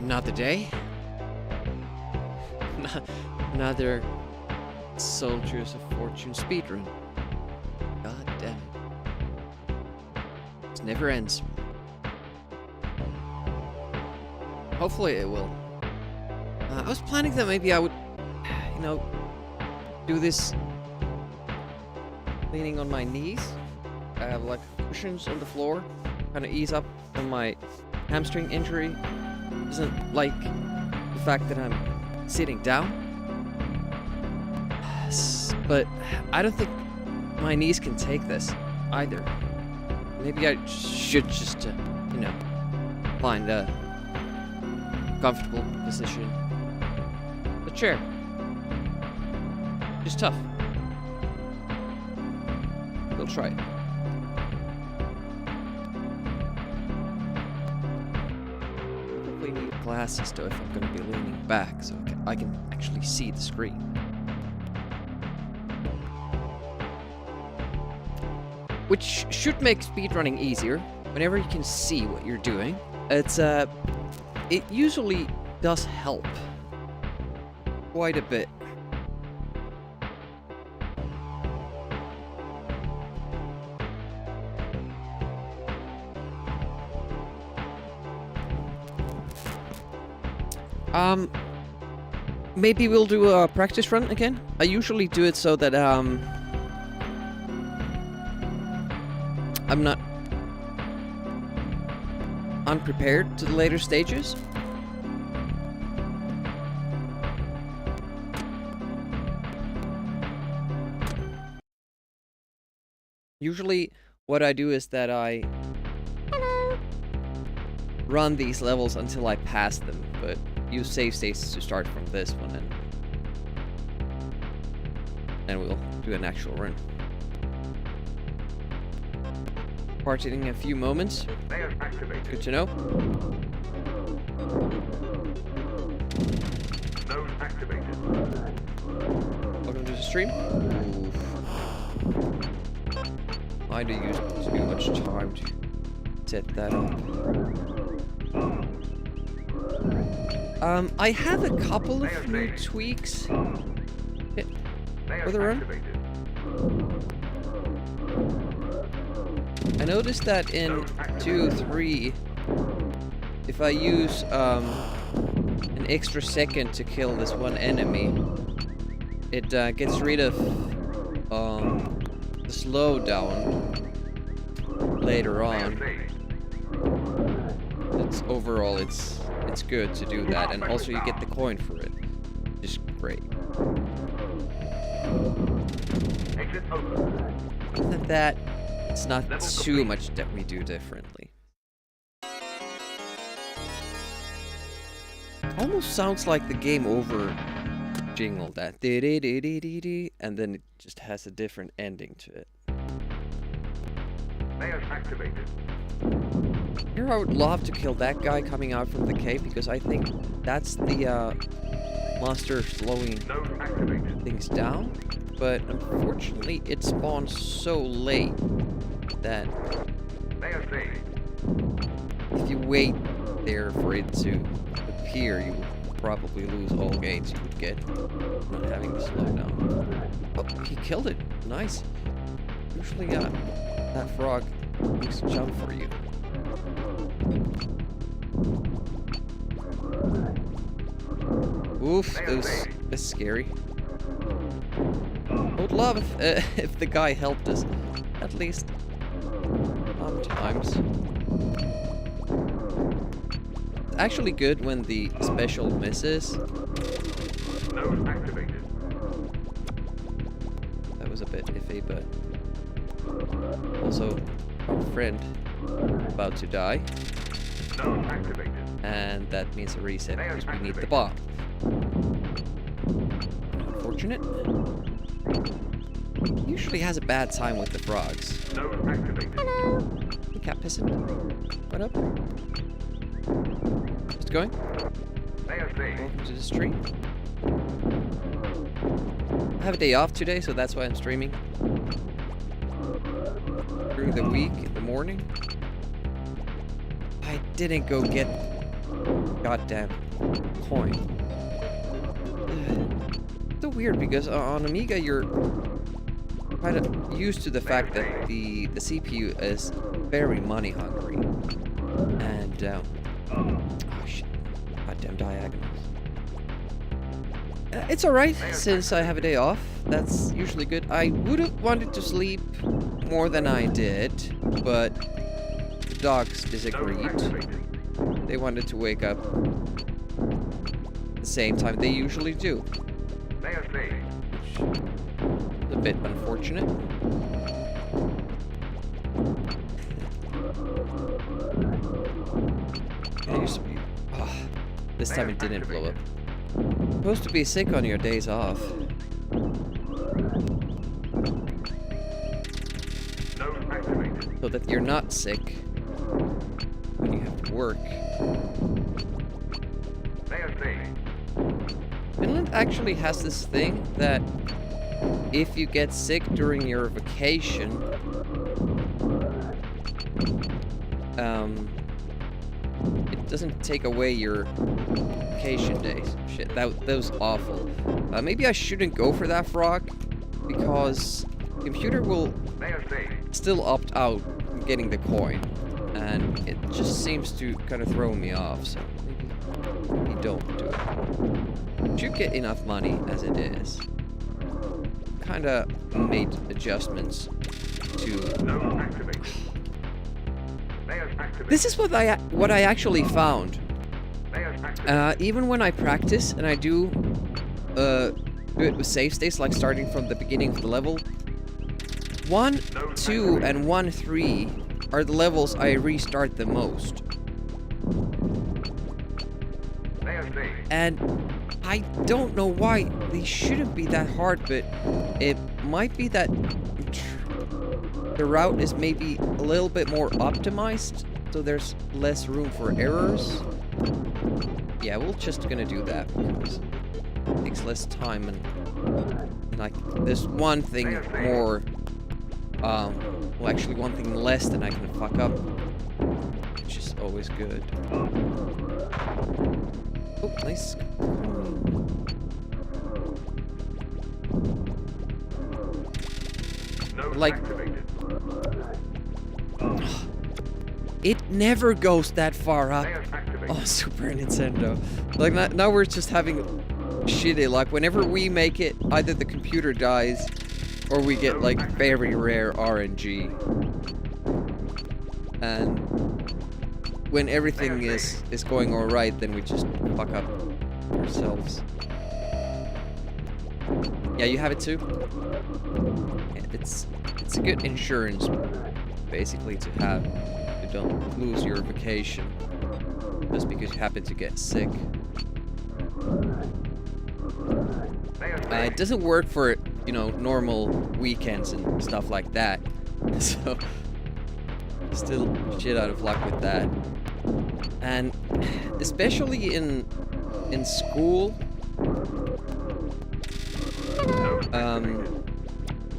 Another day. Another Soldiers of Fortune speedrun. God damn it. It never ends. Hopefully it will. I was planning that maybe I would, do this leaning on my knees. I have like cushions on the floor, kind of ease up on my hamstring injury. Doesn't like the fact that I'm sitting down. But I don't think my knees can take this either. Maybe I should just, find a comfortable position. A chair. It's tough. We'll try it. Probably need glasses though if I'm going to be leaning back so I can actually see the screen. Which should make speedrunning easier whenever you can see what you're doing. It usually does help quite a bit. Maybe we'll do a practice run again. I usually do it so that I'm not unprepared to the later stages. Usually what I do is that I run these levels until I pass them, but use save states to start from this one, and we'll do an actual run. Parted in a few moments. Good to know. Node activated. Welcome to the stream. Oof. I do use too much time to set that up. I have a couple of new tweaks for the run. I noticed that in 2.3, if I use an extra second to kill this one enemy, it gets rid of the slowdown later on. Overall, it's good to do that, and also you get the coin for it, which is great. Other than that, it's not too much that we do differently. Almost sounds like the game over jingle, that dee-dee-dee-dee-dee-dee, and then it just has a different ending to it. Activated. Here I would love to kill that guy coming out from the cave, because I think that's the monster slowing things down. But unfortunately, it spawns so late that if you wait there for it to appear, you will probably lose all gains you would get from not having the slowdown. Oh, he killed it. Nice. Usually, that frog makes a jump for you. Oof, that's scary. I would love if the guy helped us, at least sometimes. It's actually good when the special misses. Node activated. That was a bit iffy, but also our friend about to die. Node activated. And that means a reset because we need the bomb. Unfortunate. Usually has a bad time with the frogs. Node activated. Hello! Hey, cat pissant. What up? Just going? Welcome to the stream. I have a day off today, so that's why I'm streaming. During the week, in the morning. I didn't go get goddamn coin. So weird because on Amiga you're kind of used to the fact that the CPU is very money hungry, and oh shit, goddamn diagonals. It's alright since I have a day off. That's usually good. I would have wanted to sleep more than I did, but the dogs disagreed. They wanted to wake up the same time they usually do. Which is a bit unfortunate. I used to be... this time it didn't blow up. Supposed to be sick on your days off. So that you're not sick when you have to work. Finland actually has this thing that if you get sick during your vacation, it doesn't take away your vacation days. Shit, that was awful. Maybe I shouldn't go for that frog, because the computer will still opt out from getting the coin, and it just seems to kind of throw me off, so maybe don't do it. Should get enough money as it is. Kinda made adjustments to... This is what I actually found. Even when I practice and I do it with save states, like starting from the beginning of the level, 1, 2, and 1, 3 are the levels I restart the most. And I don't know why. They shouldn't be that hard, but it might be that the route is maybe a little bit more optimized, so there's less room for errors. Yeah, we're just gonna do that because it takes less time, and like there's one thing more, well actually one thing less than I can fuck up, which is always good. Oh, nice. Like, it never goes that far up. Oh, Super Nintendo. Like, now we're just having shitty luck. Whenever we make it, either the computer dies, or we get, like, very rare RNG. And when everything is going alright, then we just fuck up ourselves. Yeah, you have it too? Yeah, it's a good insurance, basically, to have. You don't lose your vacation just because you happen to get sick. It doesn't work for, you know, normal weekends and stuff like that. So, still shit out of luck with that. And especially in school,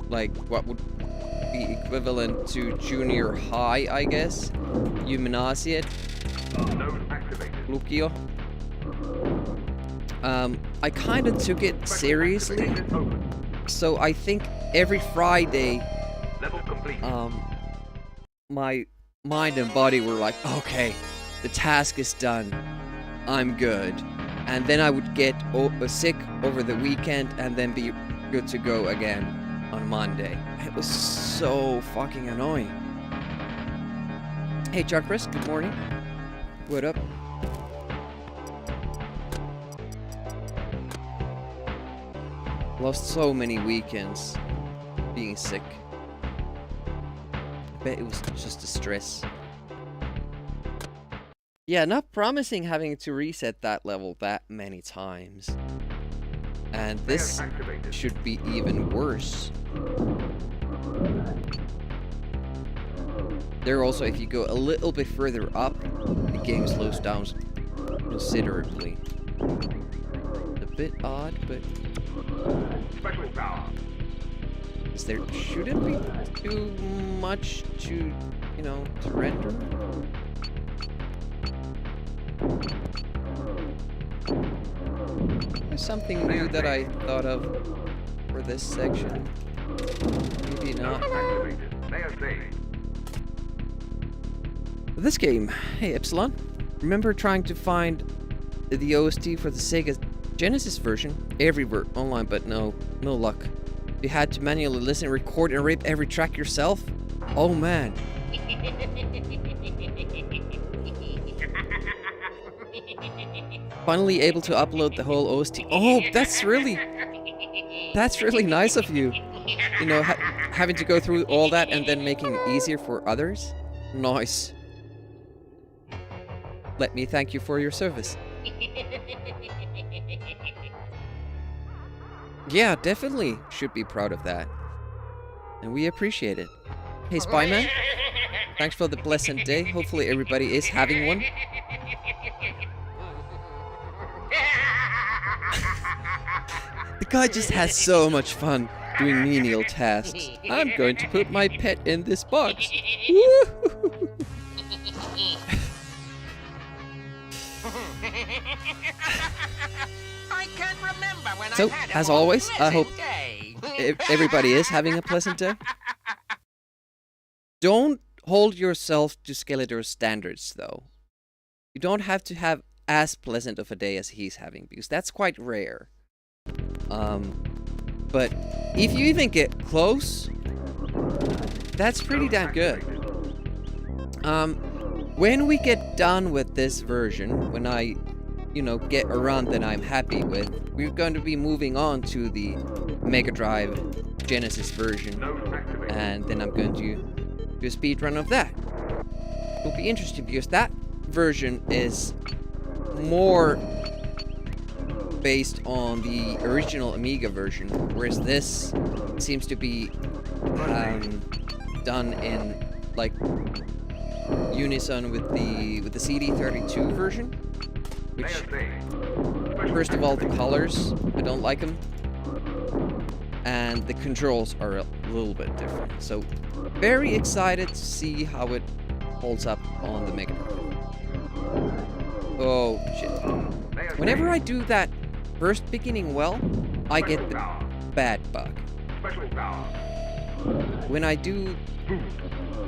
like what would be equivalent to junior high, I guess, gymnasiet, lukio. I kind of took it seriously, so I think every Friday, my mind and body were like, okay, the task is done, I'm good. And then I would get sick over the weekend and then be good to go again on Monday. It was so fucking annoying. Hey, Chuck Chris, good morning. What up? Lost so many weekends being sick. I bet it was just the stress. Yeah, not promising having to reset that level that many times. And this should be even worse. There also, if you go a little bit further up, the game slows down considerably. A bit odd, but... there shouldn't be too much to, you know, to render. There's something new that I thought of for this section. Maybe not. Activated. Layer saved. This game, hey Epsilon, remember trying to find the OST for the Sega Genesis version everywhere online, but no luck. You had to manually listen, record, and rape every track yourself? Oh man. Finally able to upload the whole OST. Oh, that's really nice of you. You know, having to go through all that and then making it easier for others. Nice. Let me thank you for your service. Yeah, definitely should be proud of that. And we appreciate it. Hey, Spyman. Thanks for the blessed day. Hopefully everybody is having one. The guy just has so much fun doing menial tasks. I'm going to put my pet in this box. Woo! I can't remember when So, I've had a as more always, I hope pleasant day. everybody is having a pleasant day. Don't hold yourself to Skeletor's standards, though. You don't have to have as pleasant of a day as he's having, because that's quite rare. But if you even get close, that's pretty damn good. When we get done with this version, when I, get a run that I'm happy with, we're going to be moving on to the Mega Drive Genesis version, and then I'm going to do a speedrun of that. It'll be interesting because that version is more based on the original Amiga version, whereas this seems to be done in like unison with the CD32 version. Which, first of all, the colors, I don't like them, and the controls are a little bit different. So, very excited to see how it holds up on the Mega Drive. Oh shit! Whenever I do that first beginning well, I get the bad bug. When I do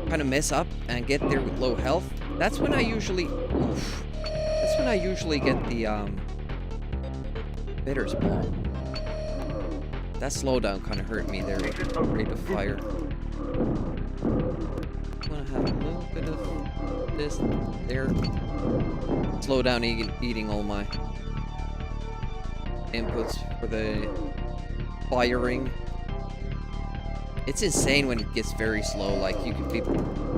kind of mess up and get there with low health, that's when I usually get the bitter spawn. That slowdown kind of hurt me there with rate of fire. I'm gonna have a little bit of this there. Slow down eating all my inputs for the firing. It's insane when it gets very slow, like you could be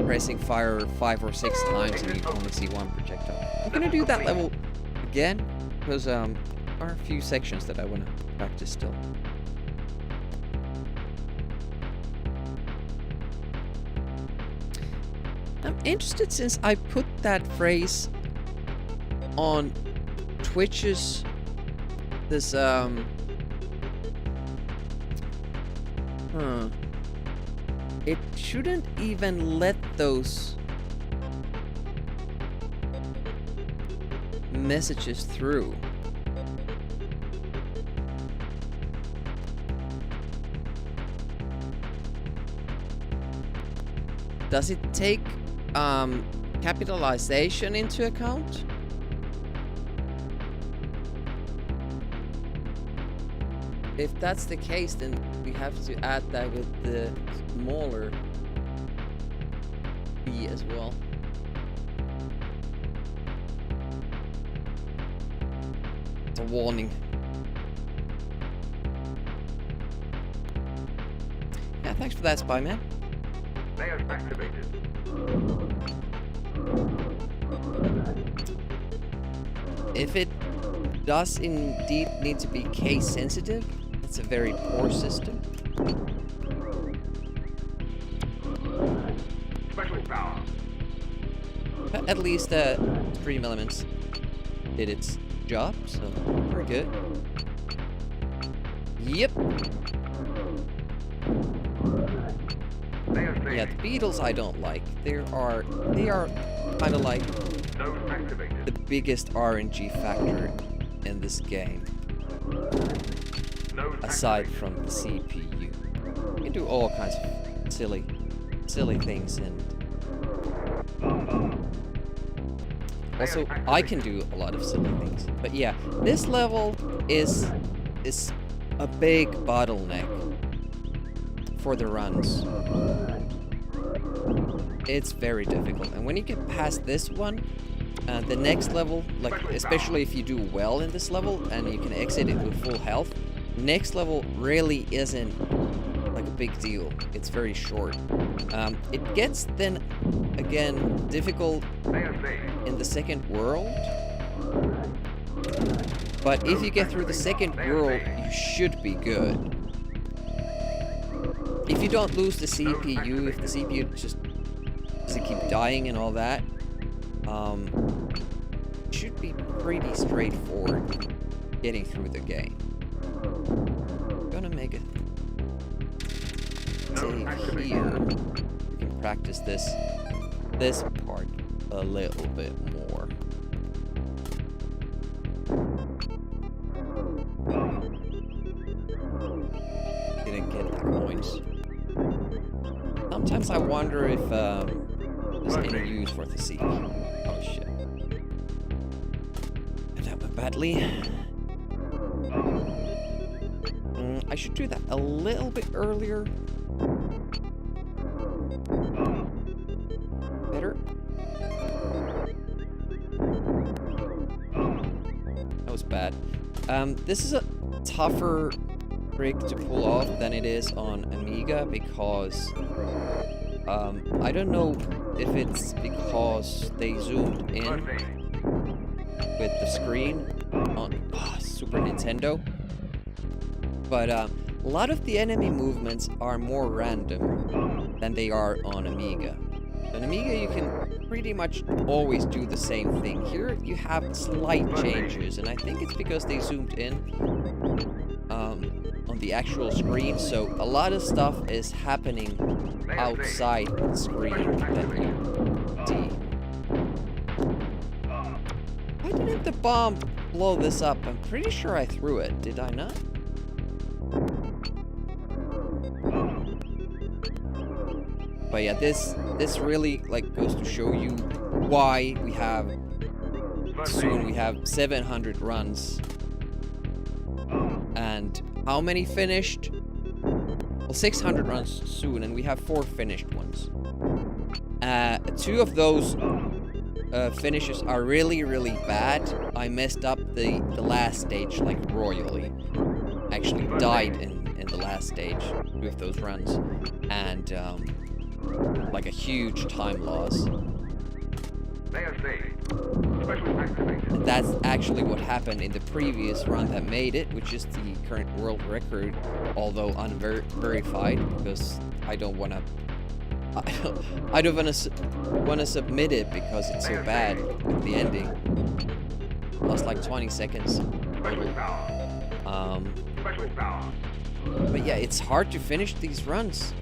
pressing fire 5 or 6 times and you only see one projectile. I'm gonna do that level again, because there are a few sections that I want to practice still. I'm interested, since I put that phrase on Twitch's it shouldn't even let those messages through. Does it take capitalization into account? If that's the case, then we have to add that with the smaller B as well. It's a warning. Yeah, thanks for that, Spyman. Layers activated. If it does indeed need to be case sensitive, that's a very poor system. Special power. But at least Stream Elements did its job, so we're good. Yep. Yeah, the Beatles I don't like. They are kind of like Node activated. the biggest RNG factor in this game, Node aside activated. from the CPU. You can do all kinds of silly things, and also I can do a lot of silly things. But yeah, this level is a big bottleneck for the runs. It's very difficult, and when you get past this one, the next level, like especially if you do well in this level and you can exit it with full health, next level really isn't like a big deal. It's very short. It gets then again difficult in the second world, but if you get through the second world, you should be good. If you don't lose the CPU, if the CPU just doesn't keep dying and all that, it should be pretty straightforward getting through the game. I'm gonna make a save here. We can practice this part a little bit more. Didn't get the coins. Sometimes I wonder if there's any use for the CPU. Oh shit. That went badly. I should do that a little bit earlier. Better. That was bad. This is a tougher trick to pull off than it is on Amiga because I don't know if it's because they zoomed in with the screen on Super Nintendo, but a lot of the enemy movements are more random than they are on Amiga. On Amiga you can pretty much always do the same thing. Here you have slight changes, and I think it's because they zoomed in on the actual screen, so a lot of stuff is happening outside the screen that you see. Why didn't the bomb blow this up? I'm pretty sure I threw it. Did I not? But yeah, this really like goes to show you why we have soon we have 700 runs. And how many finished? Well, 600 runs soon, and we have 4 finished ones. 2 of those finishes are really, really bad. I messed up the last stage like royally. Actually died in the last stage with those runs, and like a huge time loss. And that's actually what happened in the previous run that made it, which is the current world record, although unverified, because I don't want to. I don't want to submit it because it's so bad with the ending. Lost like 20 seconds total. But yeah, it's hard to finish these runs.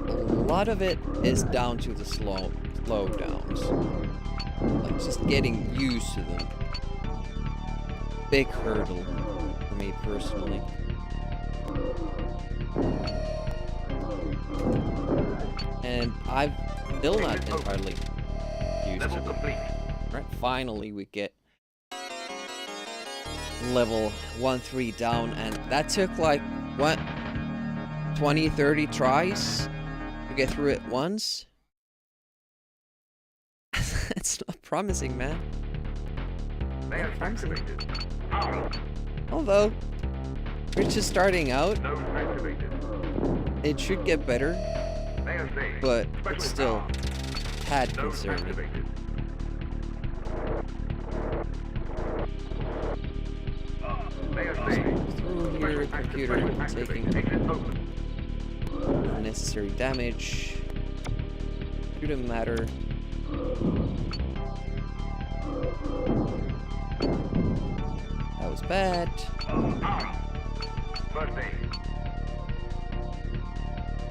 A lot of it is down to the slowdowns. Like just getting used to them. Big hurdle for me personally. And I'm still not entirely used to them. Right, finally we get level 1-3 down, and that took like, what, 20-30 tries to get through it once? It's not promising, man. Not promising. Although, we're just starting out. It should get better, but it's still tad concerning. Through here, computer taking unnecessary damage. Shouldn't matter. Sounds bad. First aid.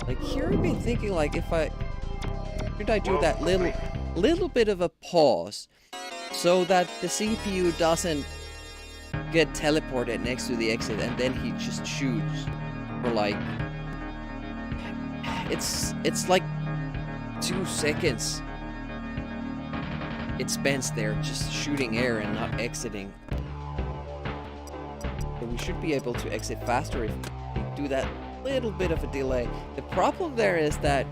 Like here I've been thinking like if I should I do that little bit of a pause so that the CPU doesn't get teleported next to the exit and then he just shoots for like it's like 2 seconds it spends there just shooting air and not exiting. So we should be able to exit faster if we do that little bit of a delay. The problem there is that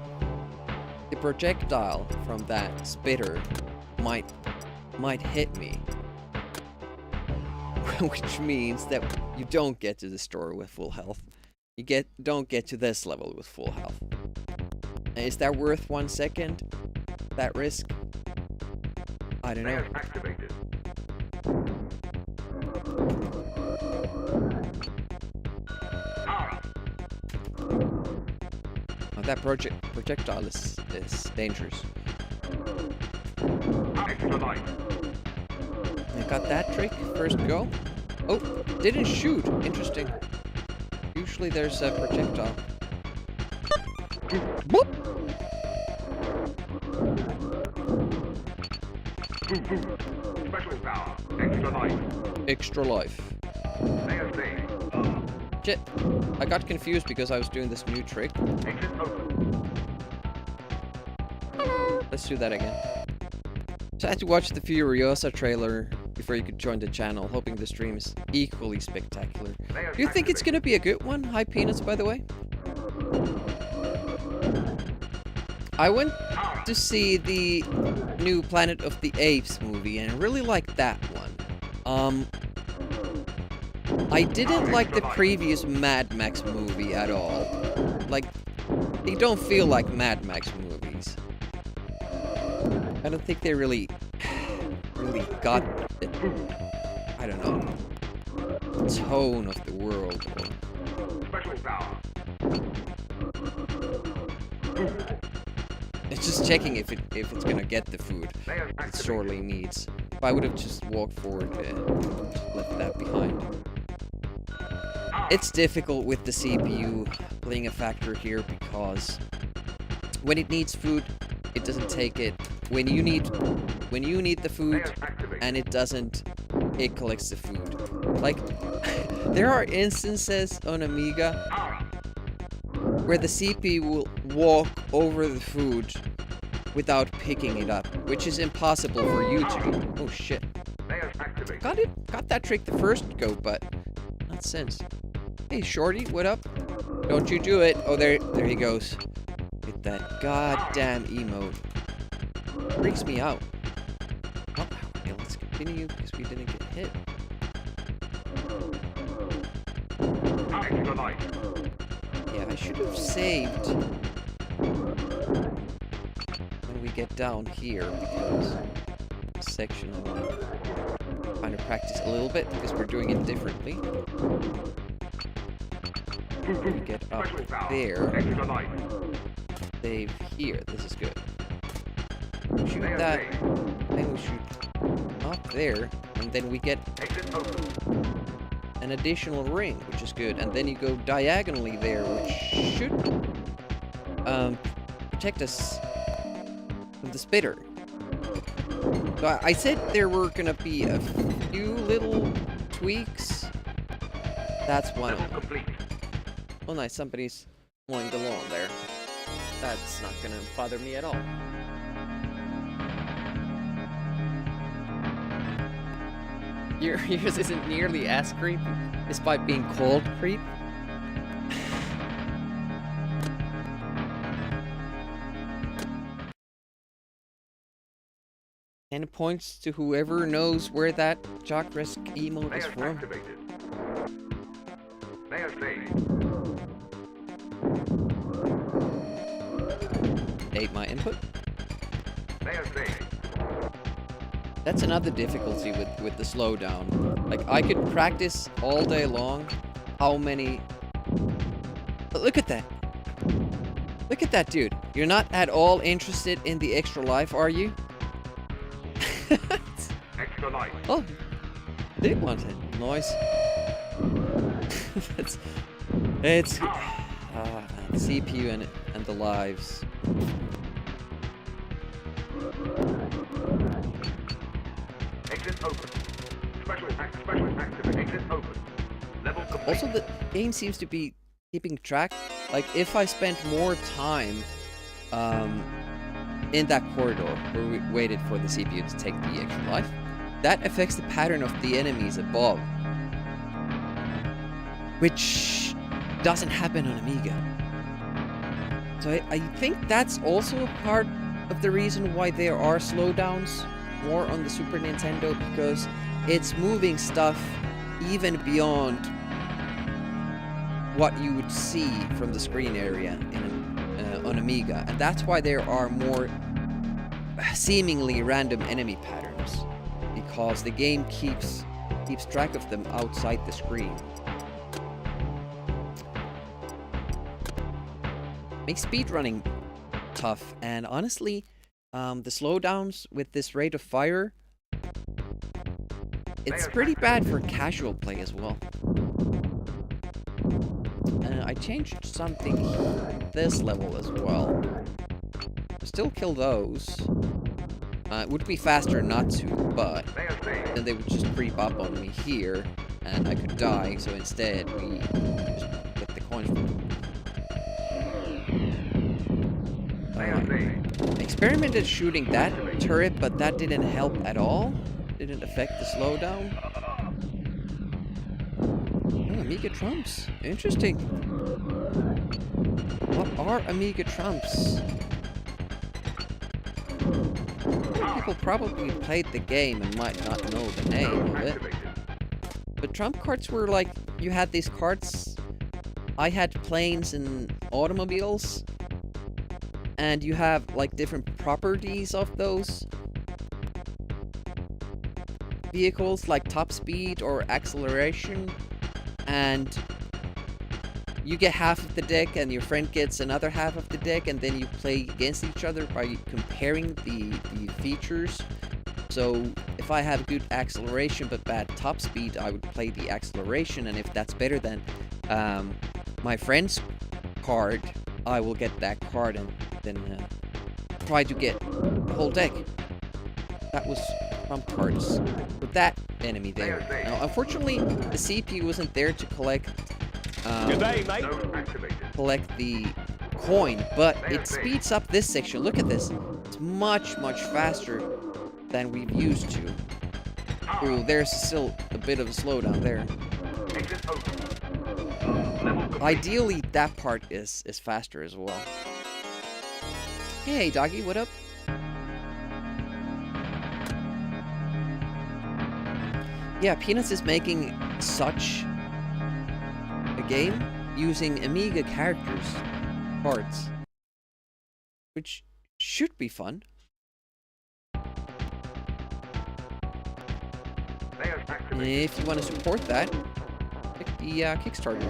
the projectile from that spitter might hit me. Which means that you don't get to the store with full health. You don't get to this level with full health. And is that worth 1 second? That risk? I don't know. Activated. Oh, that projectile is dangerous. Extra light. I got that trick first go. Oh, didn't shoot. Interesting. Usually there's a projectile. Boop. Special power. Extra life. Extra life. Layer saved. Shit. I got confused because I was doing this new trick. Exit open. Let's do that again. So I had to watch the Furiosa trailer before you could join the channel, hoping the stream is equally spectacular. Do you think it's gonna be a good one? Hi Peanuts, by the way. I went to see the new Planet of the Apes movie and I really liked that one. I didn't like the previous Mad Max movie at all. Like, they don't feel like Mad Max movies. I don't think they really got the, I don't know, tone of the world. Special power. It's just checking if it's gonna get the food it sorely needs. If I would have just walked forward and left that behind. It's difficult with the CPU playing a factor here because when it needs food, it doesn't take it. When you need the food and it doesn't, it collects the food. Like there are instances on Amiga where the CPU will walk over the food without picking it up, which is impossible for you to do. Oh shit. Got that trick the first go, but not since. Hey Shorty, what up? Don't you do it. Oh, there he goes. With that goddamn emote. Freaks me out. Oh, okay, let's continue because we didn't get hit. Yeah, I should have saved when we get down here because this section I want to kind of practice a little bit because we're doing it differently. We get up there. Save here. This is good. Shoot that. Then we shoot up there, and then we get an additional ring, which is good. And then you go diagonally there, which should protect us from the spitter. So I said there were gonna be a few little tweaks. That's one of them. Oh nice, somebody's mowing the lawn there. That's not gonna bother me at all. Yours isn't nearly as creepy, despite being called creep. And points to whoever knows where that Jock-esque emote is from. Ate my input. That's another difficulty with the slowdown. Like, I could practice all day long how many... But look at that. Look at that, dude. You're not at all interested in the extra life, are you? Extra life. Oh. Did want it. Noise. it's the CPU and the lives. Exit open. Special activity. Exit open. Level complete. Also, the game seems to be keeping track. Like, if I spent more time in that corridor where we waited for the CPU to take the extra life, that affects the pattern of the enemies above, which doesn't happen on Amiga. So I think that's also a part of the reason why there are slowdowns more on the Super Nintendo, because it's moving stuff even beyond what you would see from the screen area on Amiga, and that's why there are more seemingly random enemy patterns, because the game keeps track of them outside the screen. Makes speedrunning tough, and honestly, the slowdowns with this rate of fire, it's pretty bad for casual play as well. I changed something this level as well. Still kill those. It would be faster not to, but then they would just creep up on me here, and I could die, so instead we just get the coins from them. Experimented shooting that turret, but that didn't help at all. Didn't affect the slowdown. Oh, Amiga trumps. Interesting. What are Amiga trumps? People probably played the game and might not know the name of it. But trump cards were like, you had these cards. I had planes and automobiles. And you have like different properties of those vehicles, like top speed or acceleration, and you get half of the deck and your friend gets another half of the deck, and then you play against each other by comparing the features. So if I have good acceleration but bad top speed, I would play the acceleration, and if that's better than my friend's card, I will get that card and then try to get the whole deck. That was trump cards with that enemy there. Now, unfortunately, the CPU wasn't there to collect Good day, mate. collect the coin, but it speeds up this section. Look at this. It's much faster than we've used to. Ooh, there's still a bit of a slowdown there. Ideally, that part is faster as well. Hey, doggy, what up? Yeah, Peanuts is making such a game using Amiga characters, parts, which should be fun. If you want to support that, pick the Kickstarter.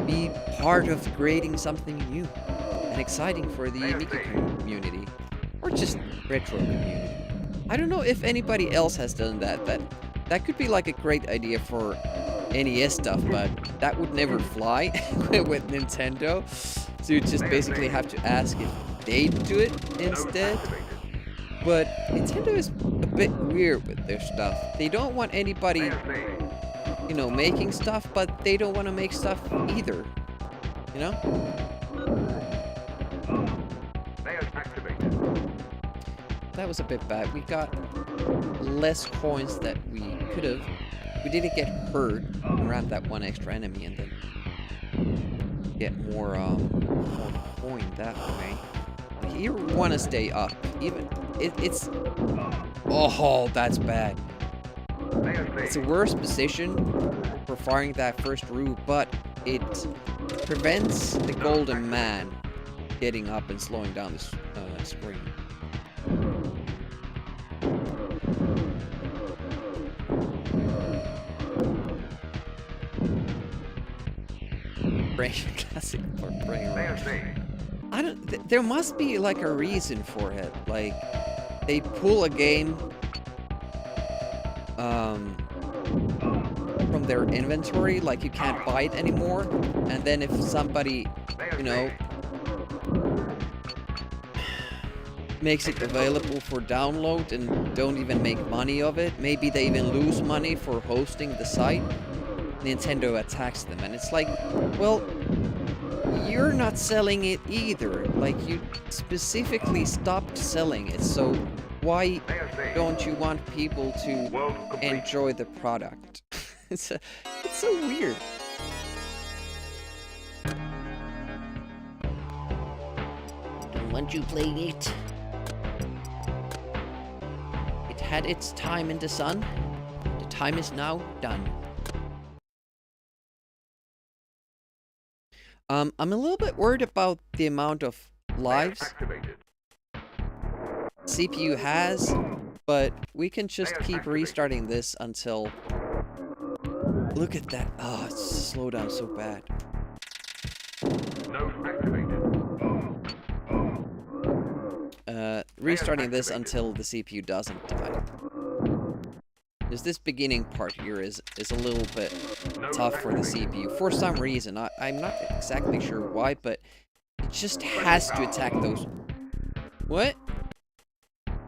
Be part of creating something new and exciting for the Amiga community, or just retro community. I don't know if anybody else has done that. That could be like a great idea for NES stuff, but that would never fly with Nintendo. So you just basically have to ask if they'd do it instead. But Nintendo is a bit weird with their stuff. They don't want anybody, you know, making stuff, but they don't want to make stuff either. You know? That was a bit bad. We got less coins that we could have. We didn't get hurt around that one extra enemy and then get more coin that way. You want to stay up. Even it's oh, that's bad. It's a worse position for firing that first route, but it prevents the golden man getting up and slowing down the screen. Brain classic for brain. I don't. There must be like a reason for it. Like they pull a game from their inventory, like you can't buy it anymore. And then if somebody, you know, makes it available for download and don't even make money of it, maybe they even lose money for hosting the site, Nintendo attacks them. And it's like, well, you're not selling it either. Like, you specifically stopped selling it, so why don't you want people to enjoy the product? It's so weird. Don't want you playing it. It had its time in the sun. The time is now done. I'm a little bit worried about the amount of lives CPU has, but we can just keep restarting this until... Look at that. Oh, it's slow down so bad. Restarting this until the CPU doesn't die. Because this beginning part here is a little bit tough for the CPU. For some reason, I'm not exactly sure why, but it just has to attack those... What?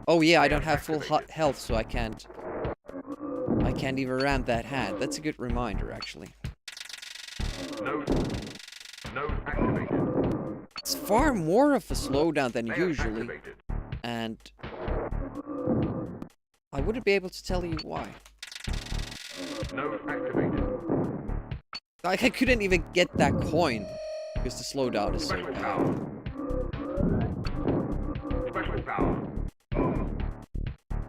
Oh yeah, I don't have full health, so I can't even ram that hand. That's a good reminder, actually. It's far more of a slowdown than usually, and I wouldn't be able to tell you why. Like, I couldn't even get that coin because the slowdown is so bad.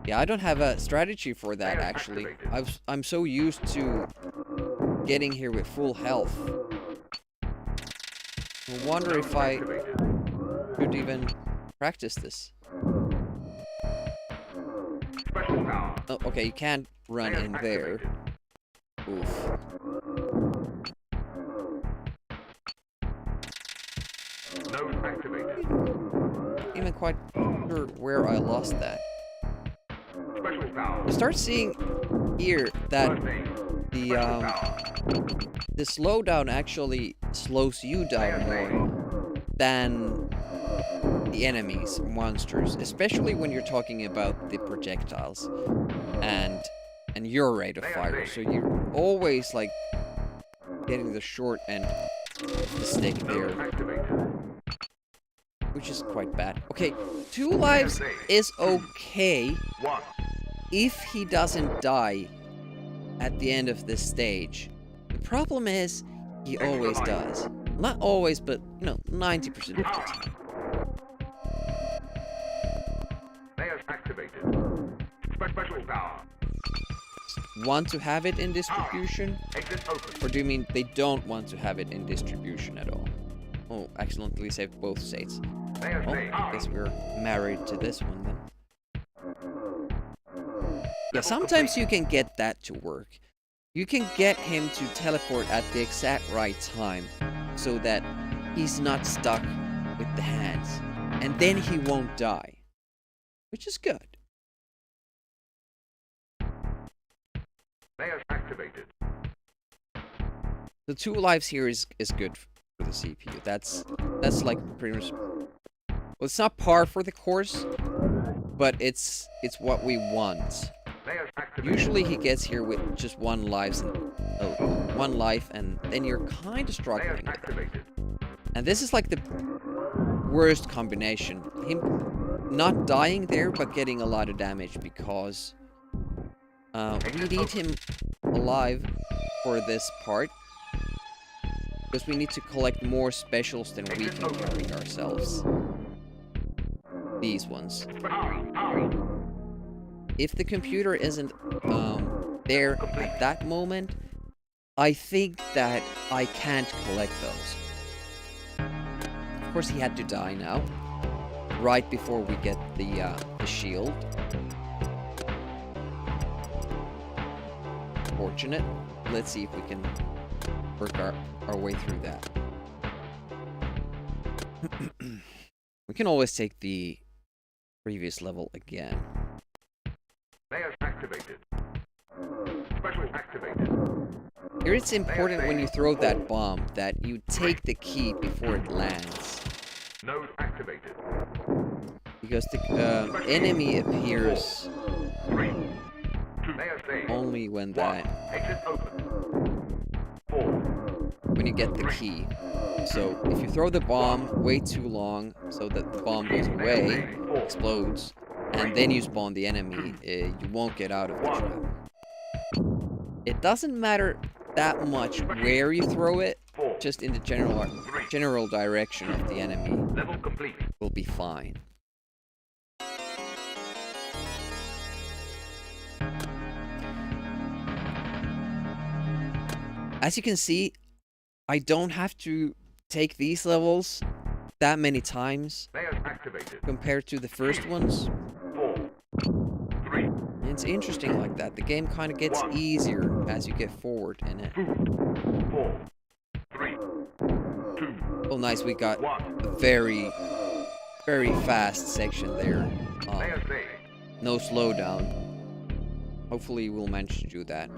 Yeah, I don't have a strategy for that, actually. I'm so used to getting here with full health. I wonder if I could even practice this. Oh, okay, you can't run in there. Oof. Not even quite sure where I lost that. You start seeing here that the slowdown actually slows you down more than the enemies, monsters, especially when you're talking about the projectiles and your rate of fire. So you're always like getting the short end of the stick there, which is quite bad. Okay, 2 lives is okay if he doesn't die at the end of this stage. The problem is, he always does. Not always, but, you know, 90% of the time. Want to have it in distribution? Or do you mean they don't want to have it in distribution at all? Oh, accidentally saved both states. Oh, I guess we're married to this one then. Yeah, sometimes you can get that to work. You can get him to teleport at the exact right time so that he's not stuck with the hands. And then he won't die. Which is good. The 2 lives here is good for the CPU. That's like pretty much... Well, it's not par for the course, but it's what we want. Usually he gets here with just 1 life, and then you're kind of struggling with it. And this is like the worst combination. Him not dying there, but getting a lot of damage because we need him alive for this part. Because we need to collect more specials than we can carry ourselves. These ones. If the computer isn't there at that moment, I think that I can't collect those. Of course, he had to die now, right before we get the shield. Fortunate. Let's see if we can work our way through that. We can always take the previous level again. Special activated. Here it's important when you throw that bomb that you take the key before it lands. Node activated. Because the enemy appears 3, 2, ASA. only when that... Exit open. 4, when you get the key. So if you throw the bomb way too long so that the bomb goes away, explodes, and then you spawn the enemy, you won't get out of the trap. It doesn't matter that much where you throw it, just in the general direction of the enemy Level complete. will be fine. As you can see, I don't have to take these levels that many times Layers activated. compared to the first ones. 4, 3, And it's interesting like that. The game kind of gets easier as you get forward in it. 4, 3, 2, Oh nice, we got 1. a very, very fast section there. ASA. No slowdown. Hopefully we'll manage to do that.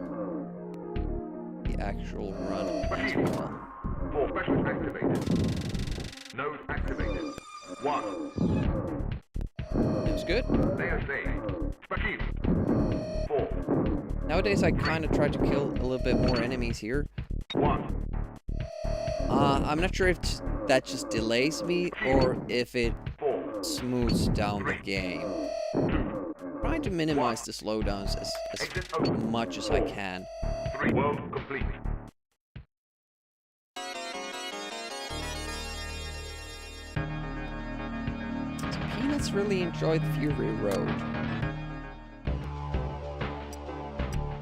The actual run as well. 4 special activated. Node activated. 1. It's good. ASA. Special. 4, Nowadays I kind of try to kill a little bit more enemies here. 1. I'm not sure if that just delays me or if it 4, smooths down the game. Trying to minimize the slowdowns as much as I can. 3. World complete. Peanuts really enjoyed Fury Road.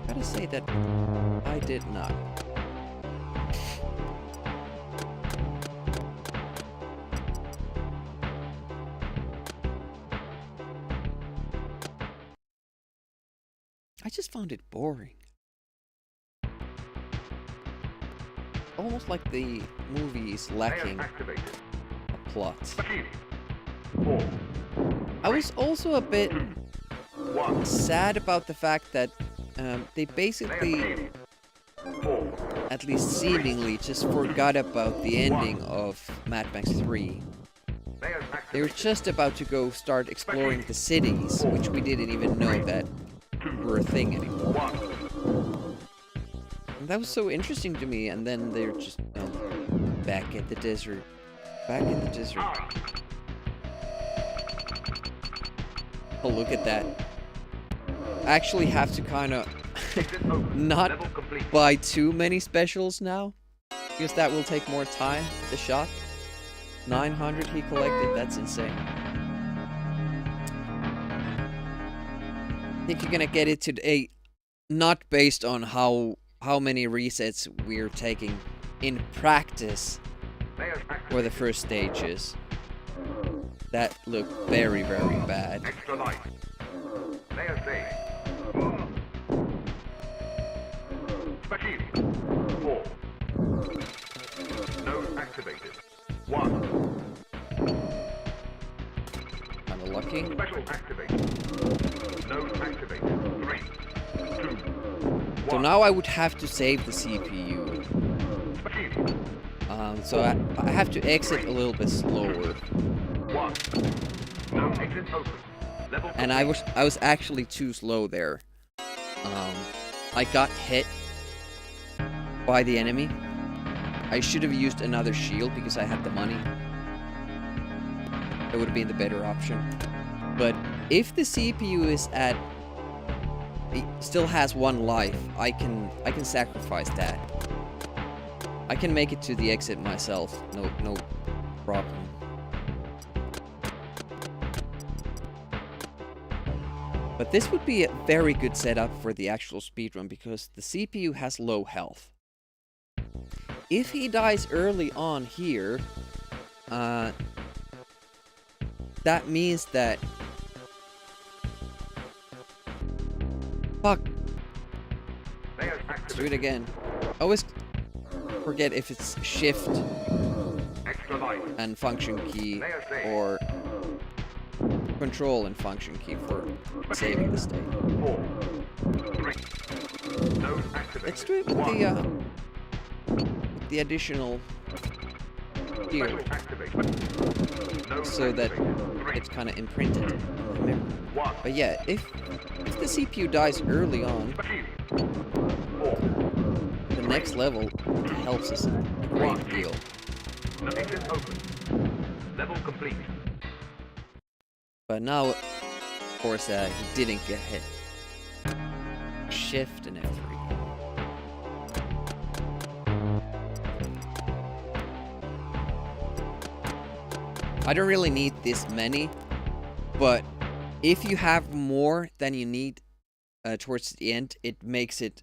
Gotta say that I did not. I just found it boring. Almost like the movie is lacking Layers activated. a plot. Special. 4, I was also a bit 1. sad about the fact that they basically, 4, at least seemingly, just forgot about the ending of Mad Max 3. layers They were activated. just about to go start exploring the cities, which we didn't even know that were a thing anymore. 1. And that was so interesting to me, and then they're just, you know, back in the desert. Back in the desert. Oh, look at that. I actually have to kind of Exit open. not Level complete. buy too many specials now, because that will take more time, the shot. 900 he collected, that's insane. I think you're gonna get it today, not based on how many resets we're taking in practice Layers for activated. the first stages. That looked very, very bad. Extra life. Layers A. Special. 4. Node activated. 1. Kinda lucky. Special activated. Node activated. 3, 2, 1. So now I would have to save the CPU. Special. So I have to exit a little bit slower. 1. No exit open. Level And I was actually too slow there. I got hit by the enemy. I should have used another shield because I had the money. That would have been the better option. But if the CPU is at, it still has 1 life, I can sacrifice that. I can make it to the exit myself. No problem. But this would be a very good setup for the actual speedrun because the CPU has low health. If he dies early on here, that means that... Fuck! Layers Let's do it activated. again. I always forget if it's shift Extra life. and function key Layers A. or control and function key for saving the state. 4, 3, let's do it with the additional here, Special activate. No so that activate. it's kind of imprinted in my memory. 1. But yeah, if the CPU dies early on, Machine. 4. the next level helps us a great deal. No exit open. Level complete. But now, of course, he didn't get hit. Shift and F3. I don't really need this many, but if you have more than you need towards the end, it makes it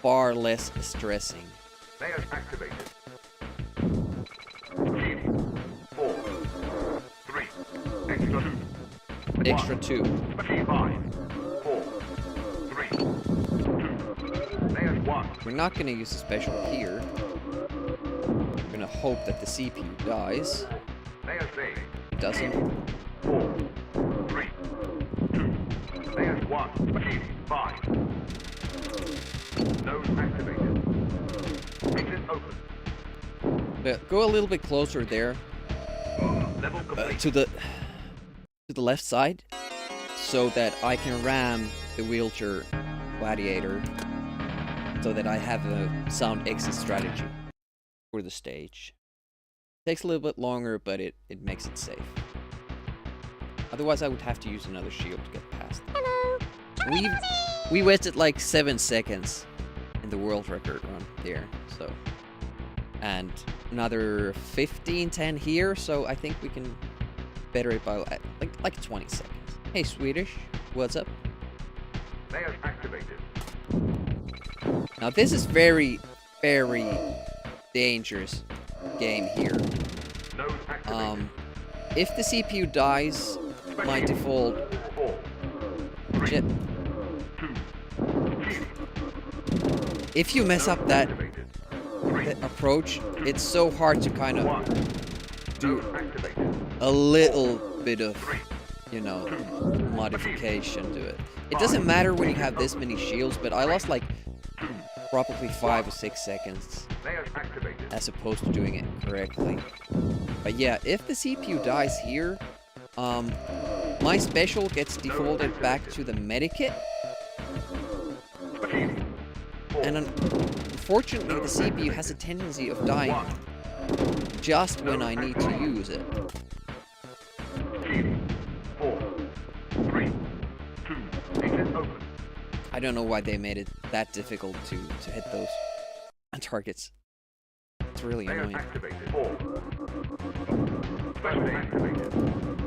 far less stressing. Layers activated. Machine. 4. 3. Extra 2. Extra 2. Machine 5. 4. 3. 2. Layers 1. We're not going to use a special here. We're going to hope that the CPU dies. Layers saved. It doesn't. 4. 3. 2. Layers 1. Machine 5. Node activated. Exit open. But go a little bit closer there Level complete. to the left side, so that I can ram the wheelchair gladiator, so that I have a sound exit strategy for the stage. Takes a little bit longer, but it makes it safe. Otherwise, I would have to use another shield to get past. Hello. We wasted like 7 seconds in the world record run there, so, and another 15-10 here, so I think we can better it by like 20 seconds. Hey Swedish, what's up? Layers activated. Now this is very, very dangerous game here. Node activated. If the CPU dies, my default 4. 3. shit. 2. If you mess up that Activated. 3. approach, it's so hard to kind of 1. do Node activated. a little bit of, 3. you know, modification to it. It doesn't matter when you have this many shields, but I lost like probably 5 or 6 seconds Layers activated. as opposed to doing it correctly. But yeah, if the CPU dies here, my special gets defaulted back to the medikit, Machine. 4. and unfortunately the CPU has a tendency of dying 1. just when I need to use it. Machine. 4. 3. 2. Exit open. I don't know why they made it that difficult to hit those targets. It's really Layers annoying. activated. 4. Special activated.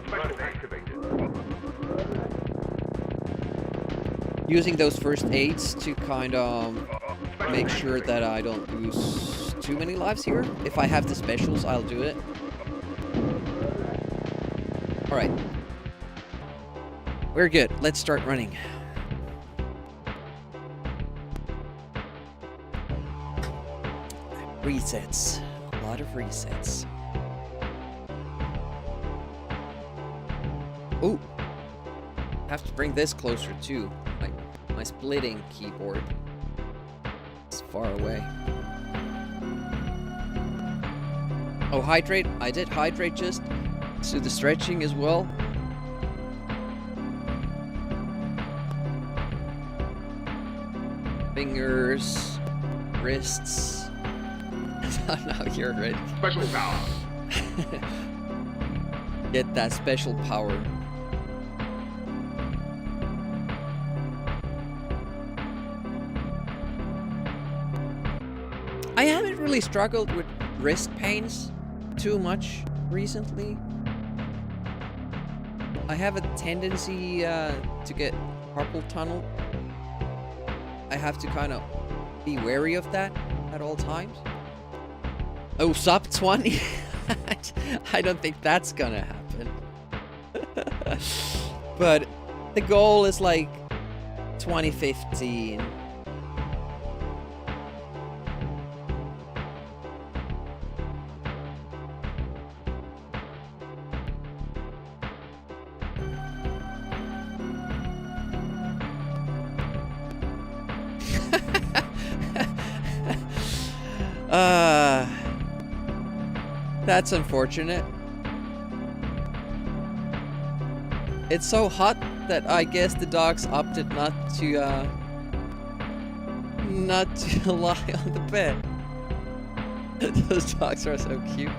Special activated. Using those first aids to kind of make sure that I don't lose too many lives here. If I have the specials, I'll do it. Alright. We're good. Let's start running. Resets. A lot of resets. Ooh. Have to bring this closer too. Like my splitting keyboard. It's far away. Oh, hydrate. I did hydrate just. Let's do the stretching as well. Fingers, wrists. Now you're ready. Special power. Get that special power. I haven't really struggled with wrist pains too much recently. I have a tendency to get carpal tunnel. I have to kind of be wary of that at all times. Oh, sub 20? I don't think that's gonna happen. But the goal is like 2015. That's unfortunate. It's so hot that I guess the dogs opted not to lie on the bed. Those dogs are so cute.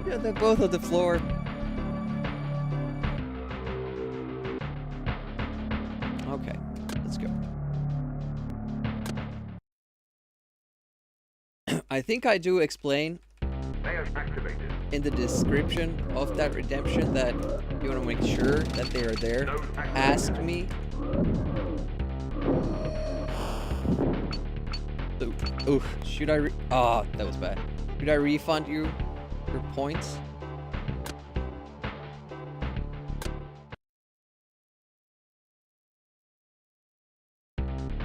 Yeah, they're both on the floor. Okay, let's go. I think I do explain in the description of that redemption that you want to make sure that they are there. Ask me. Oh, should I oh, that was bad. Should I refund you your points?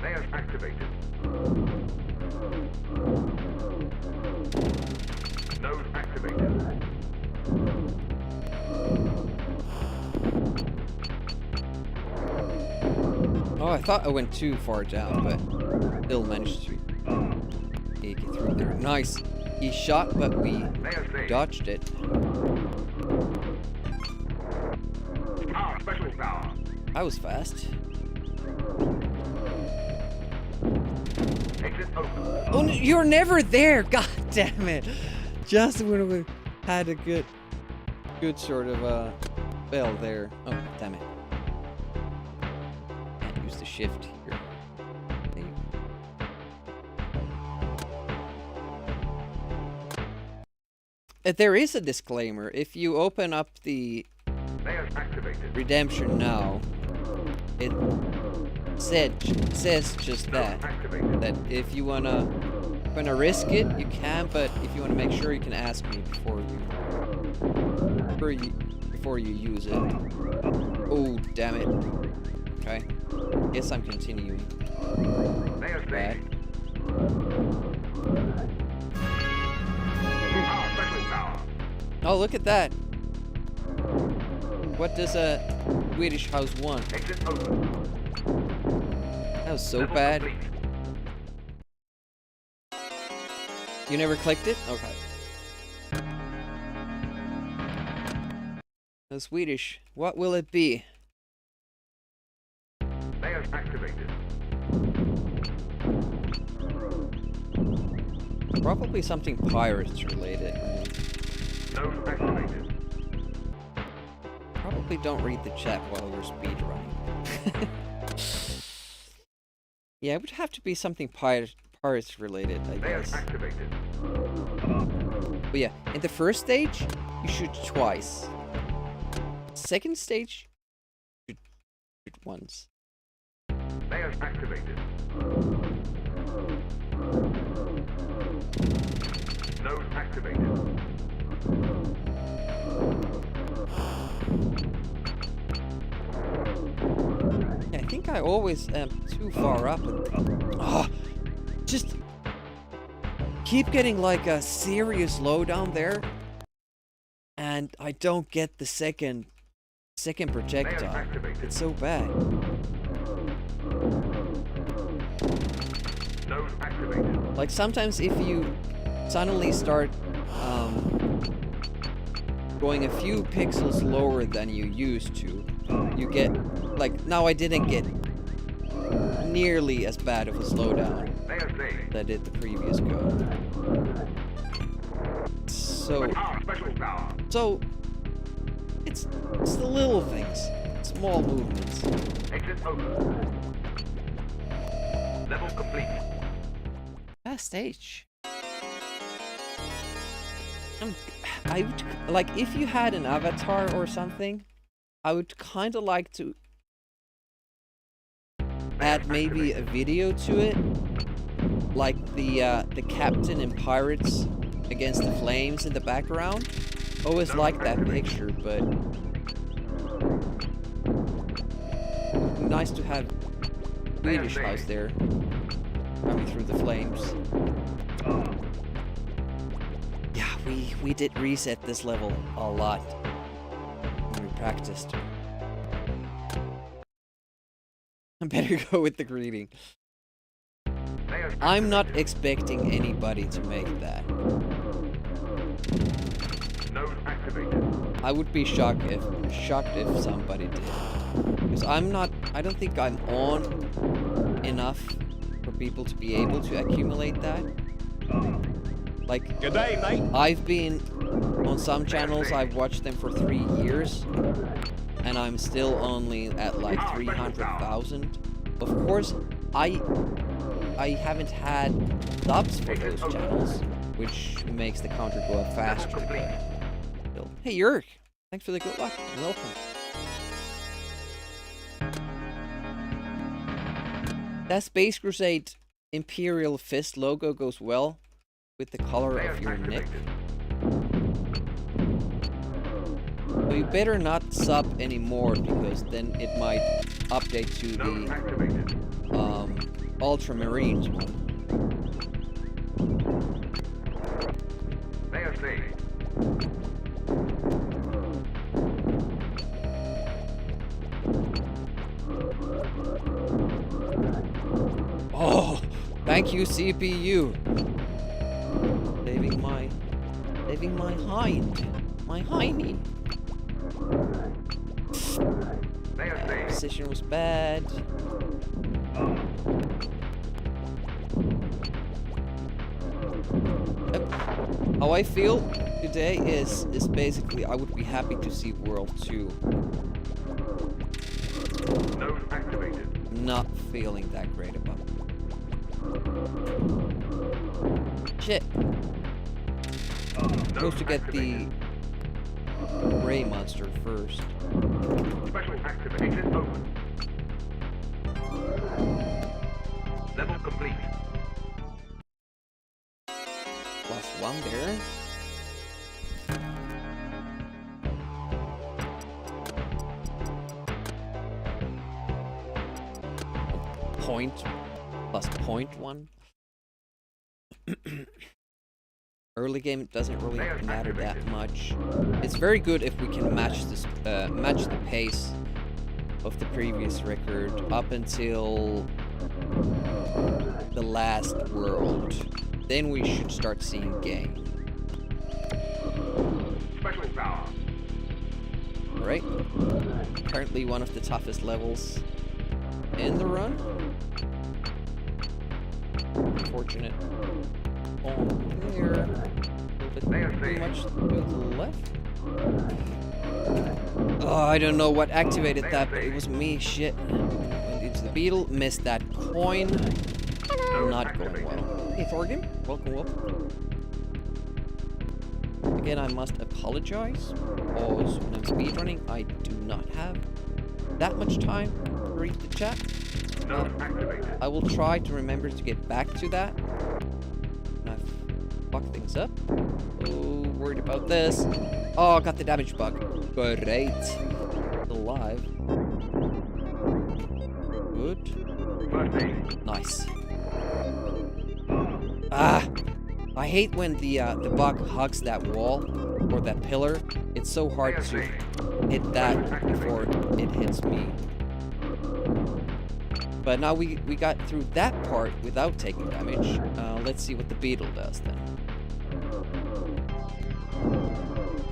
Layers activated. Node activated. Oh, I thought I went too far down, but still managed to get through there. Nice. He shot, but we dodged it. Special power. I was fast. Exit open. Oh, you're never there! God damn it! Just when we had a good sort of spell there. Oh, damn it! Can't use the shift here. There is a disclaimer. If you open up the redemption now, it says just that if you wanna risk it, you can, but if you wanna make sure, you can ask me before you use it. Oh, damn it. Okay. Guess I'm continuing. Bad. Oh, look at that. What does a Swedish house want? That was so bad. You never clicked it? Okay. The Swedish. What will it be? Layers activated. Probably something pirates related. Node activated. Probably don't read the chat while you're speedrunning. Yeah, it would have to be something pirates related, I guess. Activated. But yeah, in the first stage, you shoot twice. Second stage, you shoot once. Layers activated. Node activated. Yeah, I think I always am too far up. Just keep getting like a serious slowdown there, and I don't get the second projectile. It's so bad. Node activated. Like sometimes if you suddenly start going a few pixels lower than you used to, you get, like, now I didn't get nearly as bad of a slowdown that I did the previous go. So it's the little things, small movements. Exit open. Level complete. Last stage. I would, like, if you had an avatar or something, I would kind of like to add maybe a video to it, like the captain and pirates against the flames in the background. Always like that picture, but nice to have Swedish house there coming through the flames. Yeah, we did reset this level a lot when we practiced. I better go with the greeting. I'm not expecting anybody to make that. Node activated. I would be shocked if somebody did. Because I don't think I'm on enough for people to be able to accumulate that. Like, Good day, mate. I've been on some channels, I've watched them for 3 years, and I'm still only at like 300,000. Of course, I haven't had subs for those channels, which makes the counter go up faster. But still. Hey, Yerk! Thanks for the good luck. Welcome. That Space Crusade Imperial Fist logo goes well with the color of your nick. So you better not sub anymore, because then it might update to the Ultramarines one. Oh, thank you, CPU. Saving my hiney. Position was bad. Yep. How I feel today is basically I would be happy to see World 2. Node activated. Not feeling that great about it. Shit. Supposed to get the Ray monster first. Special activation open. Level complete. +1 there. +0.1. Early game doesn't really matter that much. It's very good if we can match this, match the pace of the previous record up until the last world. Then we should start seeing gain. Special power. Alright. Apparently one of the toughest levels in the run. Unfortunate. On there. Pretty much to the left. Oh, I don't know what activated that, but it was me. Shit. Went into the beetle, missed that coin. Not going well. Hey, Thorgrim, welcome. Again, I must apologize, because when I'm speedrunning, I do not have that much time to read the chat. I will try to remember to get back to that. Fuck things up. Oh, worried about this. Oh, got the damage bug. Great. Still alive. Good. Nice. Ah! I hate when the bug hugs that wall or that pillar. It's so hard to hit that before it hits me. But now we got through that part without taking damage. Let's see what the beetle does then.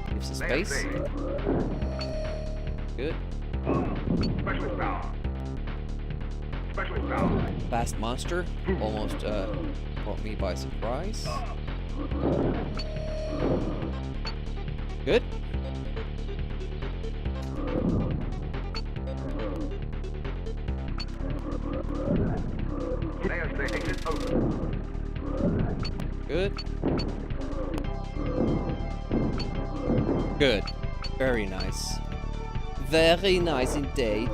Gives us space. Good. Fast monster. Almost caught me by surprise. Good. Good. Good. Very nice. Very nice indeed.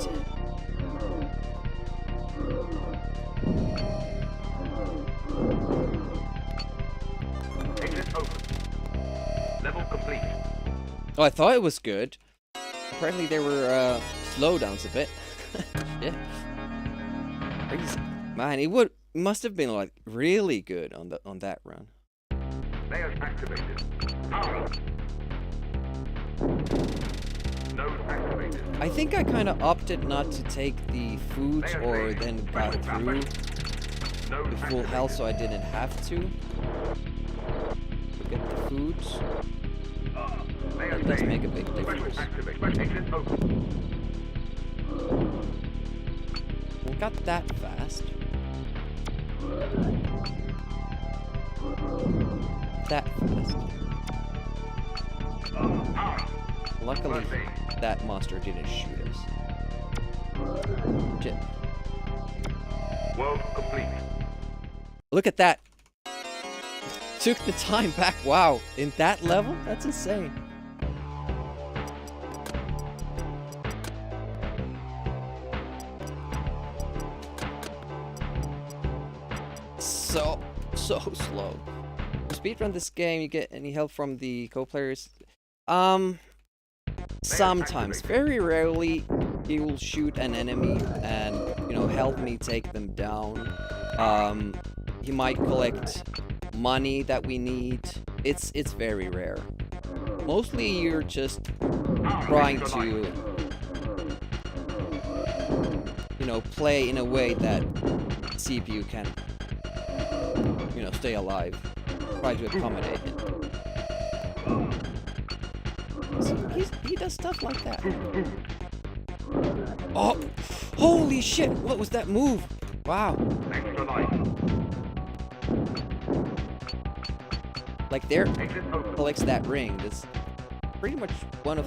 Exit open. Level complete. Oh, I thought it was good. Apparently there were slowdowns a bit. Yeah. Crazy. Man, it must have been like really good on that run. Layers activated. Power. Node activated. I think I kind of opted not to take the foods or then got through the full health, so I didn't have to get the foods. That does make a big difference. We got that fast. That fast. Luckily, that monster didn't shoot us. Shit. World complete. Look at that. Took the time back. Wow. In that level? That's insane. So slow. To speedrun this game, you get any help from the co-players? Sometimes. Very rarely, he will shoot an enemy and, you know, help me take them down. He might collect money that we need. It's very rare. Mostly you're just trying to, you know, play in a way that CPU can, you know, stay alive. Try to accommodate it. So he does stuff like that. Oh! Holy shit! What was that move? Wow. Like there collects that ring. That's pretty much one of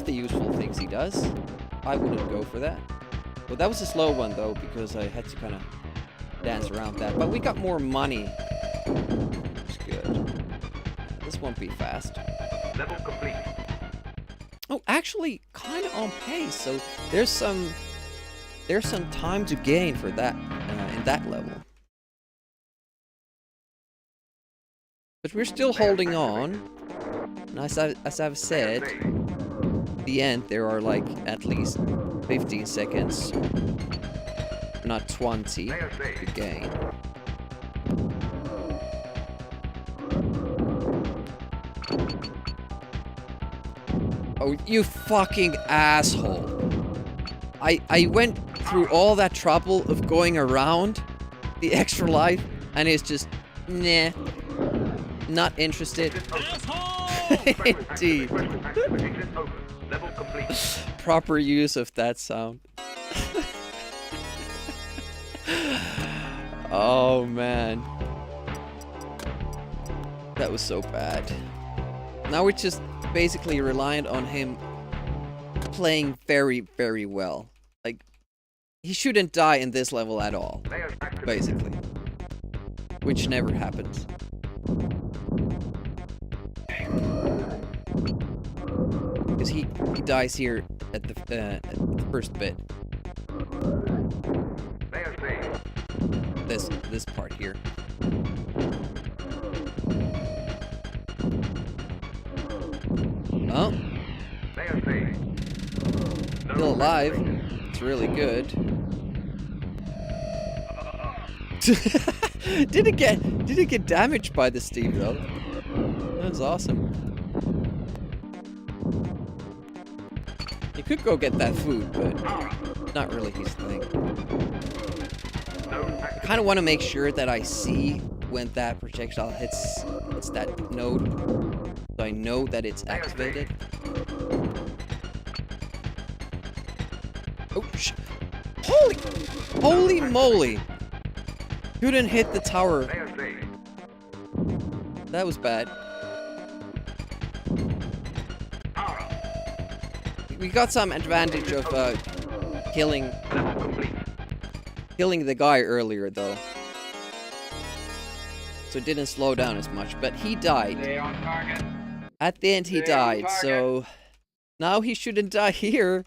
the useful things he does. I wouldn't go for that. Well, that was a slow one though, because I had to kind of dance around that. But we got more money. It's good. This won't be fast. Level complete. Oh, actually, kind of on pace. So there's some time to gain for that in that level. But we're still holding on. And as I've said, at the end there are like at least 15 seconds, not 20, to gain. Oh, you fucking asshole. I went through all that trouble of going around the extra life, and it's just, nah. Not interested. Indeed. Proper use of that sound. Oh man. That was so bad. Now we're just basically reliant on him playing very, very well. Like, he shouldn't die in this level at all. Basically. Which never happens. Because he dies here at the first bit. This part here. Oh. Still alive. It's really good. Didn't get damaged by the steam though. That was awesome. You could go get that food, but not really his thing. I kind of want to make sure that I see when that projectile hits that node, so I know that it's activated. Oh, holy moly! Couldn't hit the tower. That was bad. We got some advantage of killing the guy earlier though, so it didn't slow down as much. But he died. At the end, he died. So now he shouldn't die here.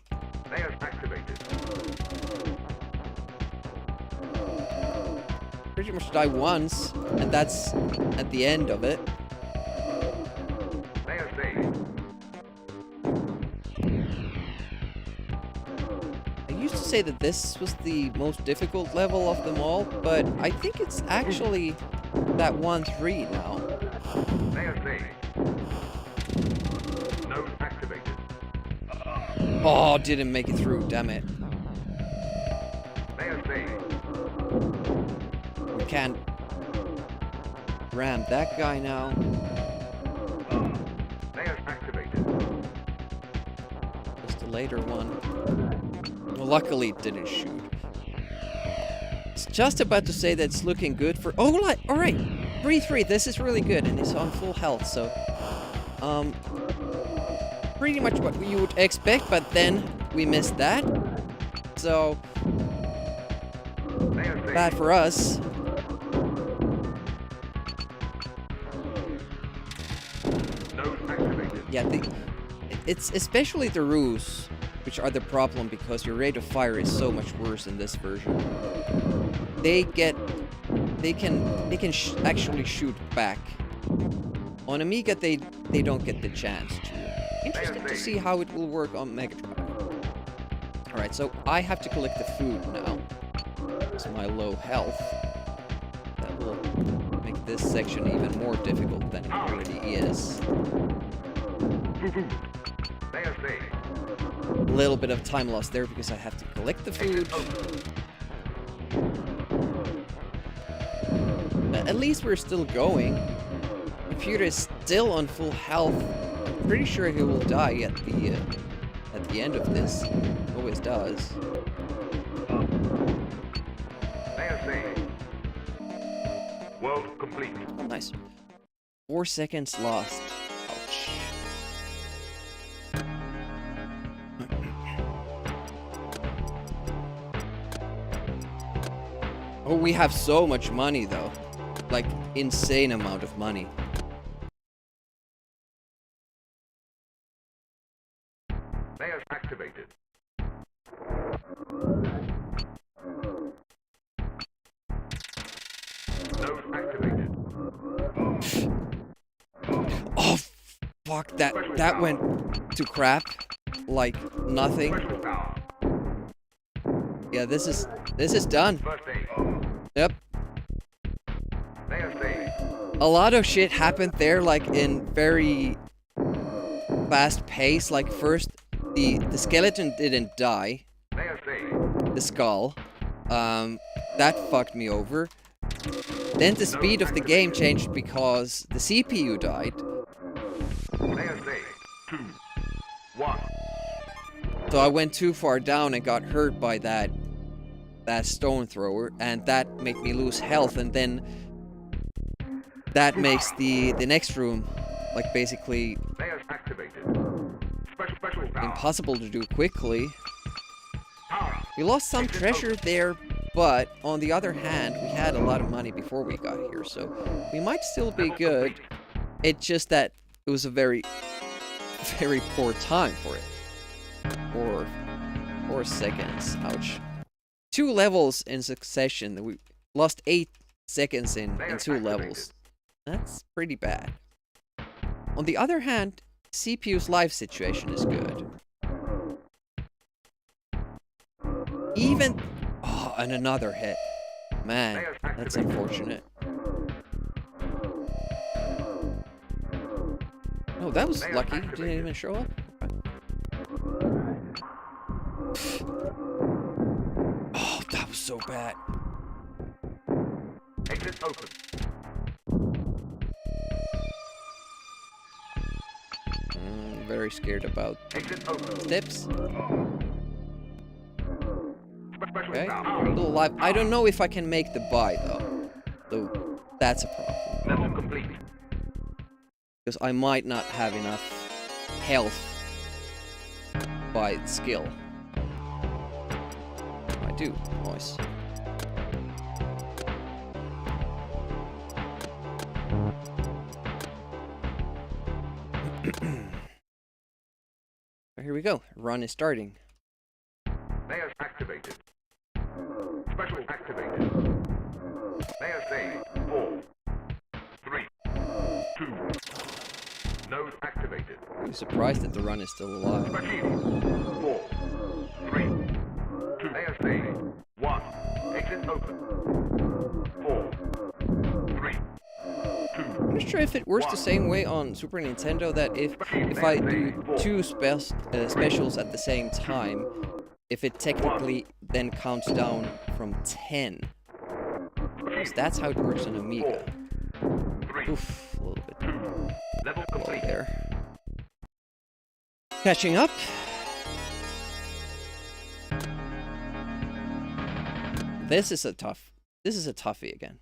Pretty much die once, and that's at the end of it. I used to say that this was the most difficult level of them all, but I think it's actually that 1-3 now. Oh, didn't make it through, damn it. We can't ram that guy now. later one. Well, luckily it didn't shoot. It's just about to say that it's looking good for... Oh, alright! 3-3, this is really good, and it's on full health, so... pretty much what you would expect, but then we missed that. So... bad for us. Yeah, it's especially the roos, which are the problem because your rate of fire is so much worse in this version. They can actually shoot back. On Amiga, they don't get the chance to. Interesting to see how it will work on Mega Drive. All right, so I have to collect the food now. It's my low health. That will make this section even more difficult than it already is. A little bit of time lost there because I have to collect the food. At least we're still going. Computer is still on full health. I'm pretty sure he will die at the end of this. Always does. World complete. Nice. 4 seconds lost. Ouch. Oh, we have so much money though. Like, insane amount of money. Layers activated. Node activated. Oh, fuck, that went to crap. Like, nothing. Yeah, this is done. Yep. A lot of shit happened there, like, in very fast pace. Like, first, the skeleton didn't die. The skull. That fucked me over. Then the speed of the game changed because the CPU died. 2, 1. So I went too far down and got hurt by that stone thrower, and that made me lose health, and then that makes the next room, like, basically impossible to do quickly. We lost some treasure there, but on the other hand, we had a lot of money before we got here, so we might still be good. It's just that it was a very, very poor time for it. 4 seconds. Ouch. 2 levels in succession. We lost 8 seconds in 2 levels. That's pretty bad. On the other hand, CPU's life situation is good. Even... Oh, and another hit. Man, that's unfortunate. Oh, that was lucky. Didn't even show up. Oh, that was so bad. Exit open. I'm very scared about steps. Okay, still alive. I don't know if I can make the buy though. So that's a problem. Level complete. Because I might not have enough health by skill. I do. Nice. Here we go. Run is starting. Layers activated. Special activated. Layer saved. 4, 3, 2. Node activated. I'm surprised that the run is still alive. 4, 3, 2. Layer saved. 1. Exit open. 4, 3, 2. I'm not sure if it works the same way on Super Nintendo, that if I do 2 specials at the same time, if it technically then counts down from 10. Because that's how it works on Amiga. Oof, a little bit Level low complete. there. Catching up. This is a toughie again.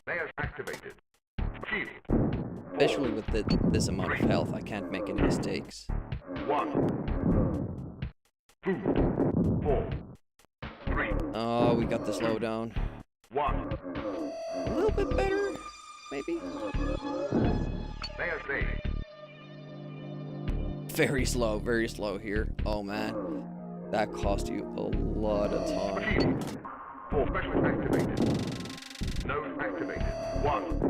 Layers activated. Shield. Especially with this amount of health, I can't make any mistakes. 1, 2, 4, 3. Oh, we got the slowdown. 1. A little bit better, maybe? Layers saved. Very slow here. Oh man, that cost you a lot of time. Shield. 4 specialist activated. Node activated. 1.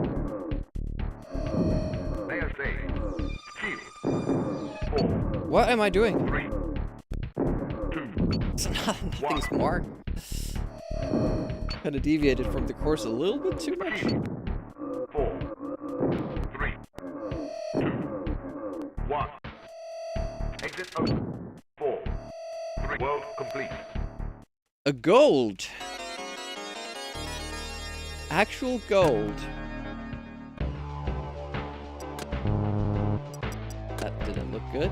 Layers saved. Shield. 4, What am I doing? 3, 2, It's nothing smart. Kind of deviated from the course a little bit too much. 4, 3, 2, 1. Exit open. 4, 3. World complete. A gold. Actual gold. That didn't look good.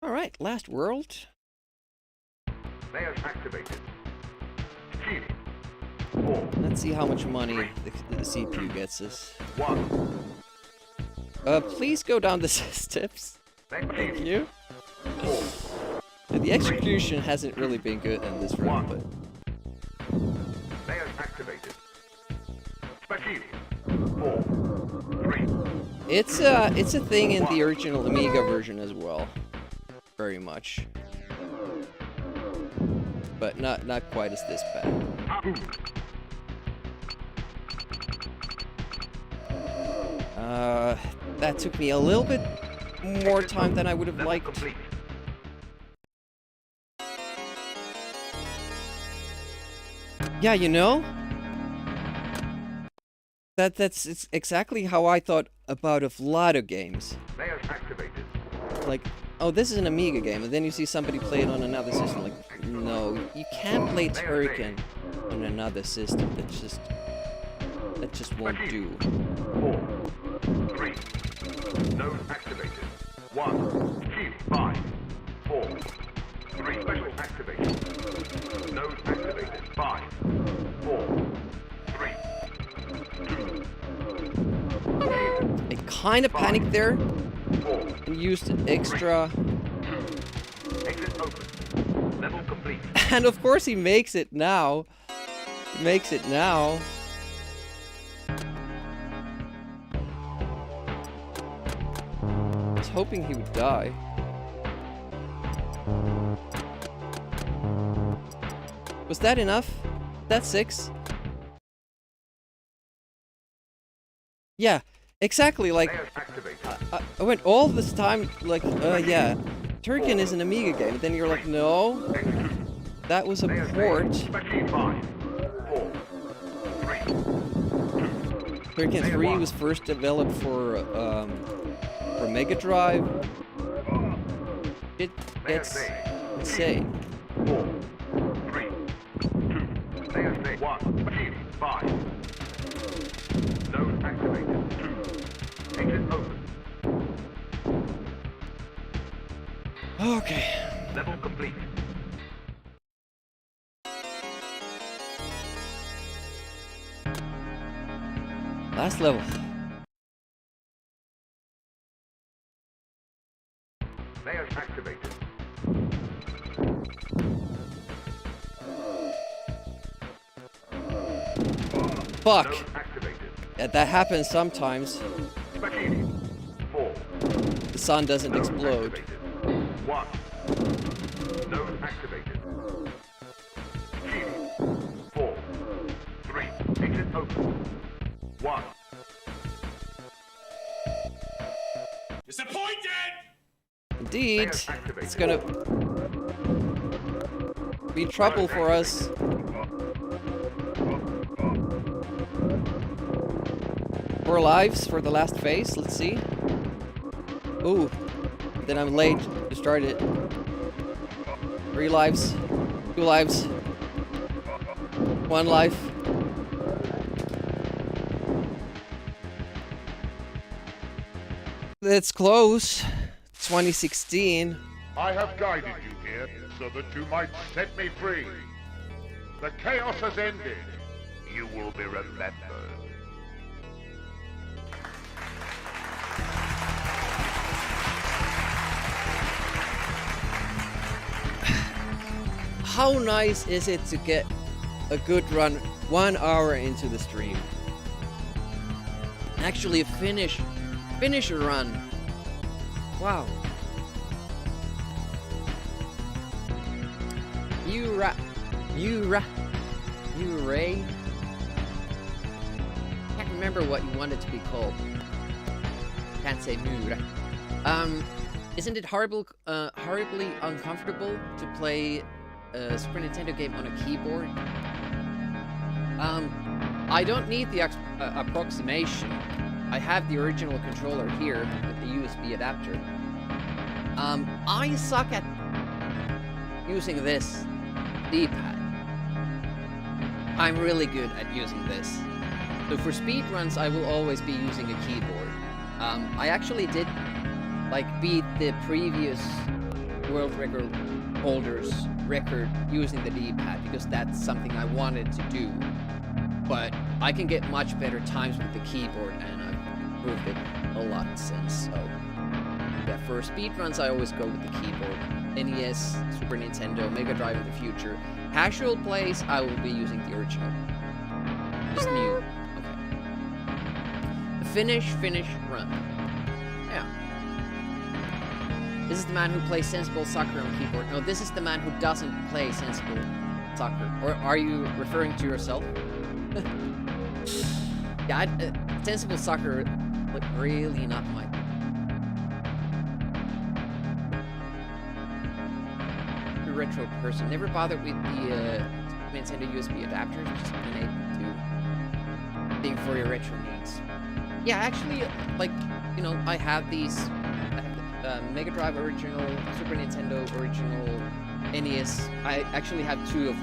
Alright, last world. Layers activated. Shield. 4, Let's see how much money the CPU gets us. 1. Please go down the steps. Next Thank shield. you. 4, The execution hasn't really been good in this round, but layers activated. Shield. 4, 3. it's a thing in the original Amiga version as well. Very much. But not quite as this bad. That took me a little bit more time than I would have Level liked. complete. Yeah, you know? That's exactly how I thought about a lot of games. Layers activated. Like, oh, this is an Amiga game, and then you see somebody play it on another system. Like, no, you can't play Turrican on another system. That just won't do. 4, 3. Node activated. 1. Shield. 5, 4, 3. Special activated. Node activated. 5, 4, 3, 2. I kind of panicked there 4. and used extra, Exit open. Level complete. and of course he makes it now. He makes it now. I was hoping he would die. Was that enough? That's 6? Yeah, exactly, like, Layers activated. I went all this time, like, yeah, Turrican is an Amiga game, and then you're like, no, Exit 2. that was a Layers port. saved. Special 5, 4, 3, 2. Turrican 3 was first developed for Mega Drive. It gets insane. 4, 3, 2. Layers saved. 1. Shield. 5. Node activated. 2. Exit open. Okay. Level complete. Last level. Layers activated. Fuck. Node activated. Yeah, that happens sometimes. Special. 4. The sun doesn't explode. Activated. 1. Node activated. Shield. 4. 3. Exit open. 1. Disappointed! Indeed, it's gonna be trouble for us. 4 lives for the last phase, let's see. Ooh, then I'm late to start it. 3 lives, 2 lives, 1 life. That's close. 2016. I have guided you here so that you might set me free. The chaos has ended. You will be remembered. How nice is it to get a good run 1 hour into the stream? Actually finish a run. Wow. You Ray. Can't remember what you wanted to be called. Can't say Mura. Isn't it horribly uncomfortable to play a Super Nintendo game on a keyboard? I don't need the approximation. I have the original controller here with the USB adapter. I suck at using this D-pad. I'm really good at using this. So for speedruns, I will always be using a keyboard. I actually did beat the previous world record holder's record using the D-pad because that's something I wanted to do. But I can get much better times with the keyboard, and I've improved it a lot since. So yeah, for speedruns, I always go with the keyboard. NES, Super Nintendo, Mega Drive in the future. Casual plays, I will be using the original. Just new. Okay. The finish, run. Yeah. This is the man who plays sensible soccer on keyboard. No, this is the man who doesn't play sensible soccer. Or are you referring to yourself? Yeah, sensible soccer, really not my... retro person. Never bothered with the Nintendo USB adapters, just been able to think for your retro needs. Yeah, actually, I have these. I have the Mega Drive original, Super Nintendo original, NES. I actually have 2 of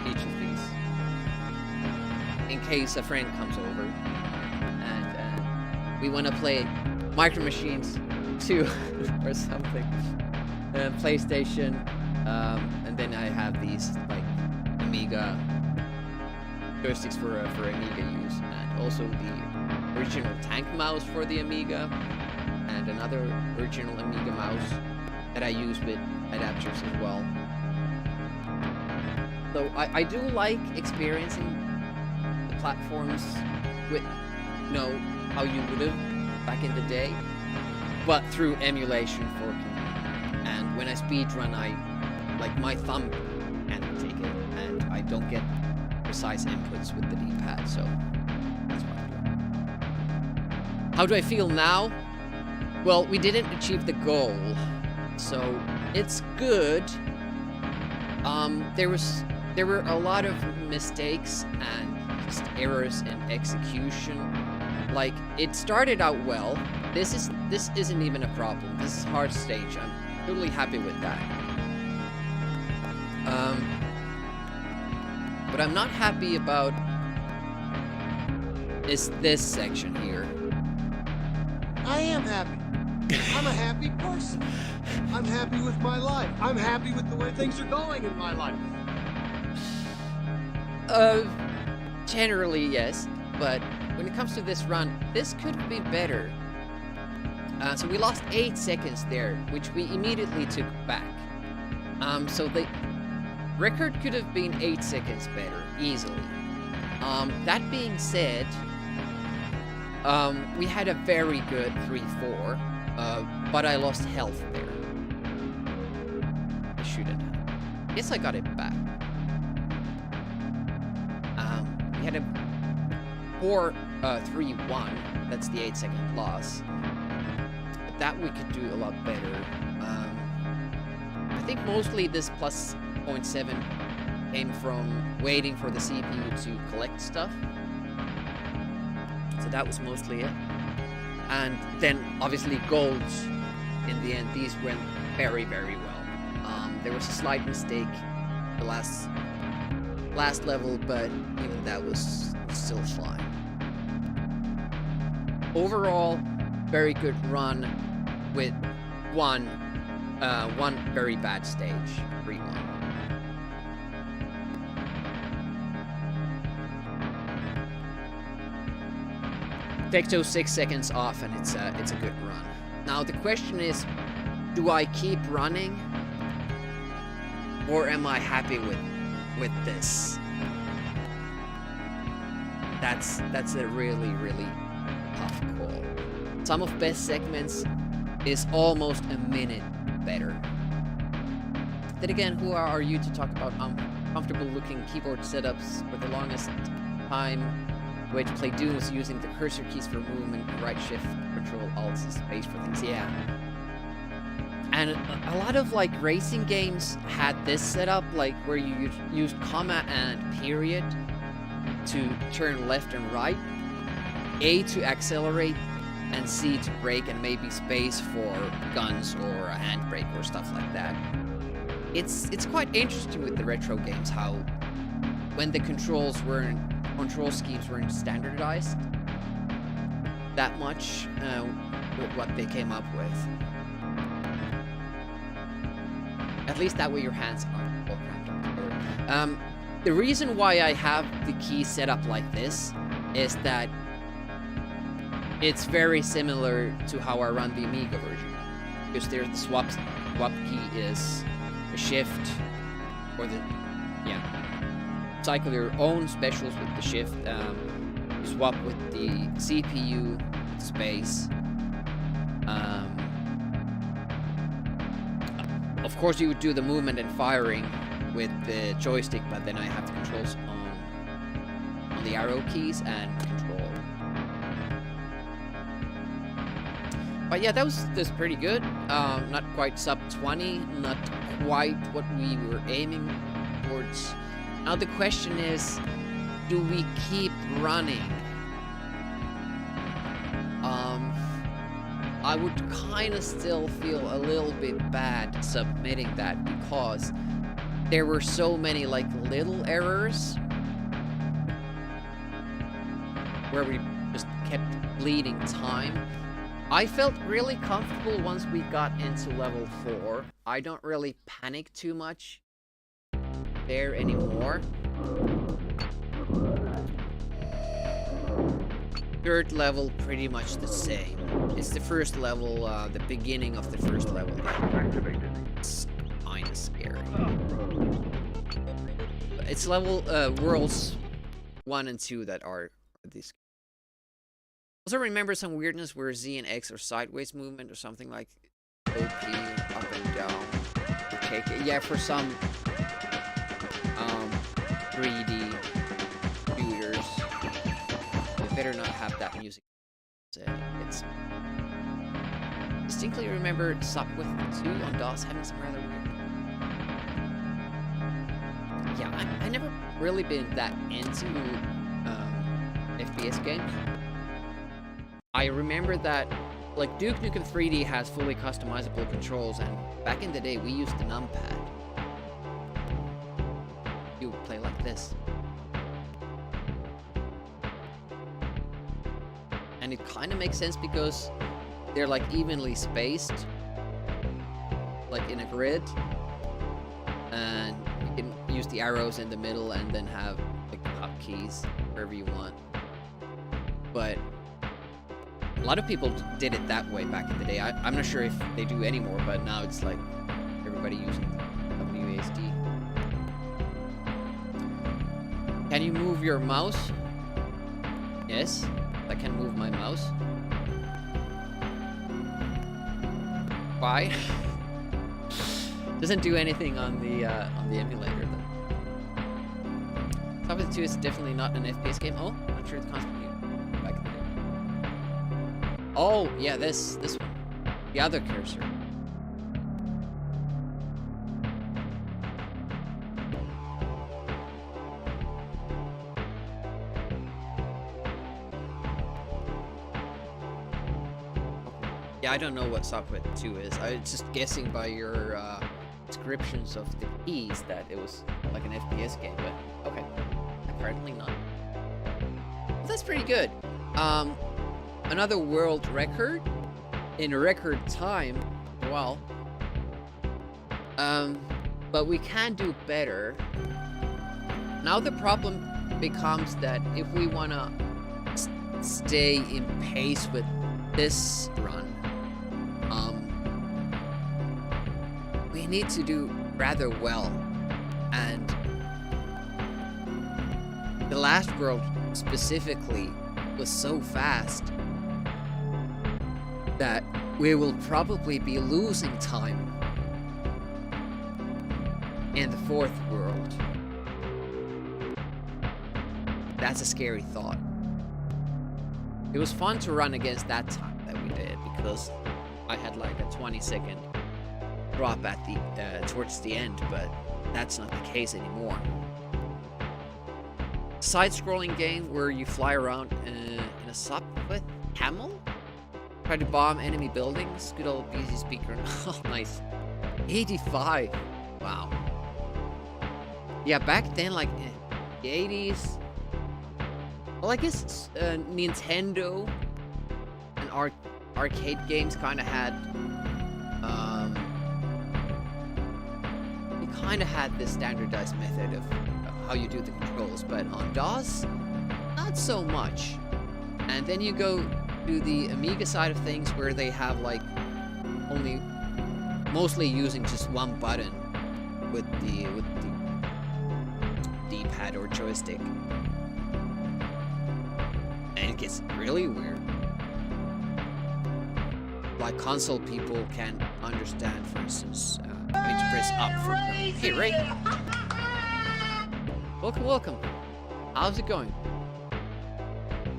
each of these. In case a friend comes over and we want to play Micro Machines 2 or something. PlayStation. And then I have these Amiga joysticks for Amiga use, and also the original tank mouse for the Amiga, and another original Amiga mouse that I use with adapters as well. So I do like experiencing the platforms with how you would have back in the day, but through emulation for convenience. And when I speedrun, my thumb can't take it, and I don't get precise inputs with the D-pad, so that's what I'm doing. How do I feel now? Well, we didn't achieve the goal, so it's good. There were a lot of mistakes and just errors in execution. It started out well. This isn't even a problem. This is hard stage. I'm totally happy with that. What I'm not happy about is this section here. I am happy. I'm a happy person. I'm happy with my life. I'm happy with the way things are going in my life. Generally, yes. But when it comes to this run, this could be better. So we lost 8 seconds there, which we immediately took back. So the record could have been 8 seconds better, easily. That being said, we had a very good 3-4, but I lost health there. I shouldn't have. Guess I got it back. We had a 4-3-1, that's the 8-second loss. But that we could do a lot better. I think mostly this plus 0.7 came from waiting for the CPU to collect stuff. So that was mostly it. And then obviously golds in the end, these went very, very well. There was a slight mistake the last level, but even that was still fine. Overall, very good run with one very bad stage. 3-1. Take those 6 seconds off, and it's a good run. Now the question is, do I keep running, or am I happy with this? That's a really tough call. Some of best segments is almost a minute better. Then again, who are you to talk about comfortable looking keyboard setups? For the longest time, the way to play Doom was using the cursor keys for movement, right shift, control, alt, space for things. Yeah. And a lot of like racing games had this setup, like where you used comma and period to turn left and right, A to accelerate, and C to brake, and maybe space for guns or a handbrake or stuff like that. It's quite interesting with the retro games how when the control schemes weren't standardized that much with what they came up with. At least that way your hands aren't all cramped up together. The reason why I have the key set up like this is that it's very similar to how I run the Amiga version. Because there's the swap key is the shift, or the, cycle your own specials with the shift, you swap with the CPU, with space. Of course you would do the movement and firing with the joystick, but then I have the controls on the arrow keys and control. But yeah, that was pretty good. Not quite sub 20, not quite what we were aiming towards. Now the question is, do we keep running? I would kind of still feel a little bit bad submitting that, because there were so many like little errors where we just kept bleeding time. I felt really comfortable once we got into level 4. I don't really panic too much there anymore. Third level, pretty much the same. It's the first level, the beginning of the first level. It's kinda scary. It's level, worlds 1 and 2 that are these. Also remember some weirdness where Z and X are sideways movement or something like OP, up and down. Okay, yeah, for some 3D shooters, you better not have that music. It's distinctly remember Sopwith 2 on DOS having some rather weird. Yeah, I never really been that into FPS games. I remember that, like, Duke Nukem 3D has fully customizable controls, and back in the day we used the numpad. You would play like this. And it kind of makes sense because they're like evenly spaced, like in a grid, and you can use the arrows in the middle and then have like hotkeys wherever you want. But a lot of people did it that way back in the day. I'm not sure if they do anymore, but now it's like everybody using WASD. Can you move your mouse? Yes, I can move my mouse. Why? Doesn't do anything on the emulator though. Top of the 2 is definitely not an FPS game. Oh, not sure it's constantly back in the day. Oh, yeah, this one. The other cursor. Yeah, I don't know what Sopwith 2 is. I was just guessing by your descriptions of the keys that it was like an FPS game, but okay. Apparently not. Well, that's pretty good. Another world record in record time. Well, but we can do better. Now the problem becomes that if we wanna stay in pace with this run, we need to do rather well. And the last world specifically was so fast that we will probably be losing time in the fourth world. That's a scary thought. It was fun to run against that time that we did because I had like a 20-second drop at the towards the end, but that's not the case anymore. Side-scrolling game where you fly around in a sub with camel, try to bomb enemy buildings. Good old BC speaker. Oh, nice. 85. Wow. Yeah, back then, like the 80s. Well, I guess Nintendo and arcade games kind of had. You kind of had this standardized method of how you do the controls, but on DOS, not so much. And then you go to the Amiga side of things where they have like mostly using just one button with the D-pad or joystick. And it gets really weird. Like console people can't understand, for instance, having to press up for. Hey Ray! Welcome. How's it going?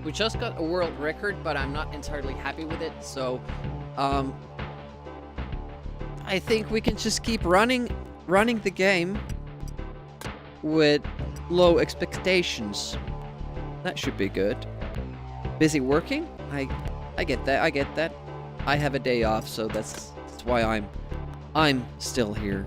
We just got a world record, but I'm not entirely happy with it, so I think we can just keep running the game with low expectations. That should be good. Busy working? I get that. I have a day off, so that's why I'm still here.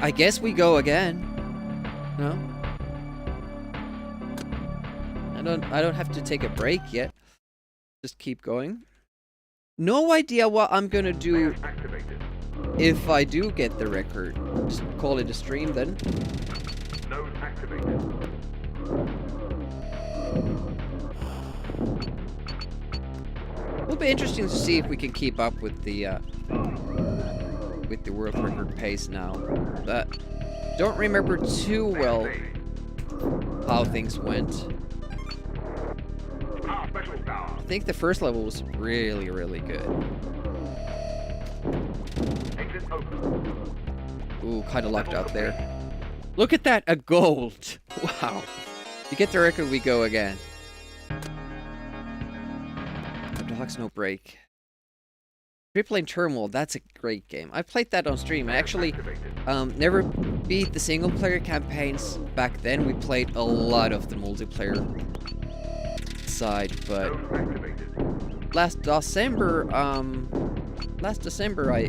I guess we go again. No? I don't have to take a break yet. Just keep going. No idea what I'm gonna do if I do get the record. Just call it a stream then. Node activated. It'll be interesting to see if we can keep up with the world record pace now. But don't remember too well how things went. I think the first level was really, really good. Ooh, kind of lucked out there. Look at that, a gold! Wow. To get the record, we go again. Dogs No Break. Triple Lane Turmoil, that's a great game. I played that on stream. I actually never beat the single player campaigns back then. We played a lot of the multiplayer side, but last December I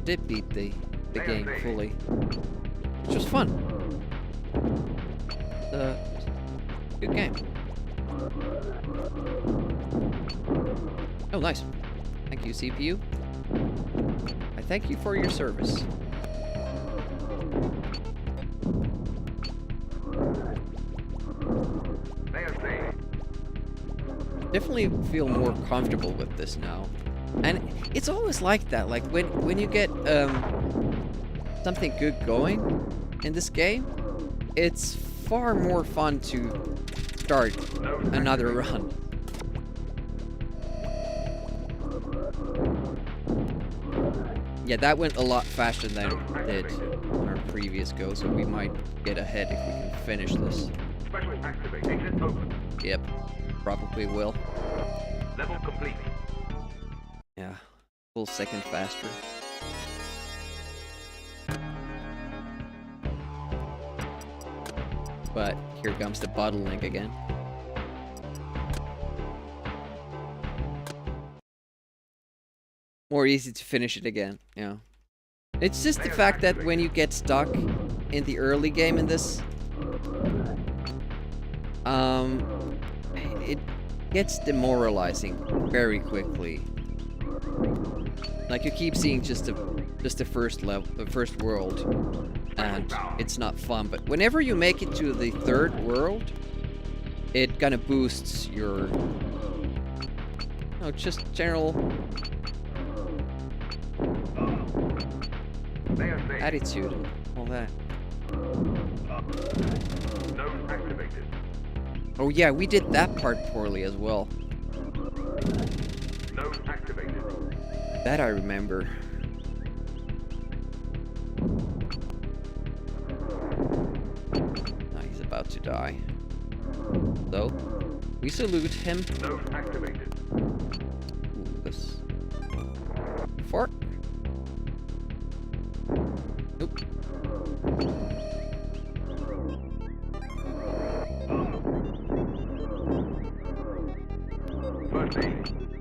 did beat the game fully, which was fun. Good game. Oh, nice. Thank you, CPU. I thank you for your service. Definitely feel more comfortable with this now. And it's always like that. Like when you get something good going in this game, it's far more fun to start another run. Yeah, that went a lot faster than it did on our previous go, so we might get ahead if we can finish this. Yep, probably will. Level complete. Yeah, full second faster. But here comes the bottleneck again. More easy to finish it again, yeah. It's just the fact that when you get stuck in the early game in this, it gets demoralizing very quickly. Like you keep seeing just the first level, the first world, and it's not fun. But whenever you make it to the third world, it kind of boosts your, just general attitude and all that. Oh yeah, we did that part poorly as well. That I remember. Now he's about to die. So, we salute him. Ooh, this. Fart. Nope.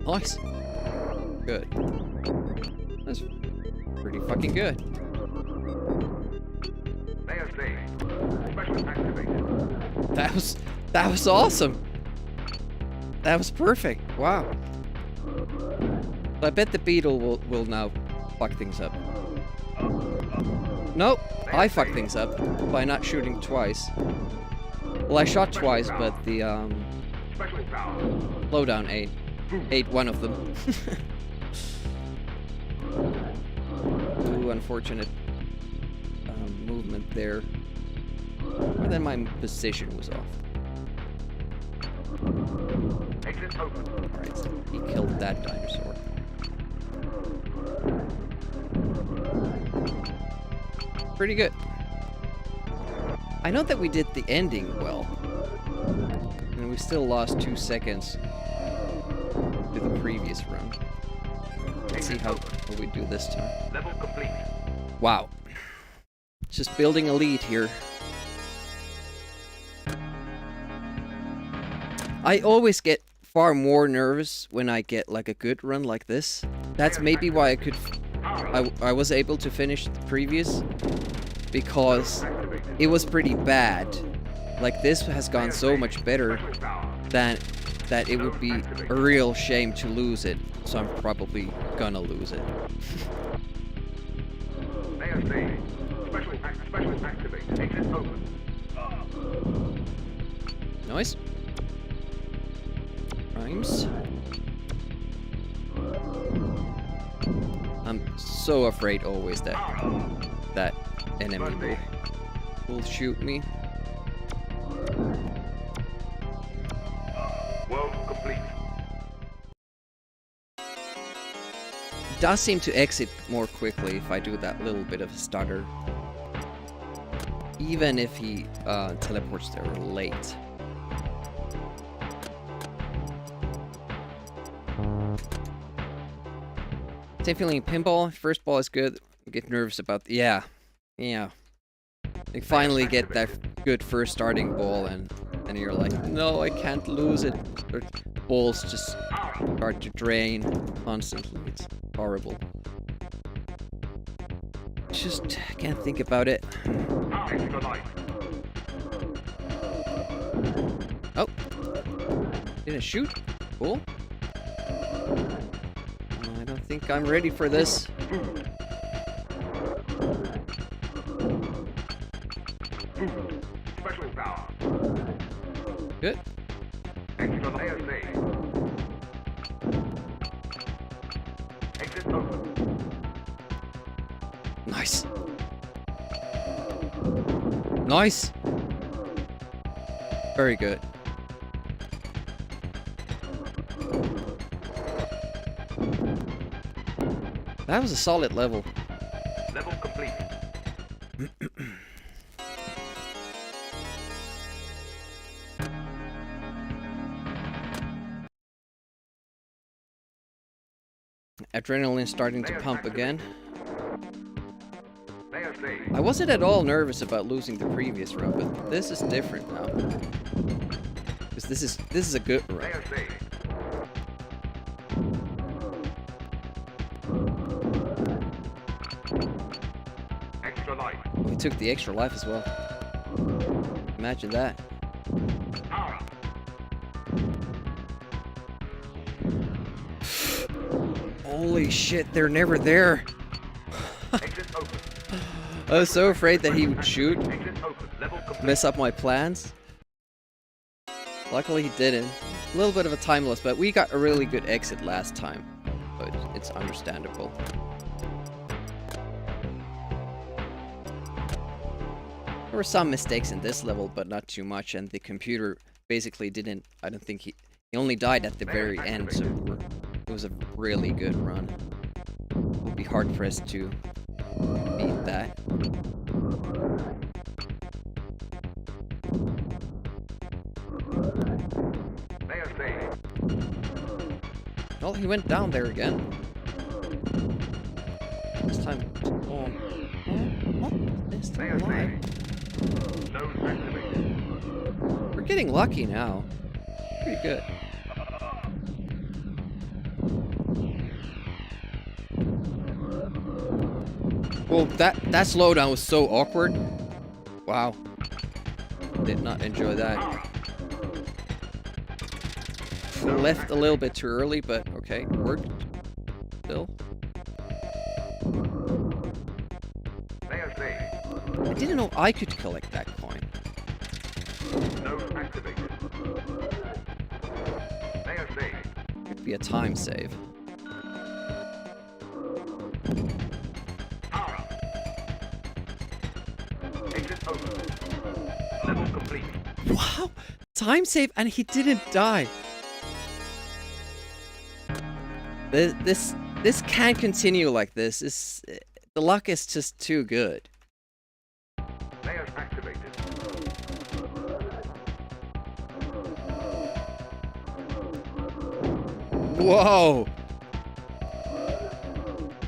Nice. Good. That's pretty fucking good. That was awesome. That was perfect. Wow. I bet the beetle will now fuck things up. Nope, I fucked things up by not shooting twice. Well, I shot twice, but the lowdown ate one of them. Ooh, unfortunate movement there. But then my position was off. Alright, so he killed that dinosaur. Pretty good. I know that we did the ending well. And we still lost 2 seconds to the previous run. Let's see how we do this time. Level complete. Wow. Just building a lead here. I always get far more nervous when I get like a good run like this. That's maybe why I was able to finish the previous, because it was pretty bad. Like this has gone so much better that it would be a real shame to lose it. So I'm probably gonna lose it. Nice. Rhymes. I'm so afraid always that enemy will shoot me. World complete. It does seem to exit more quickly if I do that little bit of a stutter. Even if he teleports there late. Same feeling in pinball. First ball is good. Get nervous about yeah. You finally get that good first starting ball and you're like, no, I can't lose it. Or balls just start to drain constantly. It's horrible. Just can't think about it. Oh. Did I shoot? Cool. I don't think I'm ready for this. Good. Nice. Nice. Very good. That was a solid level. Level complete. Adrenaline starting to pump again. I wasn't at all nervous about losing the previous run, but this is different now. Because this is a good run. extra life. Oh, he took the extra life as well. Imagine that. Power up. Holy shit, they're never there. Exit open. I was so afraid that he would shoot, Exit open. Level complete. mess up my plans. Luckily he didn't. A little bit of a time loss, but we got a really good exit last time. But it's understandable. There were some mistakes in this level, but not too much, and the computer basically didn't, I don't think he only died at the very end, so it was a really good run. It would be hard for us to beat that. Mayor saved. Well, he went down there again. This time, oh, this time Mayor alive. saved. Nose activated. We're getting lucky now. Pretty good. Well, that slowdown was so awkward. Wow. Did not enjoy that. Left a little bit too early, but okay, worked. Still. Mayor saved. I didn't know I could collect that coin. Nose activated. Mayor saved. Could be a time save. Power up. Exit open. Level complete. Wow! Time save and he didn't die. This can't continue like this. The luck is just too good. Mayor activated. Whoa!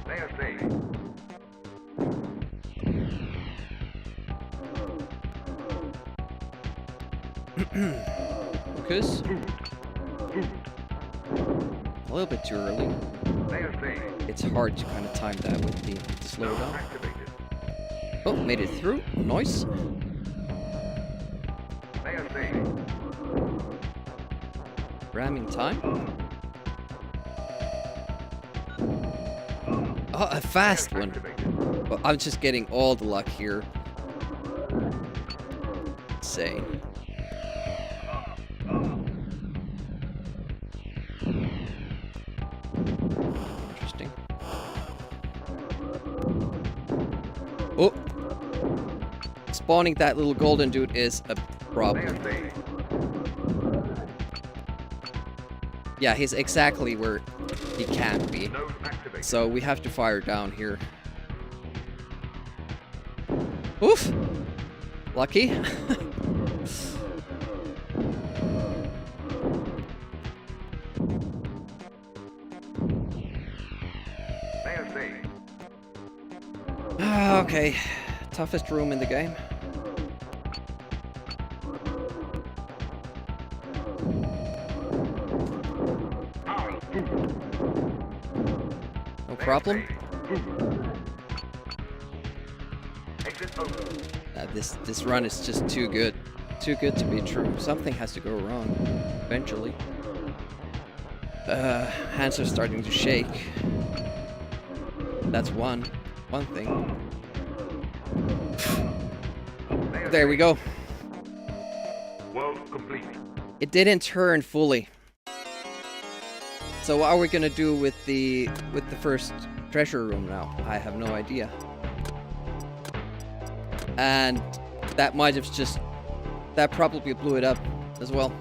Mayor saved. Focus. A little bit too early. Mayor saved. It's hard to kind of time that with the Nose slowdown. activated. Oh, made it through. Nice. Mayor saved. Ramming time. Oh, a fast one. Activated. Well, I'm just getting all the luck here. Insane. Interesting. Oh! Spawning that little golden dude is a problem. Mayor saved. Yeah, he's exactly where he can't be. Nose activated. So we have to fire down here. Oof! Lucky. Mayor saved. Okay. Toughest room in the game. Power up. No problem. Exit open. This run is just too good. Too good to be true. Something has to go wrong. Eventually. Hands are starting to shake. That's one thing. There we go. World complete. It didn't turn fully. So what are we gonna do with the first treasure room now? I have no idea. And that might have that probably blew it up as well.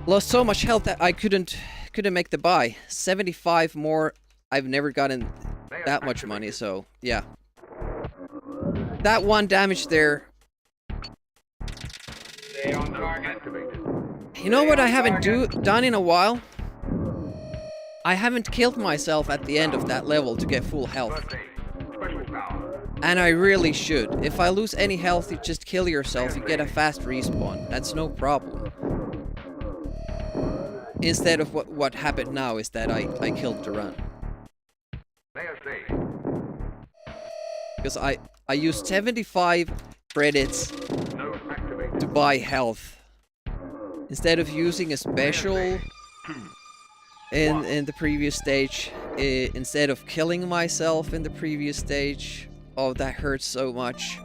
Lost so much health that I couldn't make the buy. 75 more. I've never gotten that much money, so yeah. That one damage there. Stay on target. Activated. You know what I haven't done in a while? I haven't killed myself at the end of that level to get full health. First aid. Special power. And I really should. If I lose any health, you just kill yourself, you get a fast respawn. That's no problem. Instead of what happened now is that I killed the run. Mayor saved. Because I used 75 credits to buy health. Instead of using a special in the previous stage, instead of killing myself in the previous stage. Oh, that hurts so much.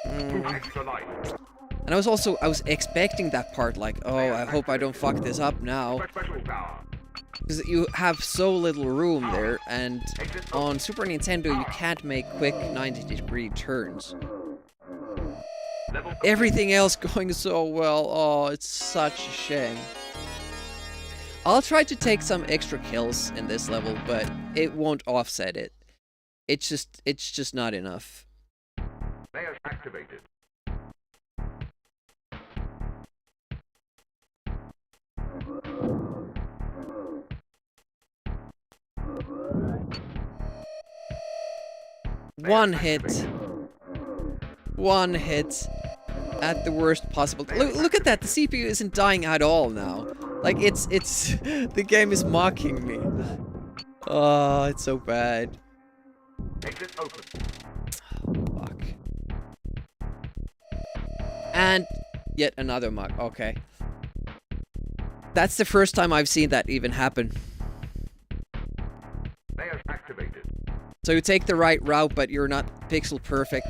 And I was expecting that part, like, oh, I hope I don't fuck this up now. Because you have so little room there, and on Super Nintendo you can't make quick 90-degree turns. Everything else going so well, oh, it's such a shame. I'll try to take some extra kills in this level, but it won't offset it. It's just not enough. Activated. One hit. One hit. At the worst possible. Look at that. The CPU isn't dying at all now. Like it's the game is mocking me. Oh, it's so bad. Exit open. Fuck. And yet another mug. Okay. That's the first time I've seen that even happen. Activated. So you take the right route, but you're not pixel perfect.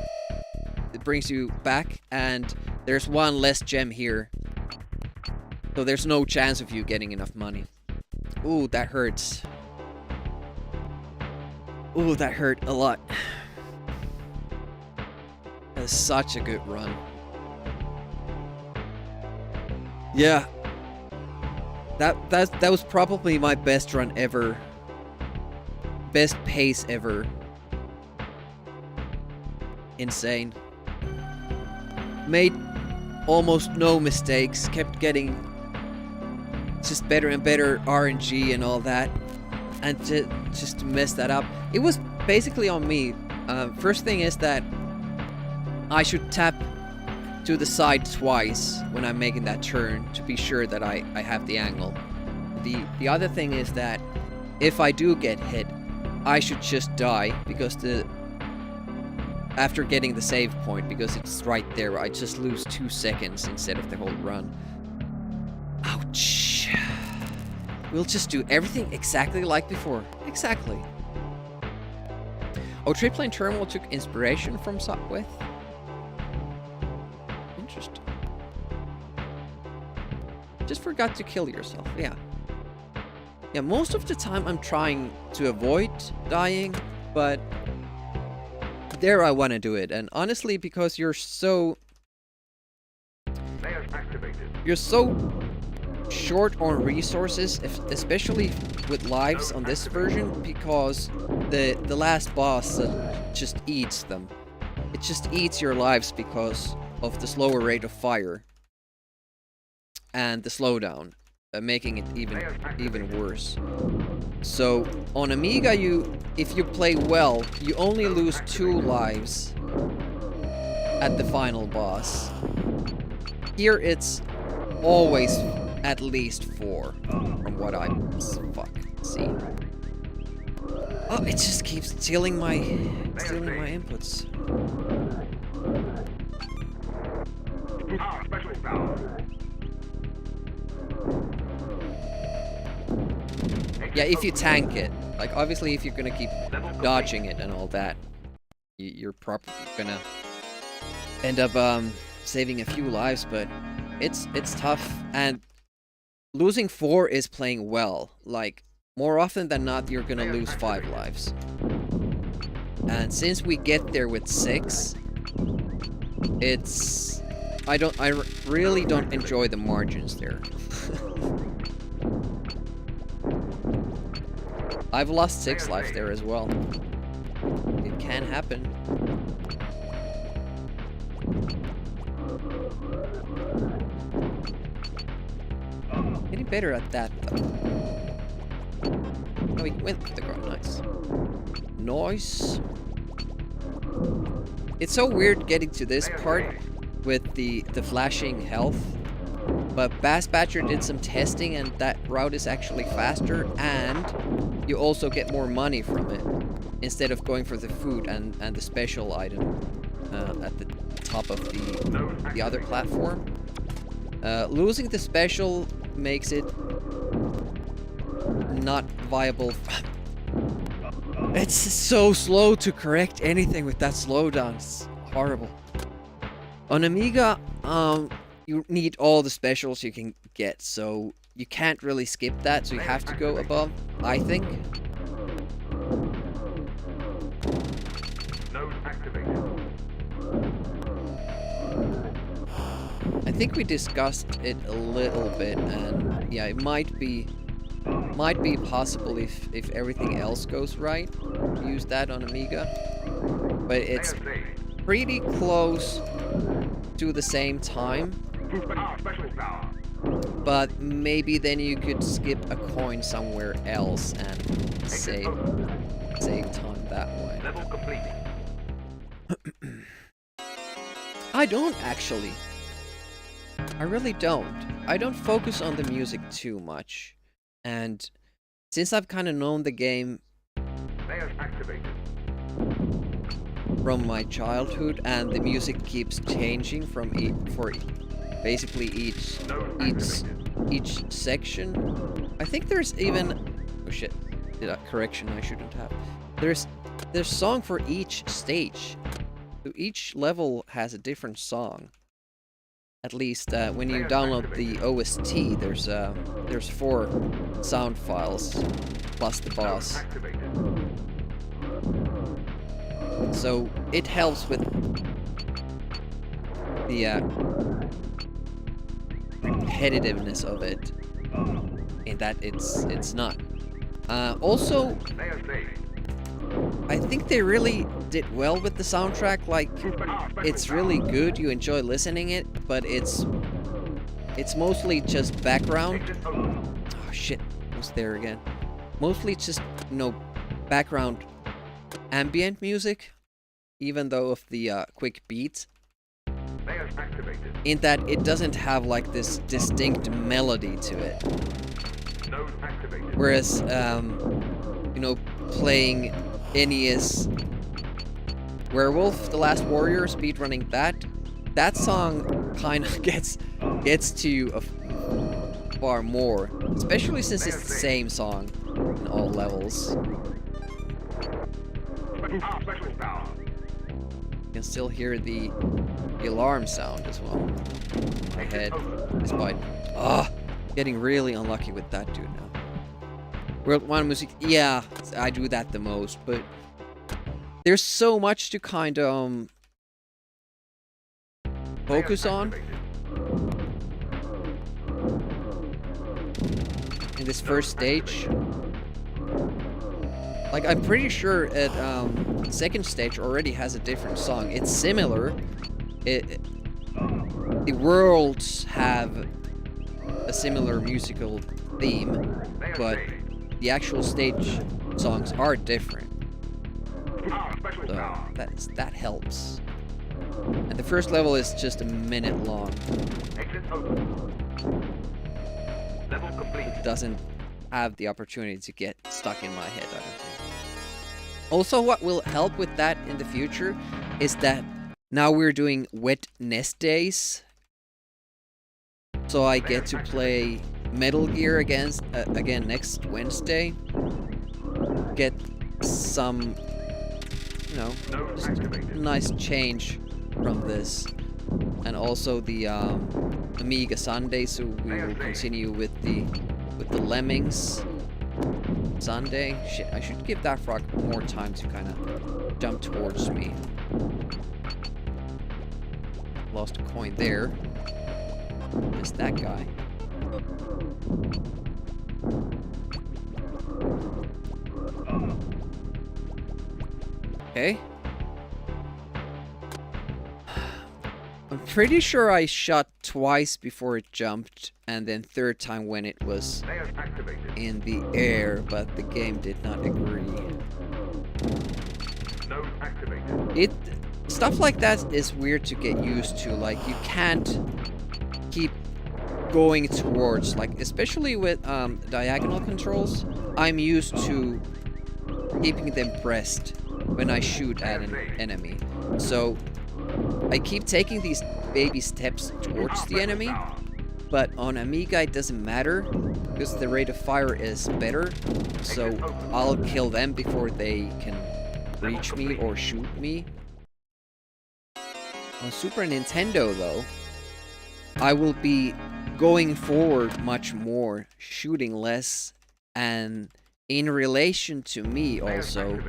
It brings you back, and there's one less gem here. So there's no chance of you getting enough money. Ooh, that hurts. Ooh, that hurt a lot. That was such a good run. Yeah. That was probably my best run ever. Best pace ever. Insane. Made almost no mistakes. Kept getting just better and better RNG and all that. And just to mess that up. It was basically on me. First thing is that I should tap to the side twice when I'm making that turn to be sure that I have the angle. The other thing is that if I do get hit, I should just die because after getting the save point, because it's right there, I just lose 2 seconds instead of the whole run. Ouch. We'll just do everything exactly like before. Exactly. Oh, Tripling Terminal took inspiration from Sopwith? Interesting. Just forgot to kill yourself, yeah. Yeah, most of the time I'm trying to avoid dying, but there I want to do it. And honestly, because you're so short on resources, especially with lives on this version, because the last boss just eats them. It just eats your lives because of the slower rate of fire and the slowdown, making it even worse. So on Amiga, if you play well, you only lose 2 lives at the final boss. Here it's always at least 4, from what I've seen. Oh, it just keeps stealing my inputs. Yeah, if you tank it. Like, obviously, if you're gonna keep dodging it and all that, you're probably gonna end up saving a few lives, but it's tough. And losing 4 is playing well. Like, more often than not, you're gonna lose 5 lives. And since we get there with 6, I really don't enjoy the margins there. I've lost 6 lives there as well. It can happen. Getting better at that though. Oh, we went with the car. Nice. Nice. It's so weird getting to this part with the flashing health. But Bass Batcher did some testing and that route is actually faster and you also get more money from it. instead of going for the food and the special item at the top of the other platform. Losing the special makes it not viable. It's so slow to correct anything with that slowdown. It's horrible. On Amiga, you need all the specials you can get, so you can't really skip that, so you have to go above, I think. I think we discussed it a little bit, and yeah, it might be possible if everything else goes right to use that on Amiga, but it's pretty close to the same time. But maybe then you could skip a coin somewhere else and save time that way. Level completed. I don't actually. I really don't. I don't focus on the music too much. And since I've kind of known the game from my childhood, and the music keeps changing for basically each section. I think there's even correction, I shouldn't have. There's song for each stage. So each level has a different song. At least when you download the OST, there's 4 sound files plus the boss. So it helps with the repetitiveness of it, in that it's not. Also, I think they really did well with the soundtrack. Like, it's really good. You enjoy listening it, but it's mostly just background. Oh shit, was there again? Mostly just background ambient music, even though of the quick beats. In that it doesn't have like this distinct melody to it. Whereas, playing NES Werewolf, The Last Warrior, speedrunning that song kind of gets to you far more, especially since it's the same song in all levels. You can still hear the alarm sound as well. My head, despite getting really unlucky with that dude now. World 1 music, yeah, I do that the most, but there's so much to kind of focus on in this first stage. Like, I'm pretty sure second stage already has a different song. It's similar. The worlds have a similar musical theme, but the actual stage songs are different. So that helps. And the first level is just a minute long. It doesn't have the opportunity to get stuck in my head, I don't think. Also, what will help with that in the future is that now we're doing wet NES days. So I get to play Metal Gear again next Wednesday. Get some, just a nice change from this. And also the Amiga Sunday, so we will continue with the Lemmings Sunday. Shit, I should give that frog more time to kind of jump towards me. Lost a coin there. Just that guy. Okay. I'm pretty sure I shot twice before it jumped, and then third time when it was in the air, but the game did not agree. Stuff like that is weird to get used to. Like, you can't keep going towards, like, especially with diagonal controls. I'm used to keeping them pressed when I shoot at an enemy. So I keep taking these baby steps towards the enemy, but on Amiga it doesn't matter because the rate of fire is better, so I'll kill them before they can reach me or shoot me. On Super Nintendo though, I will be going forward much more, shooting less, and in relation to me also,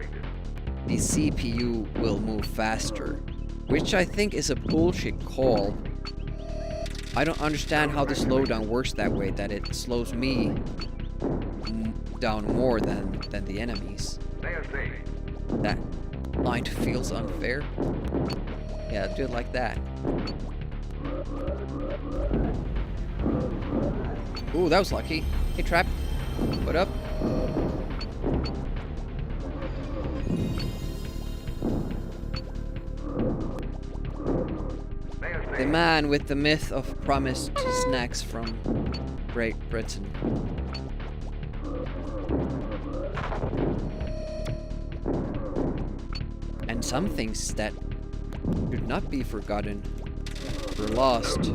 the CPU will move faster, which I think is a bullshit call. I don't understand how the slowdown works that way, that it slows me down more than the enemies. That line feels unfair. Yeah, do it like that. Ooh, that was lucky. Hey, Trap. What up? The man with the myth of promised snacks from Great Britain. And some things that should not be forgotten were lost.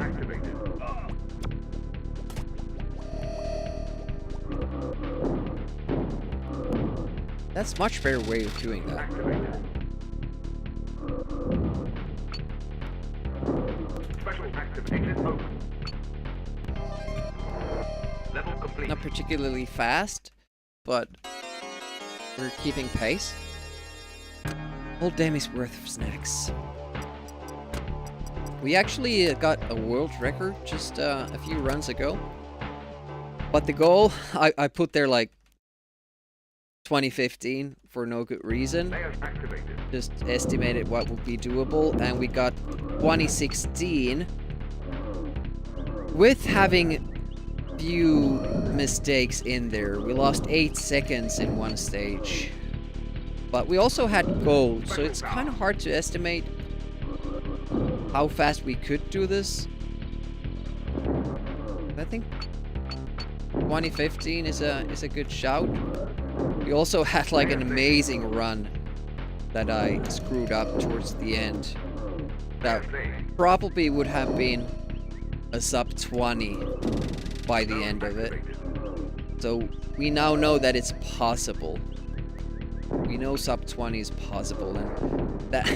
That's a much better way of doing that. Not particularly fast, but we're keeping pace. Whole Demi's worth of snacks. We actually got a world record just a few runs ago. But the goal, I put there like 2015 for no good reason. Just estimated what would be doable, and we got 2016 with having few mistakes in there. We lost 8 seconds in one stage. But we also had gold, so it's kind of hard to estimate how fast we could do this. I think 2015 is a good shout. We also had like an amazing run that I screwed up towards the end. That probably would have been a sub 20 by the end of it. So we now know that it's possible. We know sub 20 is possible, and that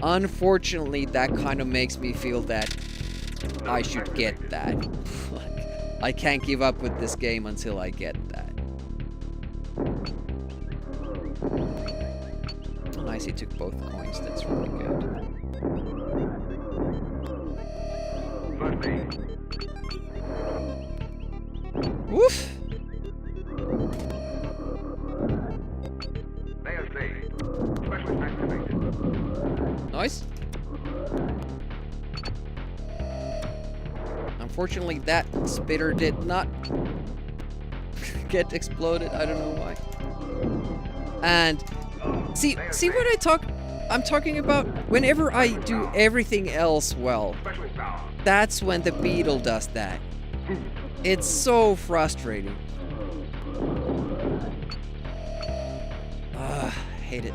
unfortunately that kind of makes me feel that I should get that. I can't give up with this game until I get that. Nice, he took both coins. That's really good. Woof! Nice. Unfortunately, that spitter did not get exploded. I don't know why. And see what I'm talking about? Whenever I do everything else well, that's when the beetle does that. It's so frustrating. Hate it.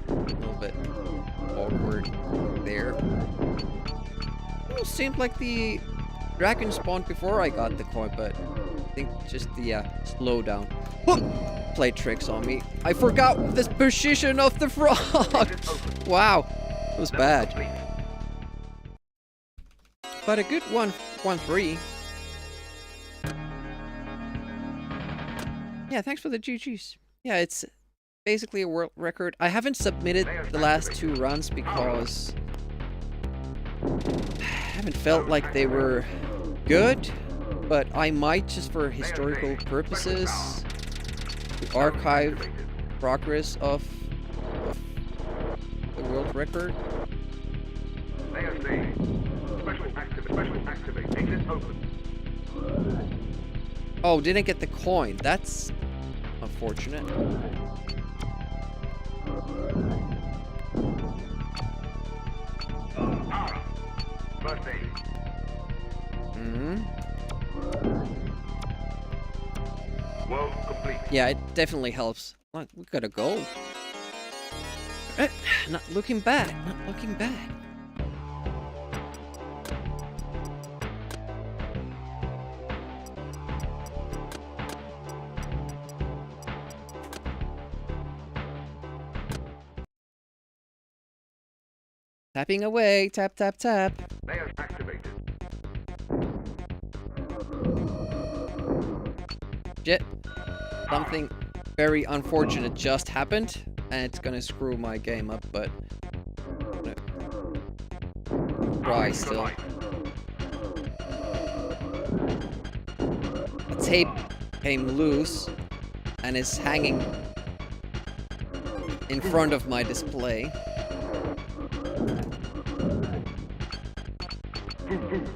A little bit awkward there. It seemed like the dragon spawned before I got the coin, but I think just the slowdown played tricks on me. I forgot the position of the frog. Wow, it was bad. But a good 1-3. Yeah, thanks for the GGs. Yeah, it's basically a world record. I haven't submitted the last 2 runs because I haven't felt like they were good, but I might, just for historical purposes, to archive progress of the world record. Oh, didn't get the coin. That's unfortunate. World complete. Yeah, it definitely helps. Look, we got a goal. Not looking bad. Not looking bad. Tapping away. Tap, tap, tap. Layers activated. Shit. Something very unfortunate just happened, and it's gonna screw my game up, but try still. A tape came loose and is hanging in front of my display.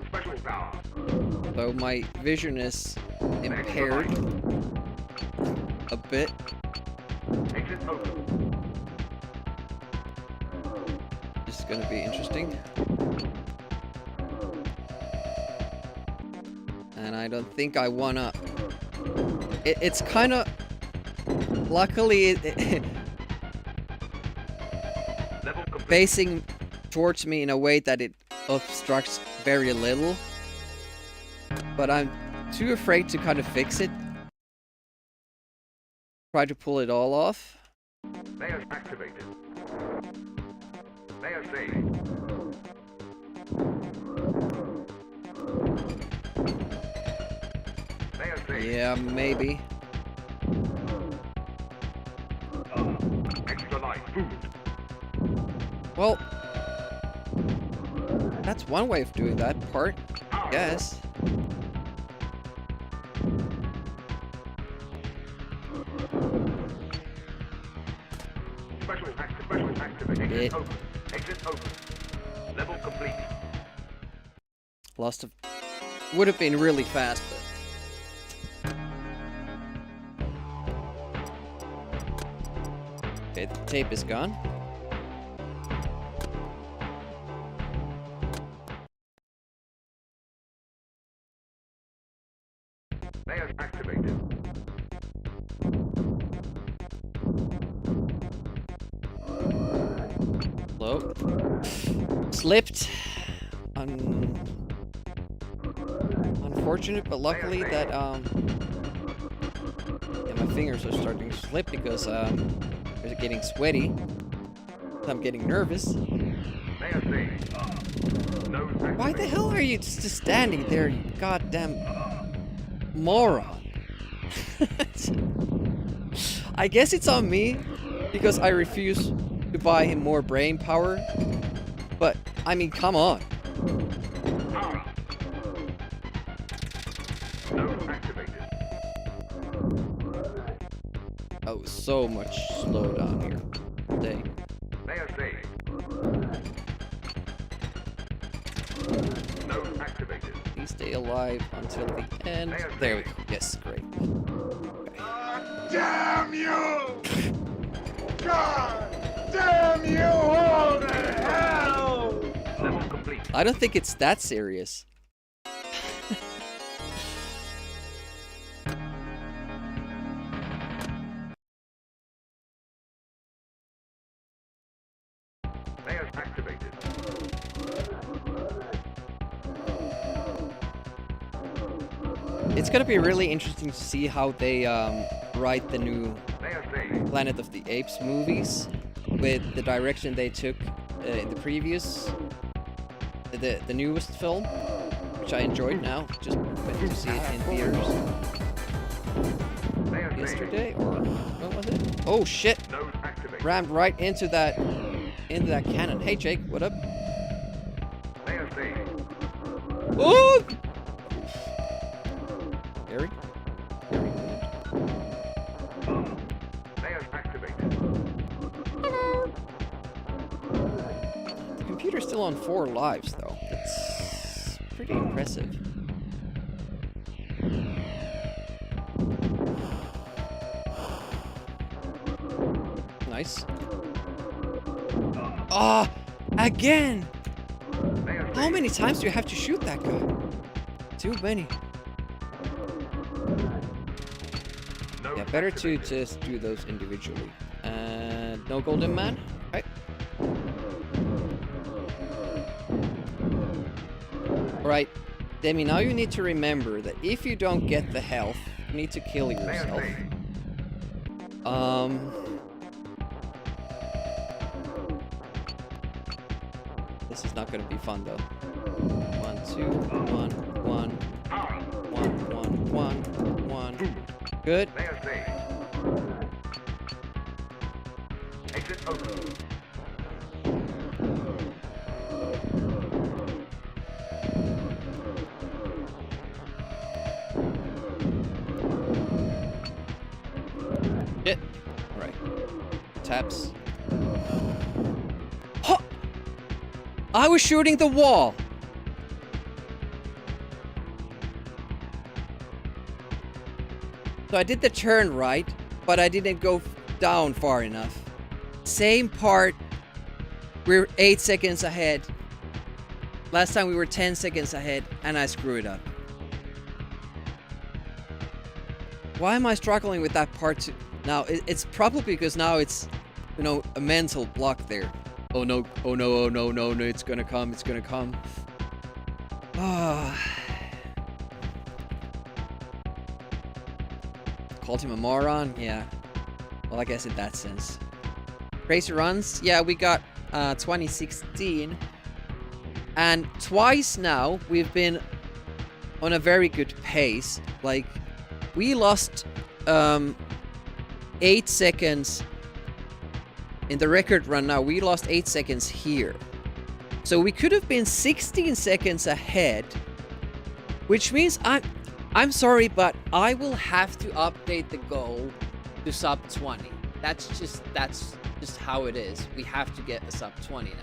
Special power. So my vision is impaired a bit. Exit open. This is gonna be interesting. And I don't think I wanna... It's kinda... Luckily, Level complete. facing towards me in a way that it obstructs very little. But I'm too afraid to kind of fix it. Try to pull it all off. Layers activated. Layer saved. Layer saved. Yeah, maybe. Extra life. Food. Well, that's one way of doing that part, I guess. Special activate. It- Exit open. Exit open. Level complete. Lost of... Would have been really fast, but... Okay, the tape is gone. Layers activated. Hello? Slipped. Unfortunate, but luckily that, yeah, my fingers are starting to slip because, they're getting sweaty. I'm getting nervous. Layer saved. Nose activated. Why the hell are you just standing there, you goddamn moron? I guess it's on me because I refuse to buy him more brain power. But, I mean, come on. Power. Nose activated. Oh, so much slowdown here. Dang. Layer saved. Nose activated. Please stay alive until the end. There we go. Yes, great. Damn you! God damn you all to hell! Level complete. I don't think it's that serious. Layers activated. It's gonna be really interesting to see how they write the new Layer saved. Planet of the Apes movies with the direction they took in the previous, the newest film, which I enjoyed now. Just went to see it in theaters Layer saved. yesterday, or what was it? Oh shit! Nose activated. Rammed right into that cannon. Hey Jake, what up? Layer saved. Oh! Gary? Layers activated. The computer's still on 4 lives though. That's pretty impressive. Nice. Ah! Again! Layer How saved. many times do you have to shoot that guy? Too many. Yeah, better to just do those individually. And no golden man. Okay. Alright, Demi, now you need to remember that if you don't get the health, you need to kill yourself. This is not gonna be fun though. 1, 2, 1, 1, 1, 1, 1, 1. Good. Exit open. Shit. Alright. Taps. Huh! I was shooting the wall! So I did the turn right, but I didn't go down far enough. Same part. We're 8 seconds ahead. Last time we were 10 seconds ahead, and I screwed up. Why am I struggling with that part too? Now, it's probably because now it's, you know, a mental block there. Oh no, oh no, oh no, no, no, it's gonna come, it's gonna come. Ah. Called him a moron? Yeah. Well, I guess in that sense. Crazy runs? Yeah, we got 2016. And twice now, we've been on a very good pace. Like, we lost 8 seconds in the record run now. We lost 8 seconds here. So we could have been 16 seconds ahead, which means I'm sorry, but I will have to update the goal to sub 20. That's just how it is. We have to get a sub 20 now.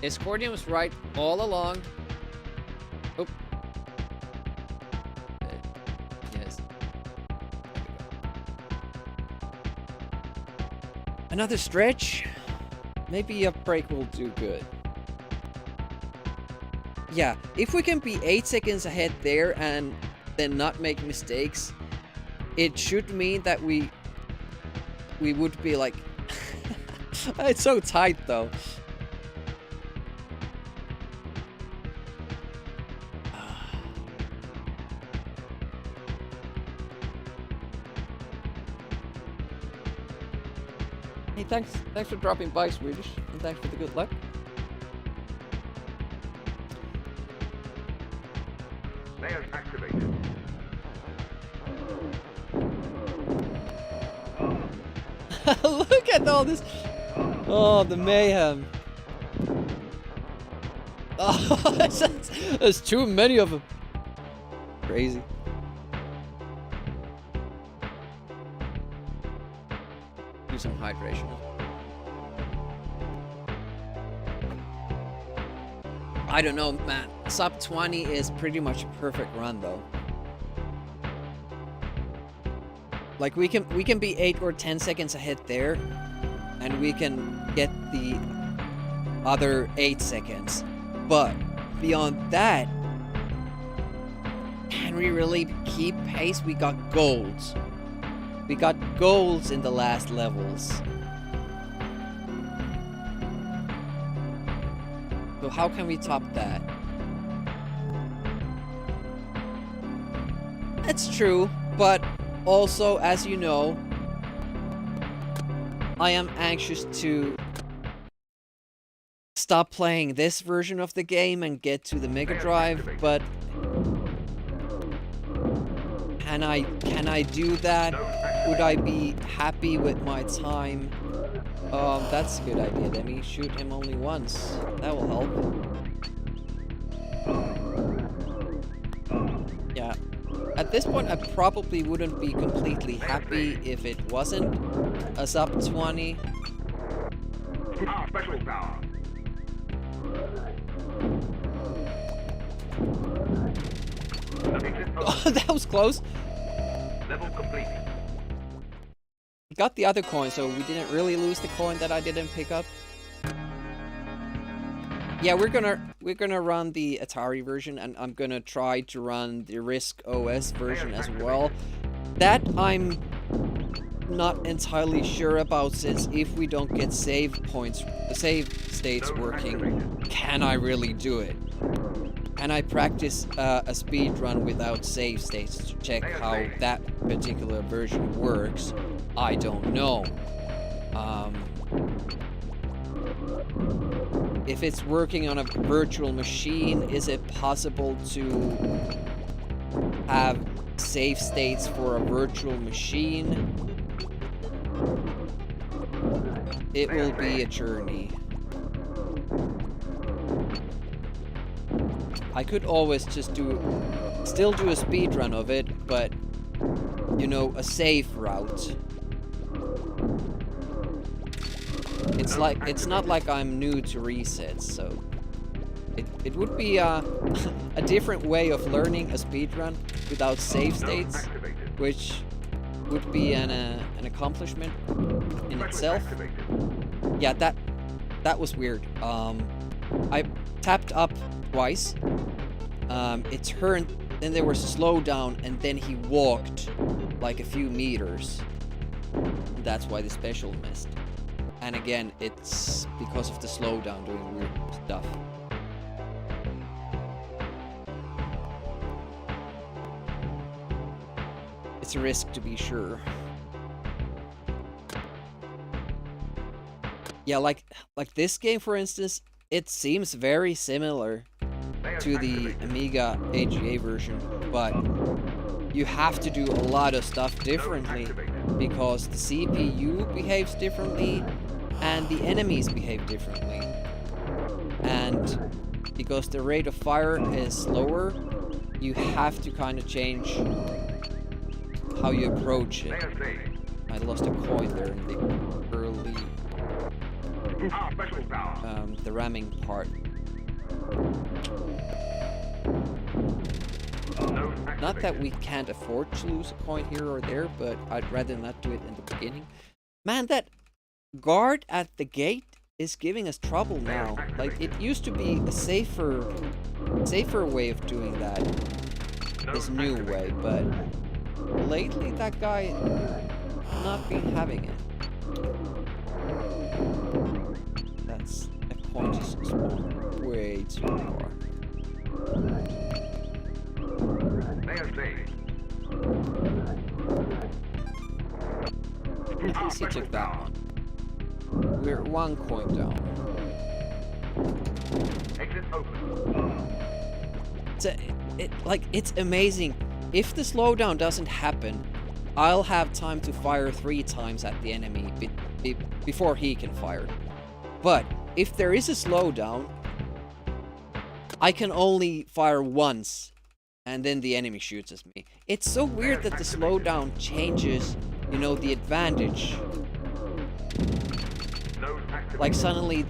Escordium was right all along. Oh. Yes. Another stretch. Maybe a break will do good. Yeah, if we can be 8 seconds ahead there and then not make mistakes, it should mean that we would be like... It's so tight though. Hey, thanks for dropping by, Swedish, and thanks for the good luck. Layers activated. Look at all this. Oh, the mayhem. Oh, there's too many of them. Crazy. Do some hydration. I don't know, man. Sub 20 is pretty much a perfect run, though. Like we can be 8 or 10 seconds ahead there, and we can get the other 8 seconds. But beyond that, can we really keep pace? We got golds. We got golds in the last levels. So how can we top that? That's true, but also, as you know, I am anxious to stop playing this version of the game and get to the Mega Drive, but can I do that? Would I be happy with my time? That's a good idea. Let me shoot him only once. That will help. Yeah. At this point, I probably wouldn't be completely happy if it wasn't a sub 20. Special power. Oh, that was close. Level complete. got the other coin, so we didn't really lose the coin that I didn't pick up. Yeah, we're gonna run the Atari version, and I'm gonna try to run the Risk OS version as well. That I'm not entirely sure about, since if we don't get save states working, can I really do it? And I practice a speed run without save states to check how that particular version works. I don't know. If it's working on a virtual machine, is it possible to have save states for a virtual machine? It will be a journey. I could always just still do a speed run of it, but, you know, a safe route. It's not like I'm new to resets, so it would be a different way of learning a speedrun without save states, which would be an accomplishment in itself. Yeah, that was weird. I tapped up twice. It turned, then there was a slowdown, and then he walked like a few meters. And that's why the special missed. And again, it's because of the slowdown doing weird stuff. It's a risk, to be sure. Yeah, like this game, for instance, it seems very similar to the Amiga AGA version, but you have to do a lot of stuff differently because the CPU behaves differently and the enemies behave differently. And because the rate of fire is slower, you have to kind of change how you approach it. I lost a coin there in the early the ramming part. Not that we can't afford to lose a coin here or there, but I'd rather not do it in the beginning. Man, that guard at the gate is giving us trouble now. Like, it used to be a safer way of doing that, this new way, but lately that guy not been having it. That's a coin just spawned way too far. At least he took that one. We're one coin down. It's amazing. If the slowdown doesn't happen, I'll have time to fire 3 times at the enemy before he can fire. But if there is a slowdown, I can only fire once, and then the enemy shoots at me. It's so weird that the slowdown changes, you know, the advantage. Like suddenly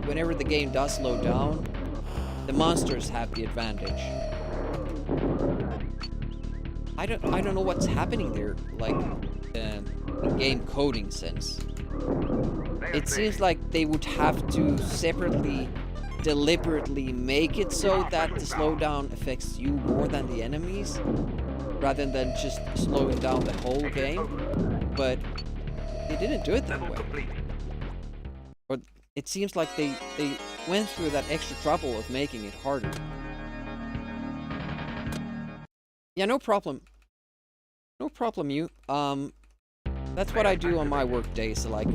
whenever the game does slow down, the monsters have the advantage. I don't know what's happening there, like in game coding sense. It seems like they would have to separately, deliberately make it so that the slowdown affects you more than the enemies, rather than just slowing down the whole game. But they didn't do it that way. Or it seems like they went through that extra trouble of making it harder. Yeah, no problem. No problem, you. That's what I do on my work days. So like,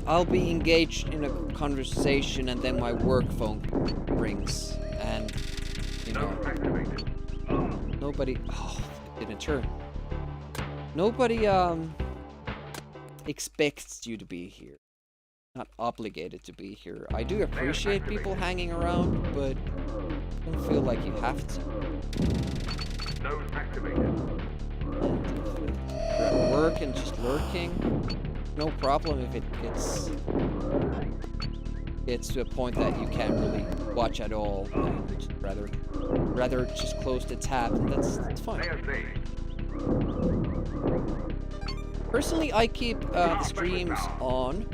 I'll be engaged in a conversation and then my work phone rings, and you know, nobody. Oh, it didn't turn. Nobody expects you to be here. Not obligated to be here. I do appreciate people hanging around, but I don't feel like you have to. And if you're at work and just lurking, no problem if it gets to a point that you can't really watch at all. And just rather just close the tab, and that's fine. Personally, I keep the streams on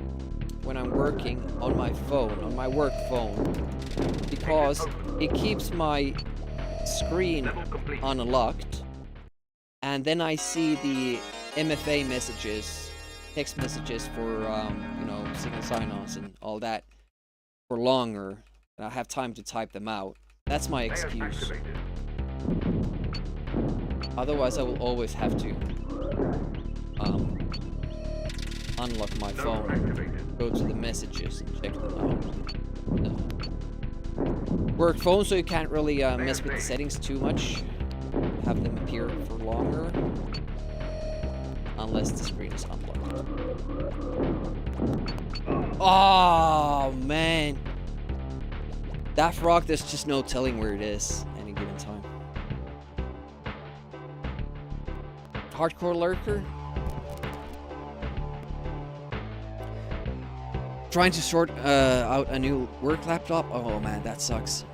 when I'm working on my phone, on my work phone, because it keeps my screen unlocked, and then I see the MFA messages, text messages for, you know, single sign-ons and all that for longer, and I have time to type them out. That's my excuse. Otherwise, I will always have to unlock my phone, go to the messages and check them out. Work phone, so you can't really mess with the settings too much. Have them appear for longer, unless the screen is unlocked. Oh man, that frog, there's just no telling where it is at any given time. Hardcore lurker. Trying to sort out a new work laptop. Oh man, that sucks.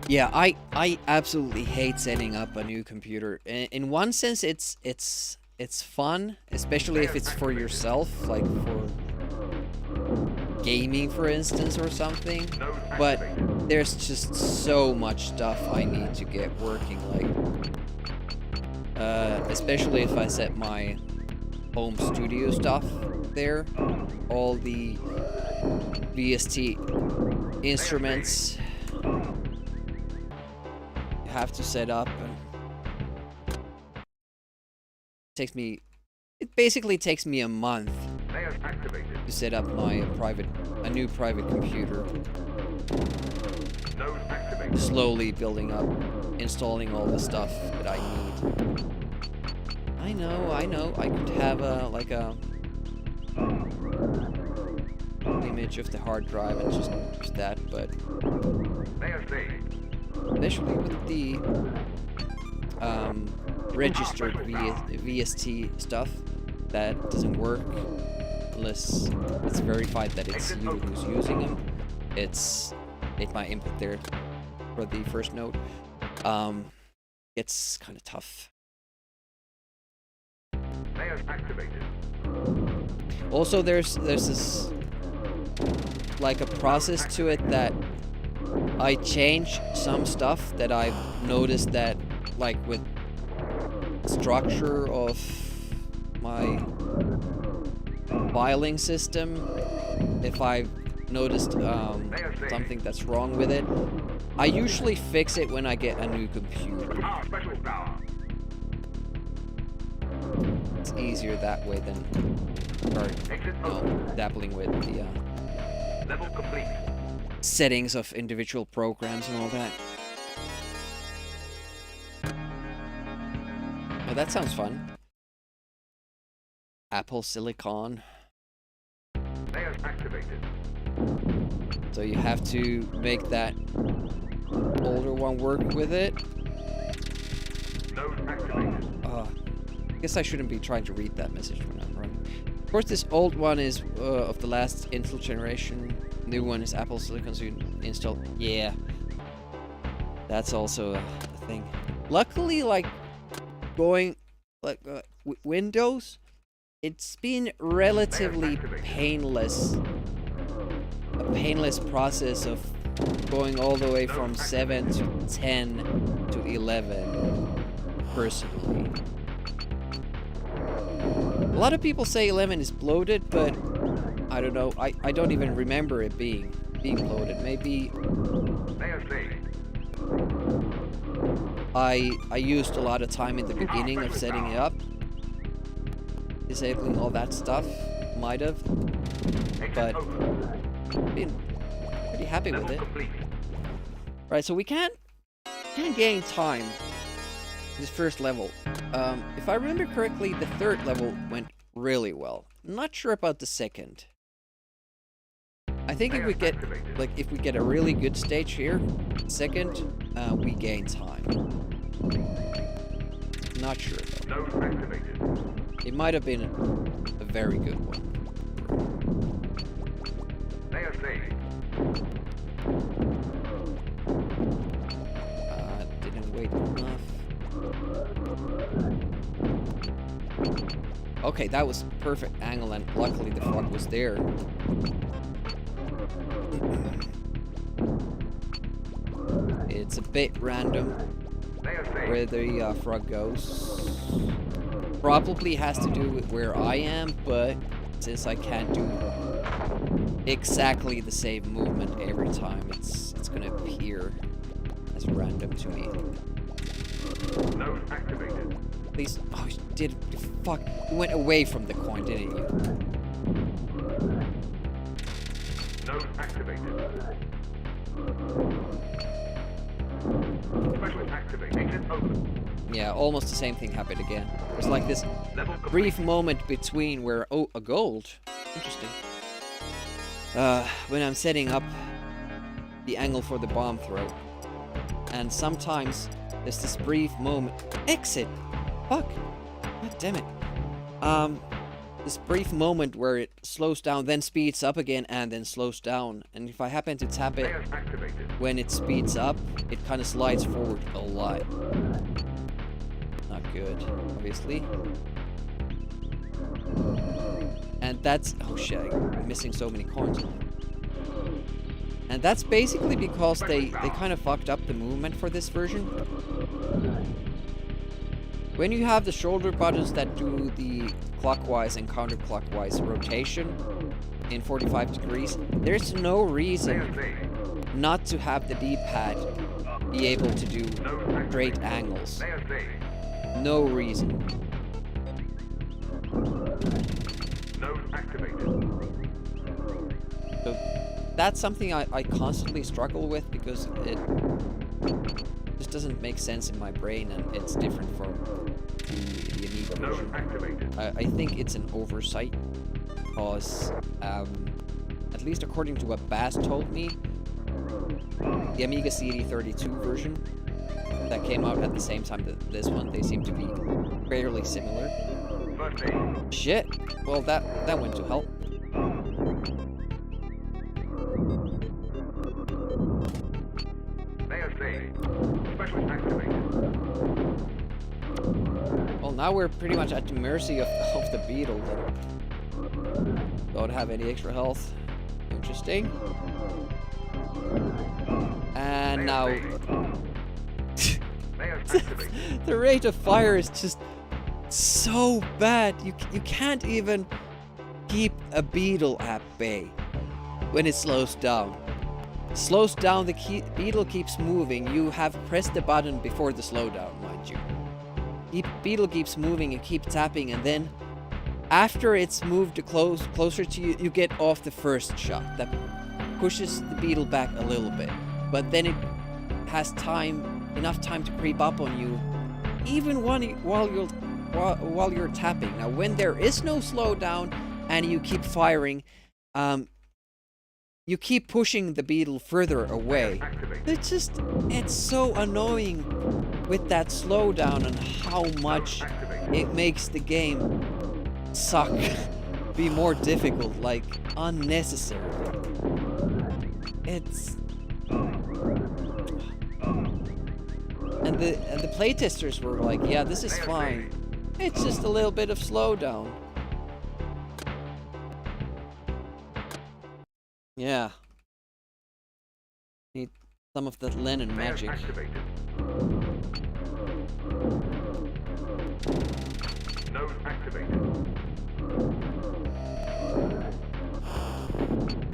Yeah, I absolutely hate setting up a new computer. In one sense, it's fun, especially if it's for yourself, like for gaming, for instance, or something. But there's just so much stuff I need to get working, like especially if I set my home studio stuff there, all the VST instruments you have to set up, and it basically takes me a month to set up my a new private computer. Slowly building up, installing all the stuff that I need. I know, I could have like a image of the hard drive and just use that, but especially with the registered VST stuff, that doesn't work unless it's verified that it's you who's using them. It my input there for the first node. It's kind of tough. Also, there's this like a process to it that I change some stuff that I've noticed that, like with structure of my filing system, if I've noticed something that's wrong with it, I usually fix it when I get a new computer. It's easier that way than start dabbling with the settings of individual programs and all that. Oh, that sounds fun. Apple Silicon. So you have to make that older one work with it. I guess I shouldn't be trying to read that message when I'm running. Of course, this old one is of the last Intel generation. New one is Apple Silicon, so you install. Yeah, that's also a thing. Luckily, like going like Windows, it's been relatively painless. A painless process of going all the way from 7 to 10 to 11, personally. A lot of people say 11 is bloated, but I don't know. I don't even remember it being bloated. Maybe I used a lot of time in the beginning of setting it up, disabling all that stuff. Might have, but been pretty happy with it. Right, so we can't gain time this first level. If I remember correctly, the third level went really well. Not sure about the second. I think if we get a really good stage here, second, we gain time. Not sure though. It might have been a very good one. Didn't wait enough. Okay, that was perfect angle, and luckily the frog was there. It's a bit random where the frog goes. Probably has to do with where I am, but since I can't do exactly the same movement every time, it's gonna appear as random to me. Node activated. Please, oh, you did, fuck, you went away from the coin, didn't you? Node activated. Special activation open. Yeah, almost the same thing happened again. There's like this brief moment between where, oh, a gold. Interesting. When I'm setting up the angle for the bomb throw. And sometimes there's this brief moment. Exit! Fuck! God damn it. This brief moment where it slows down, then speeds up again, and then slows down. And if I happen to tap it when it speeds up, it kind of slides forward a lot. Not good, obviously. And that's... oh shit, I'm missing so many coins. And that's basically because they kind of fucked up the movement for this version. When you have the shoulder buttons that do the clockwise and counterclockwise rotation in 45 degrees, there's no reason not to have the D-pad be able to do straight angles. No reason. Node activated. So that's something I constantly struggle with because it just doesn't make sense in my brain, and it's different from the Amiga version. I think it's an oversight because, at least according to what Bass told me, the Amiga CD32 version that came out at the same time that this one, they seem to be fairly similar. Shit! Well, that went to hell. Well, now we're pretty much at the mercy of the beetle. Don't have any extra health. Interesting. And now... the rate of fire is just so bad. You can't even keep a beetle at bay when it slows down. Slows down, the beetle keeps moving. You have pressed the button before the slowdown, mind you. Beetle keeps moving, you keep tapping, and then after it's moved closer to you, you get off the first shot. That pushes the beetle back a little bit. But then it has enough time to creep up on you, even while you're tapping. Now, when there is no slowdown and you keep firing, you keep pushing the beetle further away. It's so annoying with that slowdown and how much it makes the game suck, be more difficult, like unnecessarily. It's... And the playtesters were like, yeah, this is fine. It's just a little bit of slowdown. Yeah. Need some of that Lennon magic. Node activated.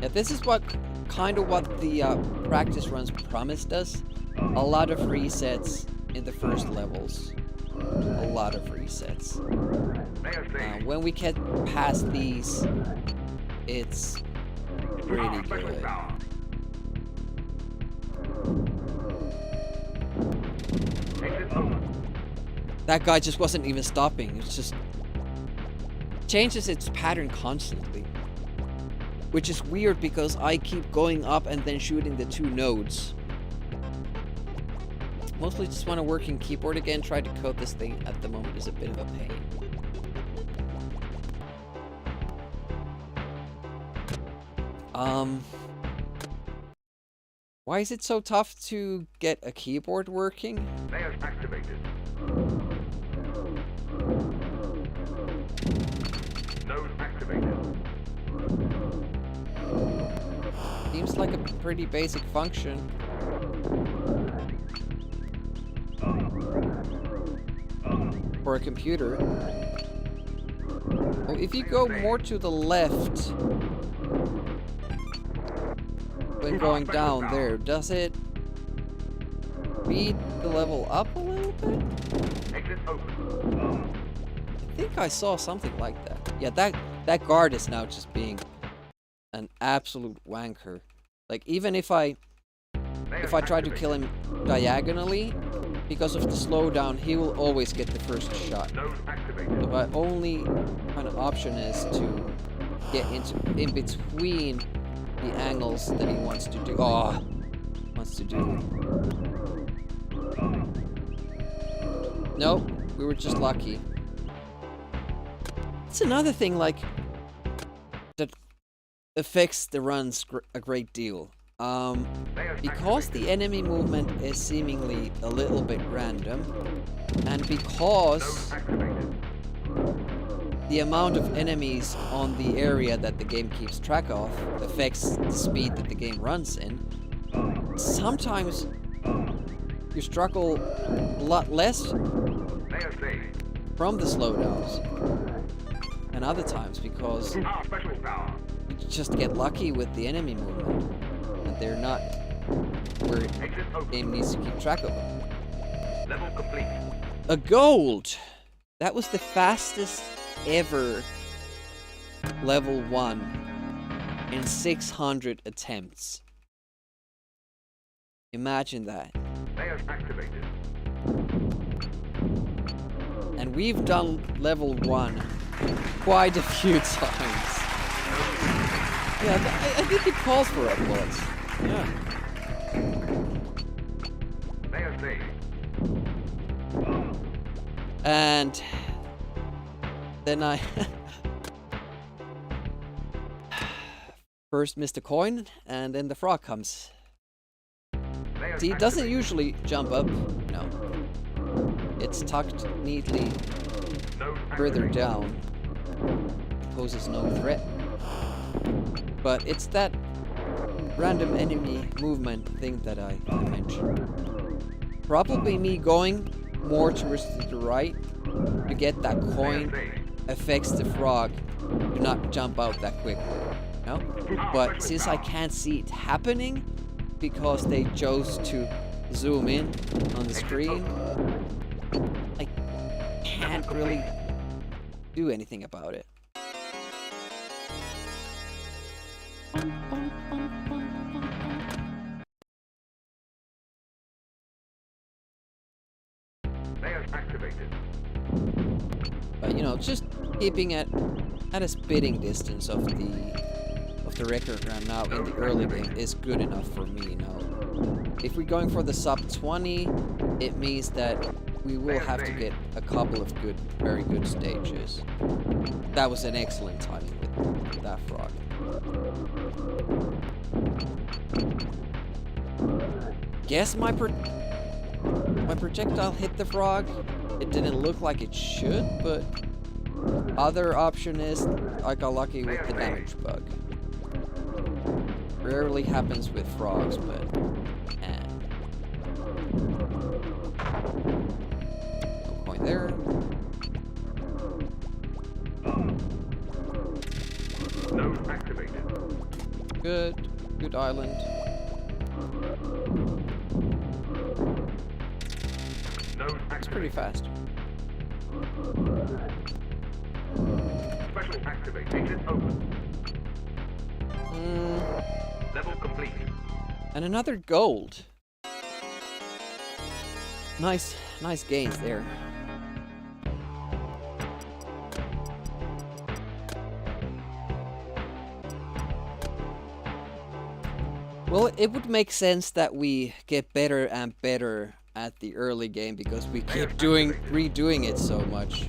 Yeah, this is what the practice runs promised us. A lot of resets in the first levels. A lot of resets. When we get past these, it's pretty good. That guy just wasn't even stopping. It's just changes its pattern constantly. Which is weird because I keep going up and then shooting the two nodes. Mostly just want a working keyboard again. Try to code this thing at the moment is a bit of a pain. Why is it so tough to get a keyboard working? Layers activated. seems like a pretty basic function. For a computer. Oh, if you go more to the left when going down there, does it speed the level up a little bit? I think I saw something like that. Yeah, that guard is now just being an absolute wanker. Like, even if I try to kill him diagonally, because of the slowdown, he will always get the first shot. So my only kind of option is to get in between the angles that he wants to do. Nope, we were just lucky. It's another thing, like, that affects the runs a great deal. Because the enemy movement is seemingly a little bit random, and because the amount of enemies on the area that the game keeps track of affects the speed that the game runs in, sometimes you struggle a lot less from the slowdowns, and other times because you just get lucky with the enemy movement. They're not where the game needs to keep track of them. Level complete. A gold! That was the fastest ever level 1 in 600 attempts. Imagine that. Layers activated. And we've done level 1 quite a few times. Yeah, I think it calls for applause. Yeah. And then I first missed a coin, and then the frog comes. See, it doesn't usually jump up. No. It's tucked neatly further down. It poses no threat. But it's that random enemy movement thing that I mentioned. Probably me going more towards the right to get that coin affects the frog to not jump out that quickly. No? But since I can't see it happening because they chose to zoom in on the screen, I can't really do anything about it. But you know, just keeping at a spitting distance of the record round now in the early game is good enough for me now. If we're going for the sub 20, it means that we will have to get a couple of very good stages. That was an excellent timing with that frog. Guess my projectile hit the frog. It didn't look like it should, but other option is I got lucky with the damage bug. Rarely happens with frogs, but can. No point there. Node activated. Good island. It's pretty fast. Special activation open. Level complete. And another gold. Nice gains there. Well, it would make sense that we get better and better at the early game because we keep redoing it so much.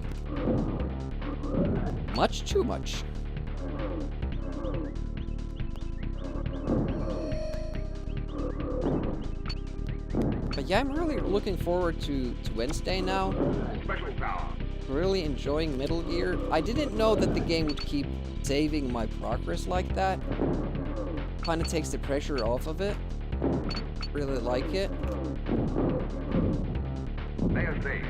Much too much. But yeah, I'm really looking forward to Wednesday now. Really enjoying Metal Gear. I didn't know that the game would keep saving my progress like that. Kind of takes the pressure off of it. Really like it. Layer saved.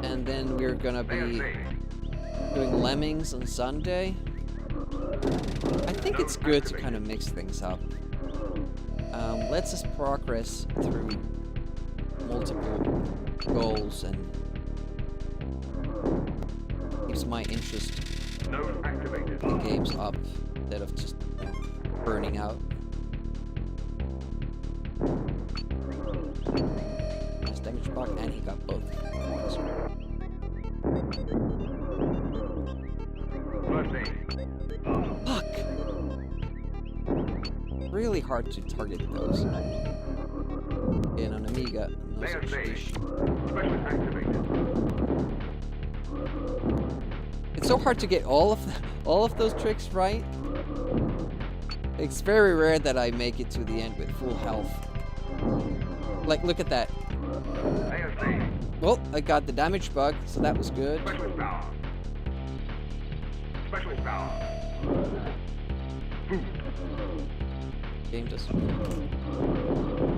And then we're gonna Layer be saved. doing Lemmings on Sunday. I think it's good to kind of mix things up. Lets us progress through multiple goals and keeps my interest Node activated. in games up instead of just burning out. Nice damage block, and he got both. First aid. Fuck! Really hard to target those. In an Amiga, no Layer such saved. issue. Specialist activated. It's so hard to get all of those tricks right. It's very rare that I make it to the end with full health. Like, look at that. Layer saved. Well, I got the damage bug, so that was good. Specialist power. Specialist power. Game just...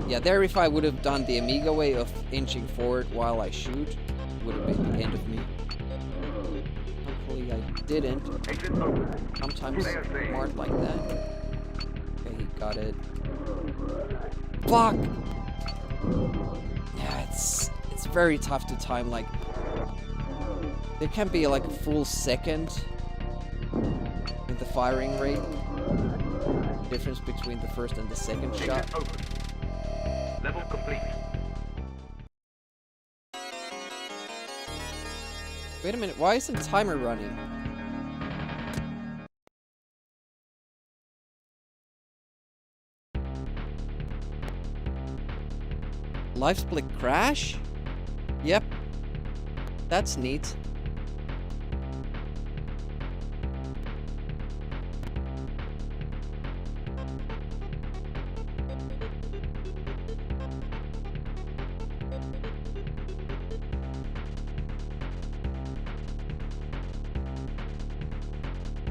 Yeah, there if I would have done the Amiga way of inching forward while I shoot, would have been the end of me. Hopefully I didn't. Exit open. Sometimes smart like that. Okay, he got it. Fuck! Yeah, it's very tough to time, like... There can be like a full second with the firing rate. Difference between the first and the second shot. Exit open. Level complete. Wait a minute, why isn't the timer running? Live split crash? Yep. That's neat.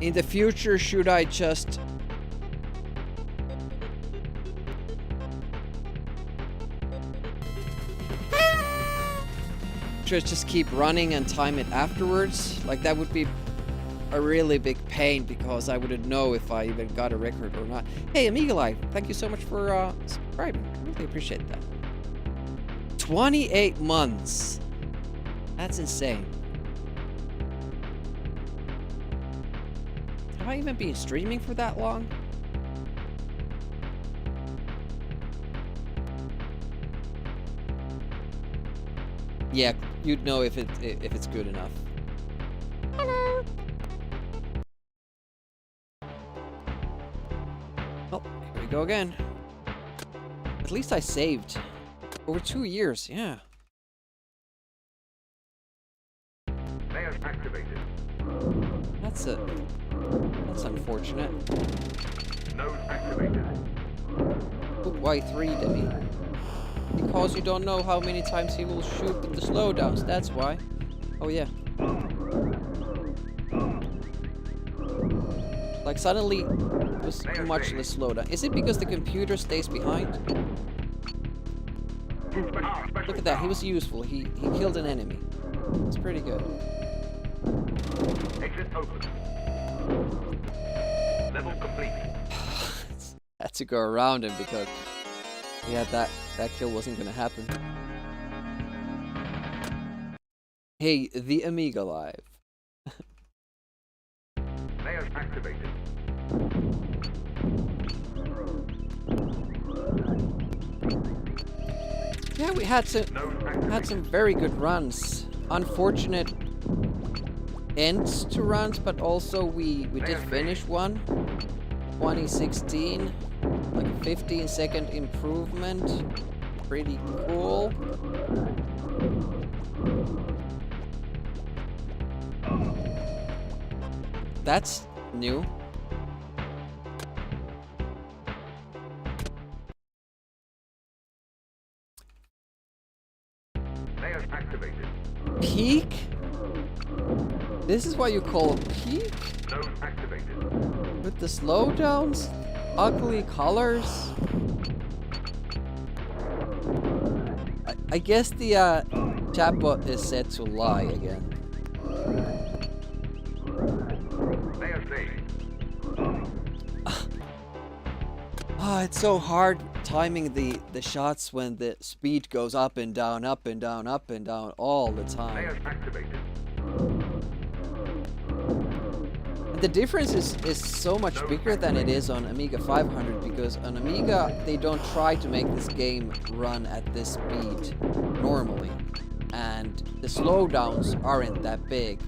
In the future, should I just... just keep running and time it afterwards? Like, that would be a really big pain because I wouldn't know if I even got a record or not. Hey, Amiga Live, thank you so much for subscribing. I really appreciate that. 28 months. That's insane. Have I even been streaming for that long? Yeah, you'd know if it's good enough. Hello. Oh, here we go again. At least I saved. Over 2 years, yeah. Layers activated. That's unfortunate. Node activated. Oh, why 3, Debbie? Because you don't know how many times he will shoot with the slowdowns, that's why. Oh yeah. Like suddenly it was much less slowdown. Is it because the computer stays behind? Look at that, he was useful. He killed an enemy. It's pretty good. Exit open. Level complete. Had to go around him because yeah, that kill wasn't gonna happen. Hey, the Amiga Live. Layers activated. Yeah, we had some very good runs. Unfortunate ends to runs, but also we did finish one. 2016, like a 15-second improvement. Pretty cool. That's new. Layers activated. Peak? This is what you call a peak? Nose activated. With the slowdowns? Ugly colors? I guess the chatbot is set to lie again. Layer saved. Oh, it's so hard timing the shots when the speed goes up and down, up and down, up and down all the time. Layers activated. And the difference is so much bigger than it is on Amiga 500, because on Amiga they don't try to make this game run at this speed normally. And the slowdowns aren't that big.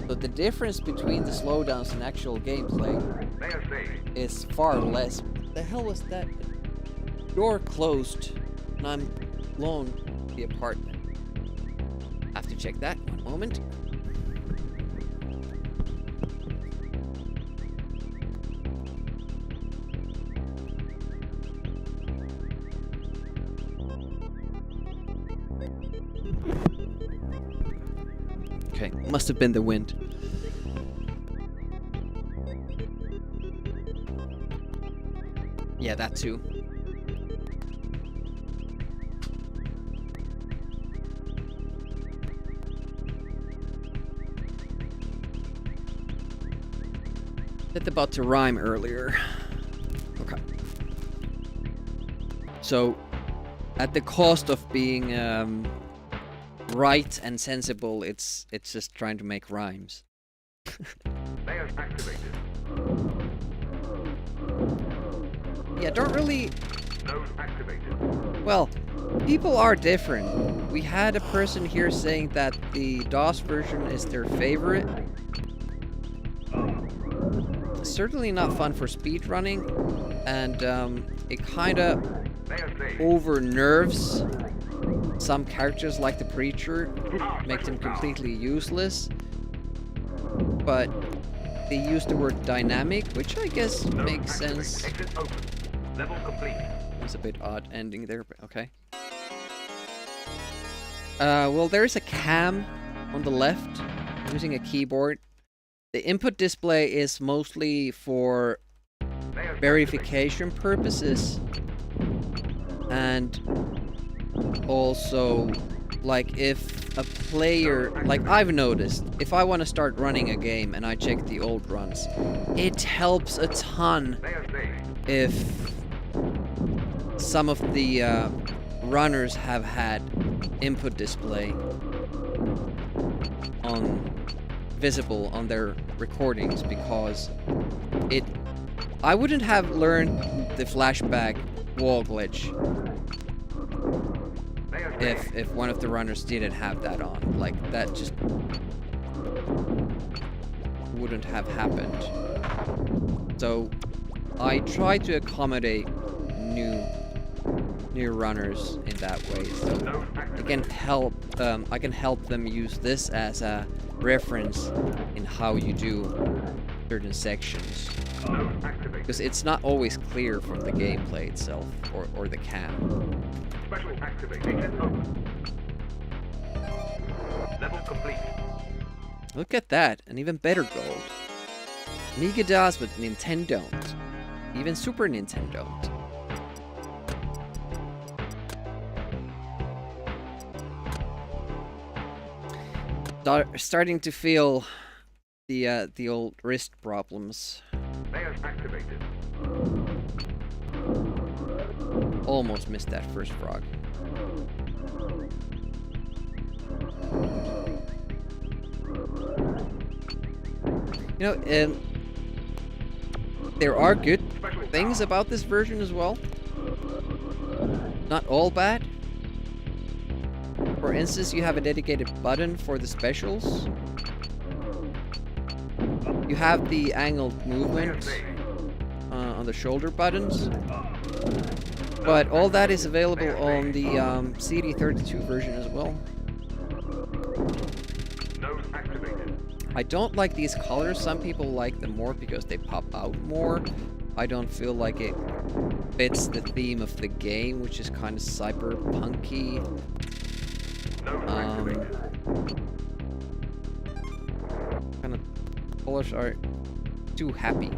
So the difference between the slowdowns and actual gameplay Layer saved. is far less. The hell was that? Door closed, and I'm alone in the apartment. Have to check that. One moment. Okay, must have been the wind. Yeah, that too. Said about to rhyme earlier. Okay. So, at the cost of being right and sensible, it's just trying to make rhymes. Layers activated. Yeah, don't really. Nose activated. Well, people are different. We had a person here saying that the DOS version is their favorite. Certainly not fun for speedrunning, and it kind of Layer saved. over nerves some characters like the preacher, make them completely useless. But they use the word dynamic, which I guess Nose makes activated. sense. Exit open. Level complete. It's a bit odd ending there, but okay. Well, there's a cam on the left using a keyboard. The input display is mostly for Layers verification purposes, and also, like, if a player, like I've noticed, if I want to start running a game and I check the old runs, it helps a ton Layer saved. if some of the runners have had input display on visible on their recordings, because I wouldn't have learned the flashback wall glitch Layer saved. if one of the runners didn't have that on. Like, that just wouldn't have happened. So I try to accommodate new runners in that way, so Nose activated. I can help them use this as a reference in how you do certain sections, Nose activated. because it's not always clear from the gameplay itself or the cam. Special activate. Exit open. Level complete. Look at that, an even better gold. Amiga does, but Nintendo don't. Even Super Nintendo don't. Starting to feel the old wrist problems. Layers activated. Almost missed that first frog. You know, there are good things about this version as well. Not all bad. For instance, you have a dedicated button for the specials. You have the angled movement on the shoulder buttons. But all that is available on the CD32 version as well. Nose activated. I don't like these colors. Some people like them more because they pop out more. I don't feel like it fits the theme of the game, which is kind of cyberpunky. Nose activated. colors are too happy.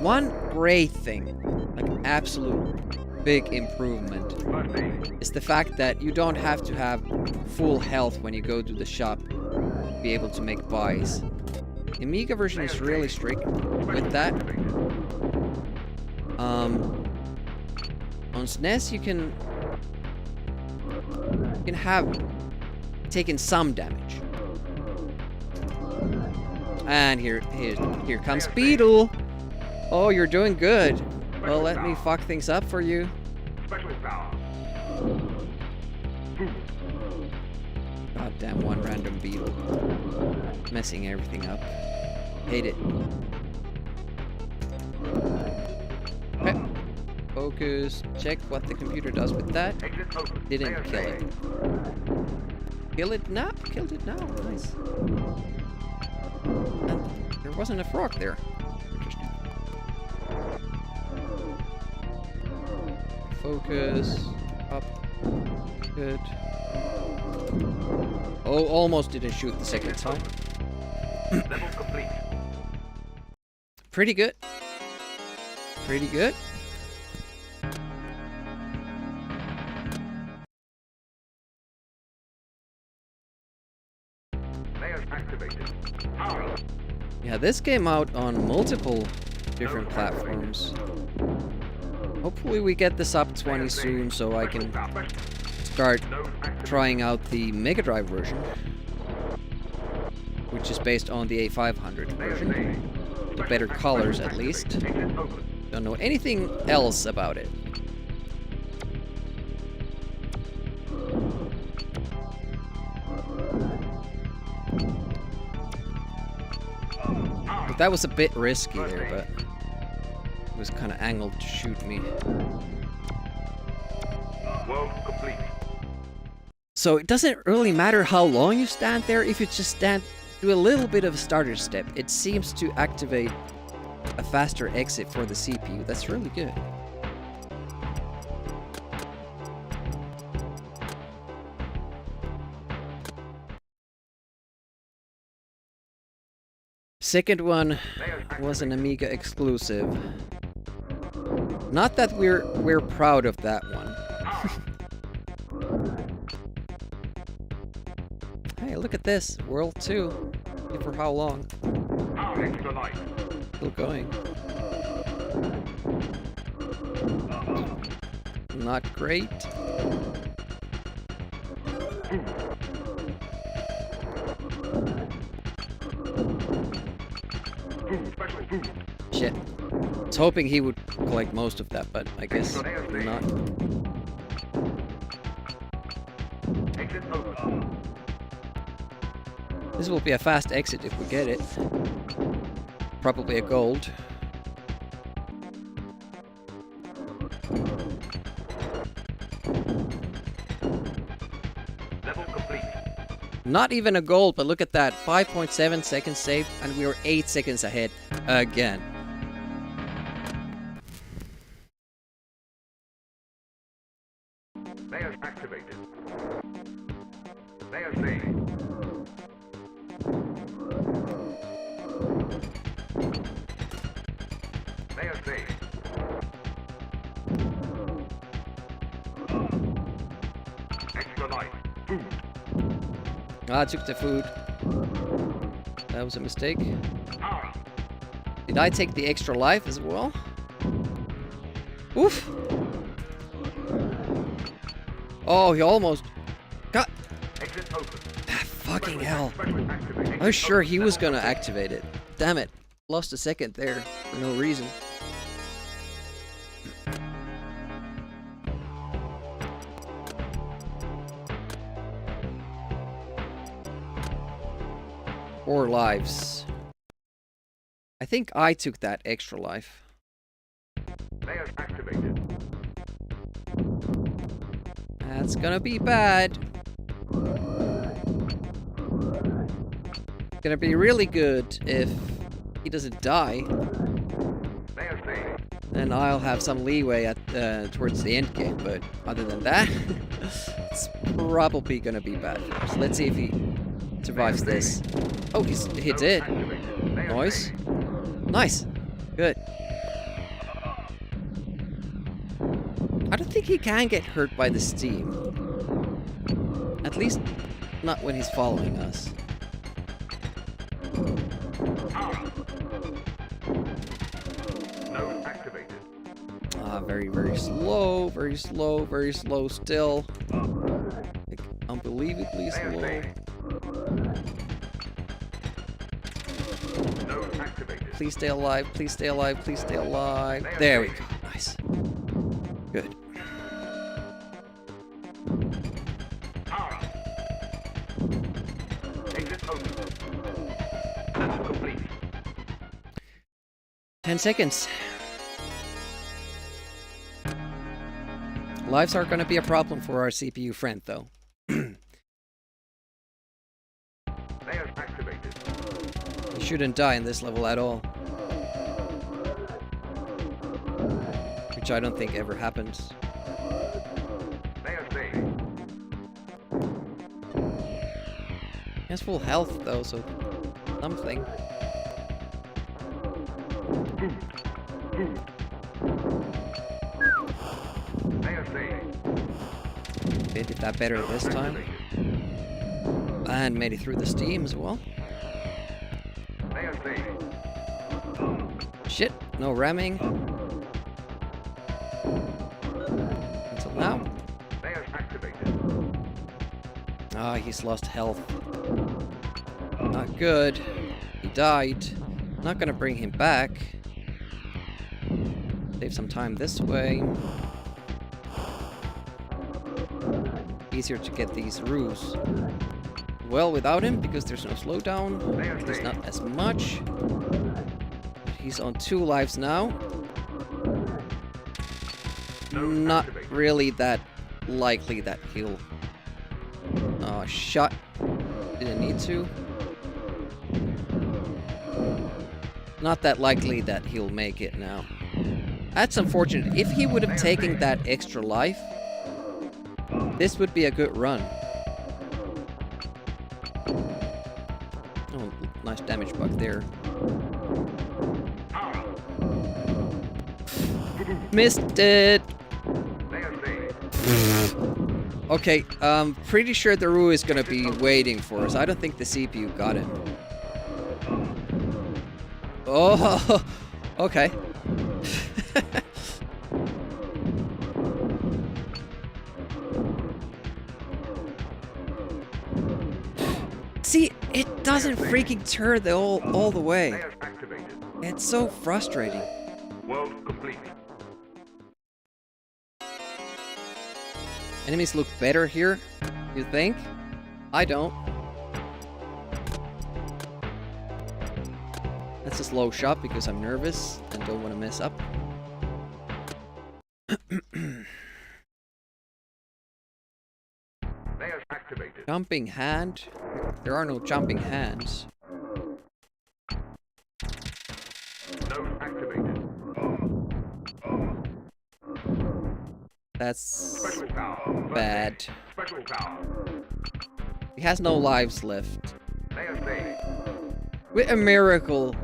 One great thing, like absolute big improvement, is the fact that you don't have to have full health when you go to the shop to be able to make buys. The Amiga version is really strict with that. On SNES you can have taken some damage. And here comes Beetle. Oh, you're doing good. Well, let me fuck things up for you. Special power. Goddamn one random beetle. Messing everything up. Hate it. Okay. Focus. Check what the computer does with that. Exit open. Didn't Layers kill it. saved. Kill it now? Killed it now. Nice. And there wasn't a frog there. Interesting. Focus. Up. Good. Oh, almost didn't shoot the second time. Level complete. Pretty good. Pretty good. Layers activated. Power. Yeah, this came out on multiple different platforms. Hopefully we get this up 20 soon so I can start trying out the Mega Drive version, which is based on the A500 version. The better colors at least. Exit open. Don't know anything else about it. But that was a bit risky there, but it was kind of angled to shoot me. World complete. So it doesn't really matter how long you stand there. If you just do a little bit of a starter step, it seems to activate a faster exit for the CPU. That's really good. Second one was an Amiga exclusive. Not that we're proud of that one. Hey, look at this. World 2. For how long? Power extra life. Still going. Not great. Special food. Shit. I was hoping he would collect most of that, but I guess not. Exit open. This will be a fast exit if we get it. Probably a gold. Level complete. Not even a gold, but look at that. 5.7 seconds saved, and we were 8 seconds ahead again. Layers activated. Layers saved. Layers saved. Extra life. Food. I took the food. That was a mistake. Power. Did I take the extra life as well? Oof! Oh, he almost got. Exit open. Fucking hell. Special activate. I was sure he was gonna activate it. Damn it. Lost a second there for no reason. Four lives. I think I took that extra life. Layers activated. That's gonna be bad. Gonna be really good if he doesn't die. Layers saved. Then I'll have some leeway at towards the end game, but other than that, it's probably gonna be bad. So let's see if he survives this. Oh, he did. Nice. Nice. Good. I don't think he can get hurt by the steam. At least not when he's following us. Node activated. Very, very slow, very slow, very slow still. Like, unbelievably slow. Node activated. Please stay alive, please stay alive, please stay alive. There we go. Nice. Good. Exit open. Level complete. 10 seconds. Lives are gonna be a problem for our CPU friend, though. Layers activated. He shouldn't die in this level at all. Which I don't think ever happens. Layer saved. He has full health, though, so something. Layer saved. They did that better this time. And made it through the steam as well. Layer saved. Shit, no ramming. Until now. Layers activated. Ah, he's lost health. Not good. He died. Not gonna bring him back. Save some time this way. Easier to get these roofs. Well, without him, because there's no slowdown. There's not as much. He's on 2 lives now. Not really that likely that he'll... Oh, shot. Didn't need to. Not that likely that he'll make it now. That's unfortunate. If he would have taken that extra life, this would be a good run. Oh, nice damage bug there. Missed it! Layer saved. Okay, pretty sure the Roo is gonna be waiting for us. I don't think the CPU got him. Oh, okay. See, it doesn't freaking turn all the way. Layers activated. It's so frustrating. World complete. Enemies look better here, you think? I don't. That's a slow shot because I'm nervous and don't want to mess up. Layers activated. Jumping hand? There are no jumping hands. Node activated. That's Special power. bad. Special power. He has no lives left. Layer saved. With a miracle,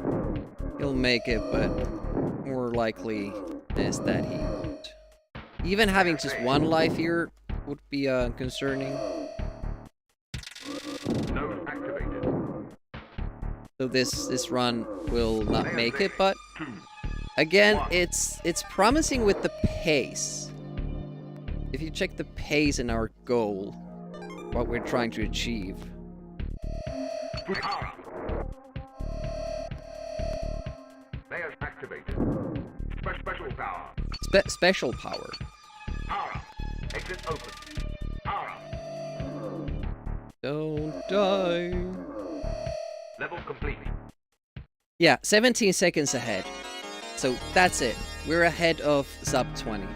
he'll make it, but more likely is that he won't. Even having just 1 life here would be concerning. Node activated. So this run will not make it, but again, it's promising with the pace. If you check the pace in our goal, what we're trying to achieve. Power. Layers activated. Special power. Special power. Power. Exit open. Power. Don't die. Level complete. Yeah, 17 seconds ahead. So that's it. We're ahead of sub 20.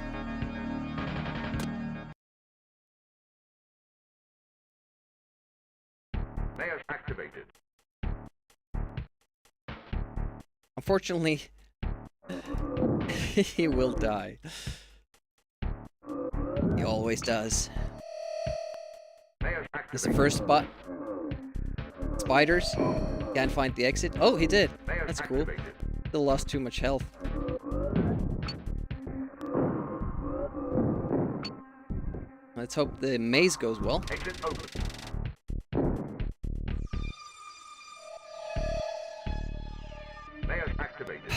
Layers activated. Unfortunately, he will die. He always does. Layers He's the activated. first spot. spiders. Can't find the exit. Oh, he did. Layers That's cool. activated. Still lost too much health. Let's hope the maze goes well. Exit open. Layers activated.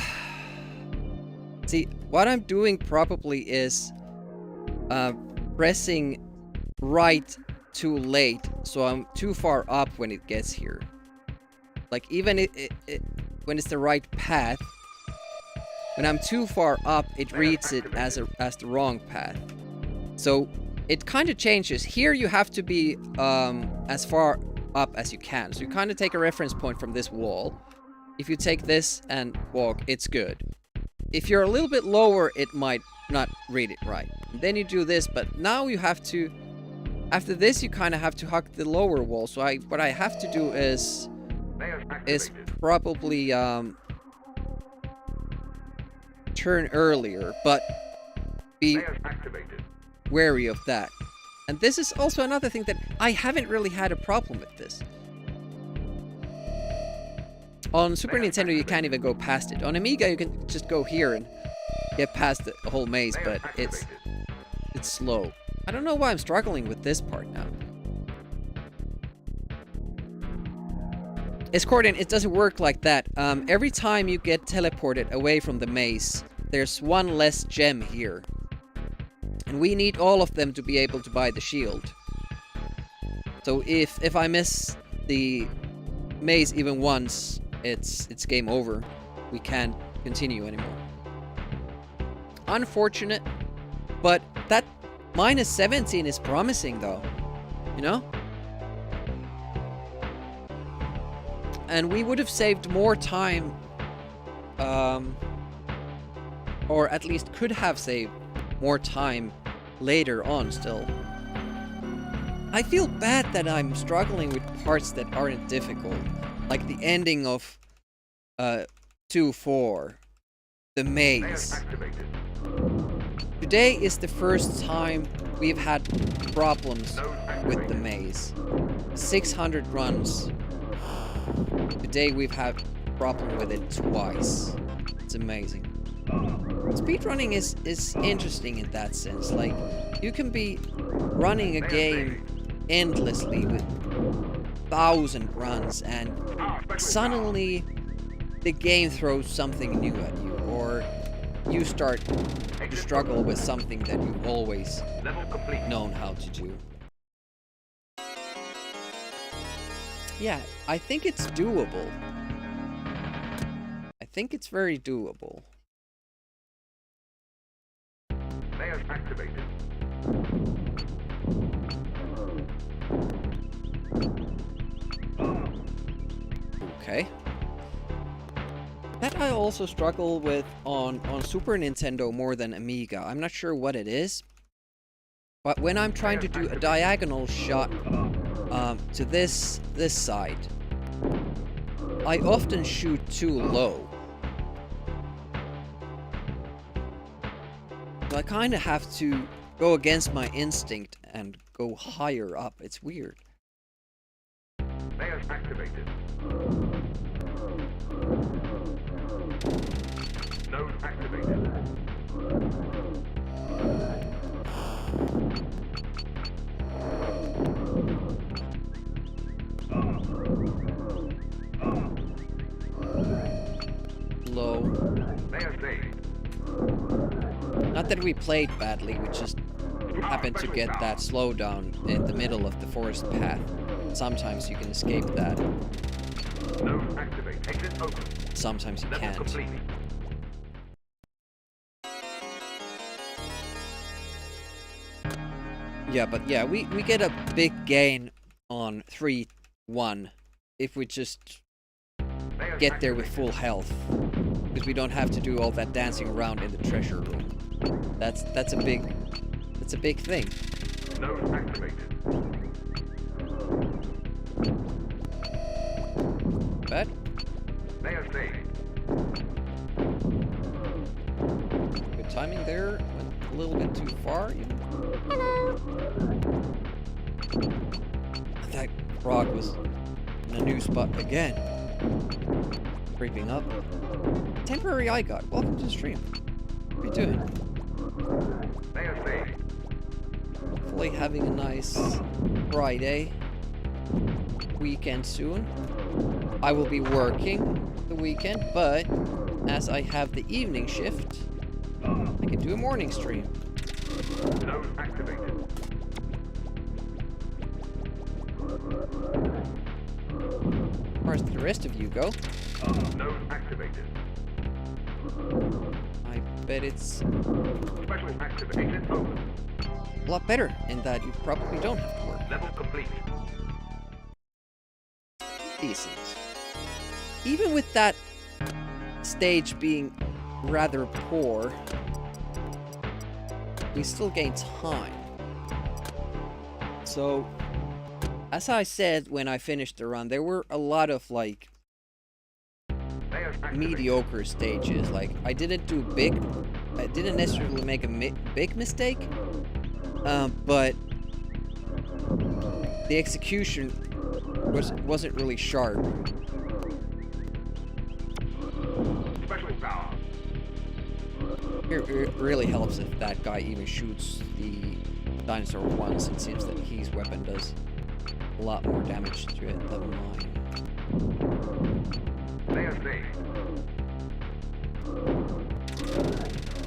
See, what I'm doing probably is pressing right too late, so I'm too far up when it gets here. Like, even when it's the right path, when I'm too far up, it reads it as the wrong path. So it kind of changes. Here you have to be as far up as you can. So you kind of take a reference point from this wall. If you take this and walk, it's good. If you're a little bit lower, it might not read it right. And then you do this, but now you have to... After this, you kind of have to hug the lower wall. So what I have to do is probably turn earlier, but be wary of that. And this is also another thing that I haven't really had a problem with this. On Super Nintendo, you can't even go past it. On Amiga, you can just go here and get past the whole maze, but it's slow. I don't know why I'm struggling with this part now. Escorting, it doesn't work like that. Every time you get teleported away from the maze, there's one less gem here. And we need all of them to be able to buy the shield. So if I miss the maze even once, it's game over. We can't continue anymore. Unfortunate, but that minus 17 is promising though, you know? And we would have saved more time, or at least could have saved more time later on still. I feel bad that I'm struggling with parts that aren't difficult, like the ending of 2-4, the maze. Today is the first time we've had problems with the maze. 600 runs. Today we've had problem with it twice. It's amazing. Speedrunning is interesting in that sense. Like, you can be running a game endlessly with 1,000 runs and suddenly the game throws something new at you, or you start to struggle with something that you've always known how to do. Yeah, I think it's doable. I think it's very doable. Layers activated. Okay. That I also struggle with on Super Nintendo more than Amiga. I'm not sure what it is. But when I'm trying to do a diagonal shot to this side, I often shoot too low. So I kind of have to go against my instinct and go higher up. It's weird. Layers activated. Node activated. Low. Layers saved. Not that we played badly, we just happened to get that slowdown in the middle of the forest path. Sometimes you can escape that. Node activate. Exit open. Sometimes you Level can't. complete. Yeah, but yeah, we get a big gain on 3-1 if we just Layers get there with activated. full health. Because we don't have to do all that dancing around in the treasure room. That's a big thing. Node activated. But Layers saved. good timing there. Went a little bit too far. Hello. That frog was in a new spot again. Creeping up. Temporary eye guard. Welcome to the stream. How are you doing? Layer saved. Hopefully having a nice Friday weekend soon. I will be working the weekend, but as I have the evening shift, I can do a morning stream. Node activated. As far as the rest of you go, Node activated. I bet it's Special activation open. a lot better in that you probably don't have to work. Level complete. Decent. Even with that stage being rather poor, we still gain time. So, as I said when I finished the run, there were a lot of like Layers activated. mediocre stages. Like I didn't necessarily make a big mistake, but the execution wasn't really sharp. Special power. It really helps if that guy even shoots the dinosaur once. It seems that his weapon does a lot more damage to it than mine. Layer saved.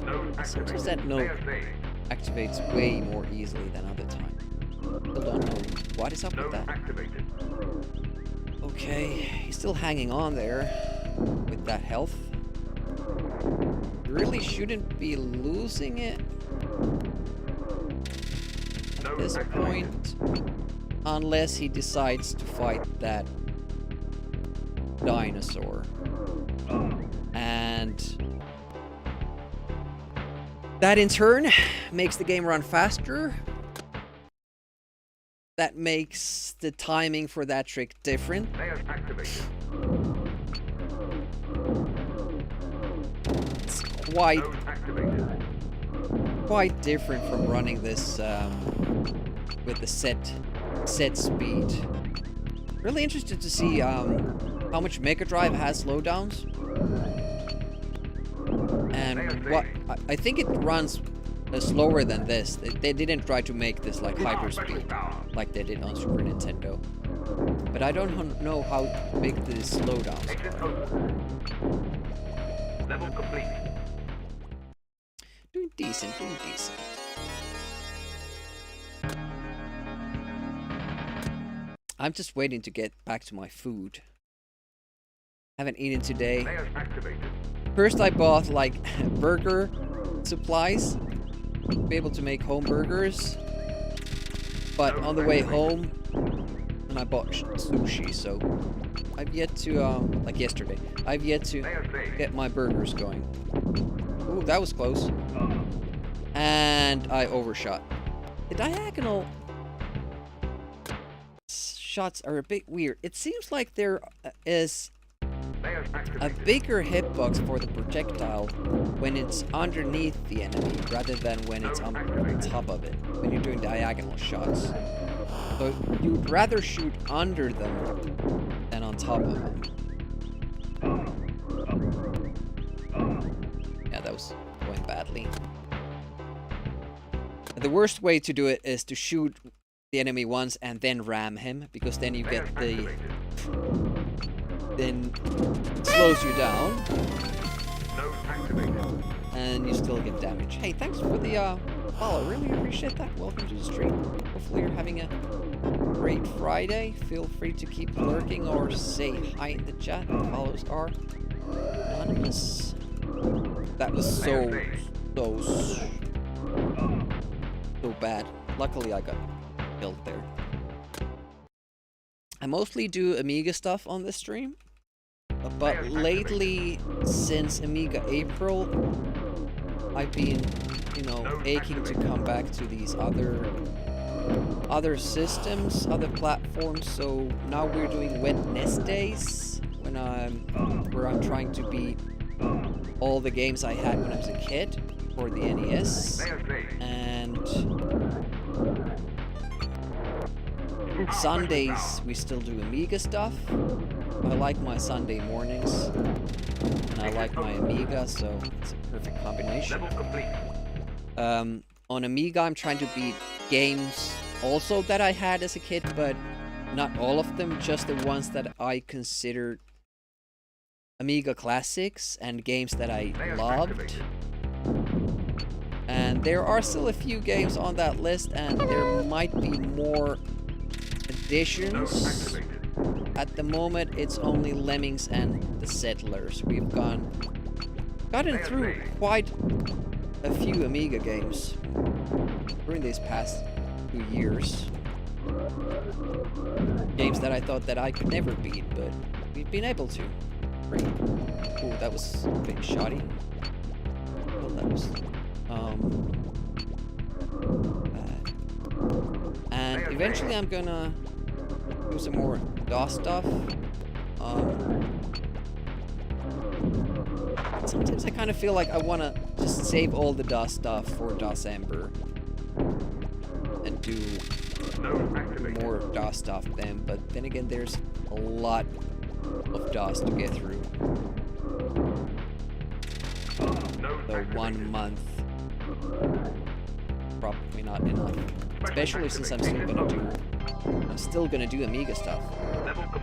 Node Sometimes that activated. node Layer saved. activates way more easily than other times. Still don't know what is up with Node that. activated. Okay, he's still hanging on there with that health. You really shouldn't be losing it at Node this activated. point, unless he decides to fight that dinosaur. And that in turn makes the game run faster. That makes the timing for that trick different. Layers activated. It's quite Node activated. quite different from running this with the set speed. Really interested to see how much Mega Drive has slowdowns, and what I think it runs slower than this. They didn't try to make this like hyper Special speed power. like they did on Super Nintendo, but I don't know how big the slowdowns Exit are. open. Level complete. Doing decent, doing decent. I'm just waiting to get back to my food. Haven't eaten today. Layers activated. First I bought like burger supplies to be able to make home burgers. But on the way home, and I bought sushi, so I've yet to, like yesterday, I've yet to Layers saved. get my burgers going. Ooh, that was close. And I overshot. The diagonal shots are a bit weird. It seems like there is Layers a activated. bigger hitbox for the projectile when it's underneath the enemy rather than when it's on top of it, when you're doing diagonal shots. So you'd rather shoot under them than on top of them. Yeah, that was going badly. The worst way to do it is to shoot the enemy once and then ram him, because then you Layers get the... activated. then it slows you down, Node activated. and you still get damage. Hey, thanks for the follow. Really appreciate that. Welcome to the stream. Hopefully you're having a great Friday. Feel free to keep lurking or say hi in the chat. The follows are anonymous. That was so bad. Luckily I got killed there. I mostly do Amiga stuff on this stream, but lately, since Amiga April, I've been, you know, aching to come back to these other systems, other platforms. So now we're doing Wet Nest Days, where I'm trying to beat all the games I had when I was a kid for the NES, Layers saved. and Sundays we still do Amiga stuff. I like my Sunday mornings, and I like my Amiga, so it's a perfect combination. Level complete. On Amiga, I'm trying to beat games also that I had as a kid, but not all of them, just the ones that I considered Amiga classics and games that I loved. And there are still a few games on that list, and there might be more additions. At the moment, it's only Lemmings and the Settlers. We've gotten through quite a few Amiga games during these past 2 years. Games that I thought that I could never beat, but we've been able to. Great. Oh, that was a bit shoddy. Well, that was bad. And eventually I'm gonna do some more DOS stuff. Sometimes I kind of feel like I want to just save all the DOS stuff for DOSember and do more DOS stuff then, but then again there's a lot of DOS to get through. So 1 month, probably not enough. Especially since I'm still gonna do Amiga stuff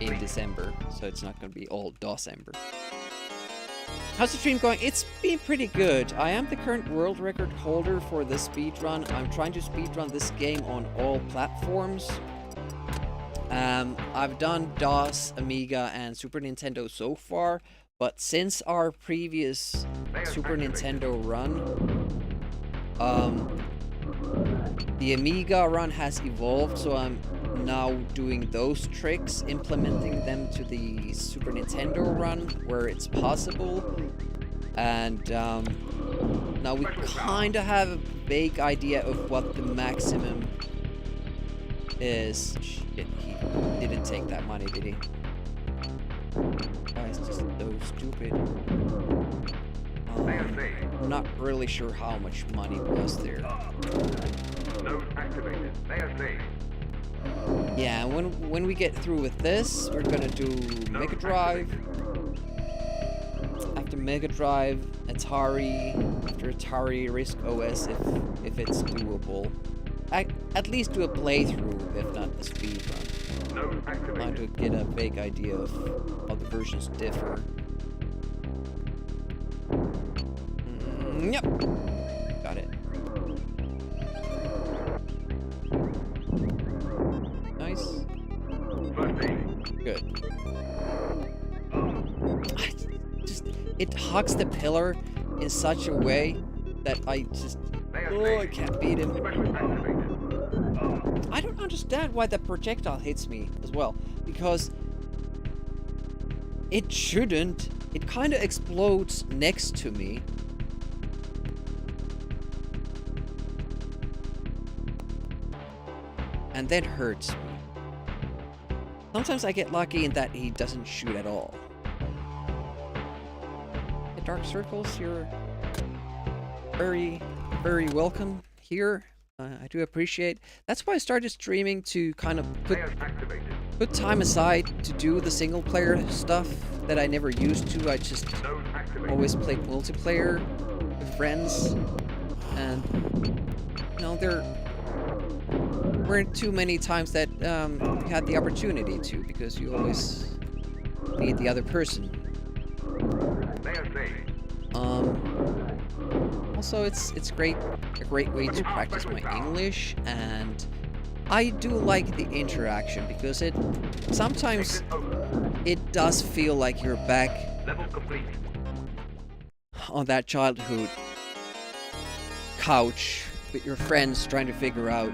in December, so it's not gonna be all DOSember. How's the stream going? It's been pretty good. I am the current world record holder for the speedrun. I'm trying to speedrun this game on all platforms. I've done DOS, Amiga, and Super Nintendo so far, but since our previous Super Nintendo run, the Amiga run has evolved, so I'm now doing those tricks, implementing them to the Super Nintendo run where it's possible. And now we kind of have a vague idea of what the maximum is. Shit, he didn't take that money, did he? Why is just so stupid? I'm not really sure how much money was there. Yeah, when we get through with this, we're gonna do Mega Drive. After Mega Drive, Atari. After Atari, Risk OS if it's doable. At least do a playthrough, if not a speedrun. Trying to get a vague idea of how the versions differ. Yep. Got it. Nice. Good. It hugs the pillar in such a way that I can't beat him. I don't understand why the projectile hits me as well, because it shouldn't. It kind of explodes next to me. And then hurts me. Sometimes I get lucky in that he doesn't shoot at all. The Dark Circles, you're very, very welcome here. I do appreciate. That's why I started streaming, to kind of put time aside to do the single player stuff that I never used to. I just always played multiplayer with friends, and you know, there weren't too many times that you had the opportunity to, because you always need the other person. Also, it's a great way to practice my English, and I do like the interaction, because sometimes it does feel like you're back on that childhood couch with your friends, trying to figure out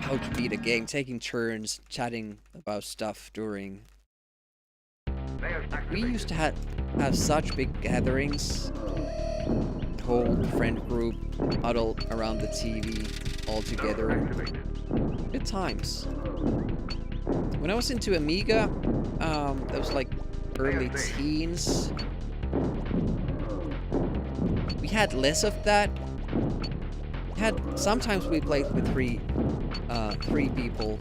how to beat a game, taking turns chatting about stuff during. We used to have such big gatherings, whole friend group huddled around the TV all together. Good times. When I was into Amiga, that was like early teens. We had less of that. Sometimes we played with three people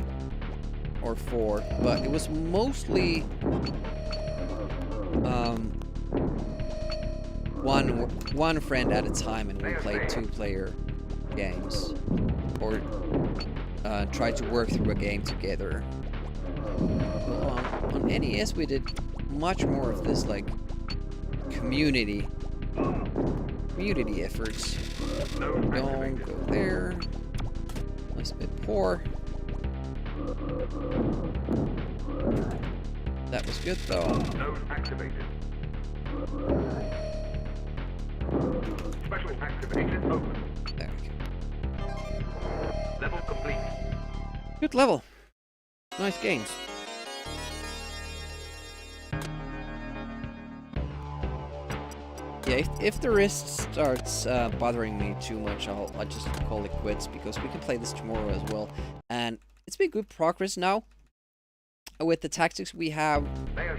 or 4, but it was mostly one friend at a time, and we played 2-player games, or tried to work through a game together. Well, on NES we did much more of this, like, community efforts. Don't go there. That's a bit poor. That was good though. Node activated. Special activation open. There we go. Level complete. Good level. Nice games. Yeah, if the wrist starts bothering me too much, I'll just call it quits, because we can play this tomorrow as well. And it's been good progress now. With the tactics we have,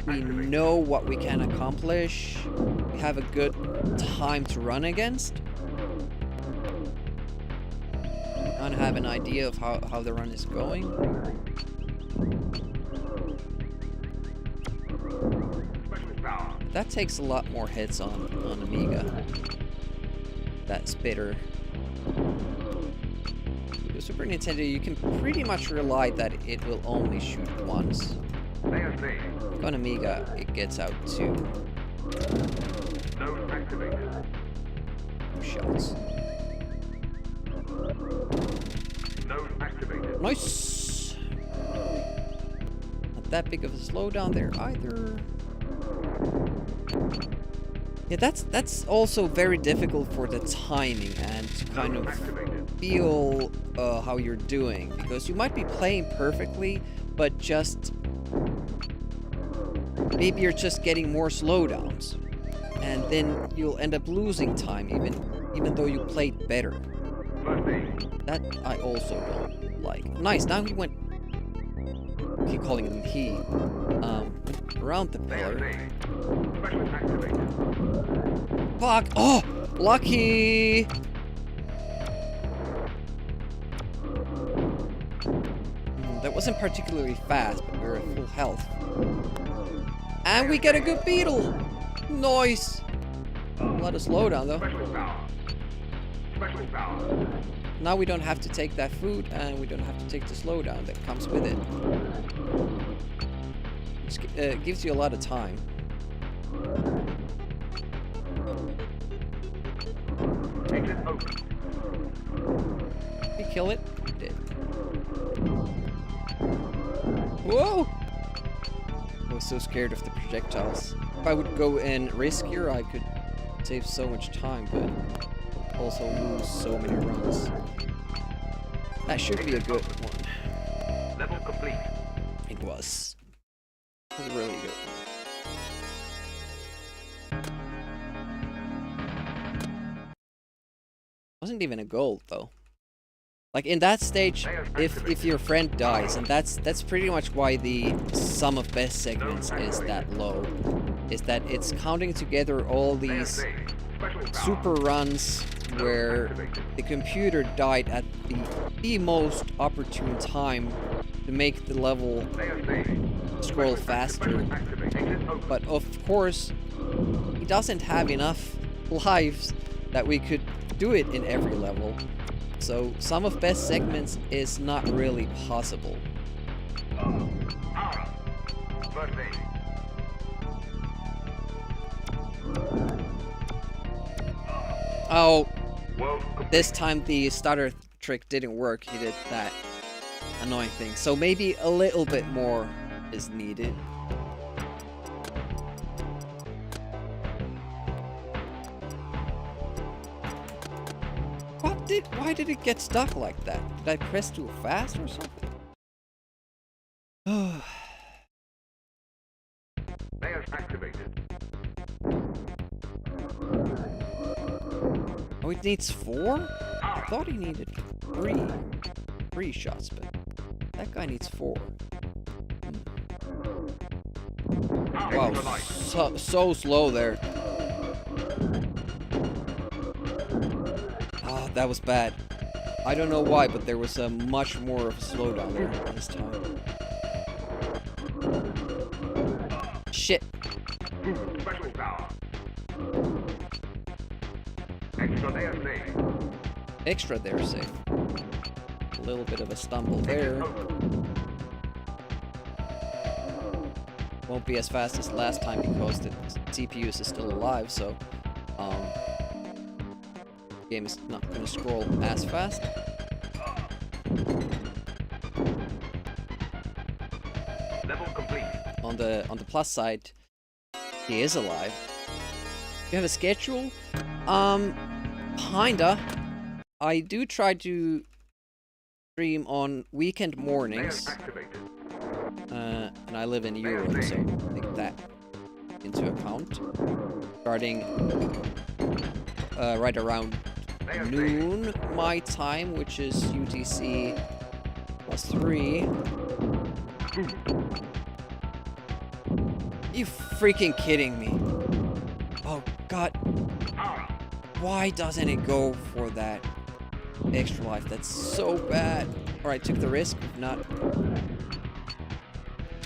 we know what we can accomplish. We have a good time to run against. And have an idea of how the run is going. That takes a lot more hits on Amiga. That spitter. With the Super Nintendo, you can pretty much rely that it will only shoot once. On Amiga, it gets out 2 shots. Nice! Not that big of a slowdown there either. Yeah, that's also very difficult for the timing and to kind of feel how you're doing, because you might be playing perfectly, but just maybe you're just getting more slowdowns, and then you'll end up losing time even though you played better. That I also don't like. Nice. Now he went. I keep calling him he. Around the pillar. Fuck! Oh! Lucky! That wasn't particularly fast, but we were at full health. And we get a good beetle! Nice! A lot of slowdown though. Now we don't have to take that food, and we don't have to take the slowdown that comes with it. It gives you a lot of time. Did we kill it? We did. Whoa! I was so scared of the projectiles. If I would go in riskier, I could save so much time, but also lose so many runs. That should be a good one. Level complete. It was. It was a really good one. Wasn't even a gold though. Like in that stage, if your friend dies, and that's pretty much why the sum of best segments is that low, is that it's counting together all these super runs where the computer died at the most opportune time to make the level scroll faster. But of course, he doesn't have enough lives that we could do it in every level. So sum of best segments is not really possible. Oh, this time the starter trick didn't work. He did that annoying thing. So maybe a little bit more is needed. Why did it get stuck like that? Did I press too fast or something? Activated. Oh, it needs 4? I thought he needed 3 shots, but that guy needs 4. Wow, so slow there. Ah, that was bad. I don't know why, but there was much more of a slowdown there this time. shit. Special tower. Extra there safe. Extra there safe. A little bit of a stumble there. Won't be as fast as last time because the CPU is still alive, so game is not gonna scroll as fast. Level complete. On the plus side, he is alive. You have a schedule? Kinda. I do try to stream on weekend mornings. Layers activated. And I live in Europe, so take that into account. Starting right around noon my time, which is UTC +3. You freaking kidding me? Oh god. Why doesn't it go for that extra life? That's so bad. Alright, took the risk of not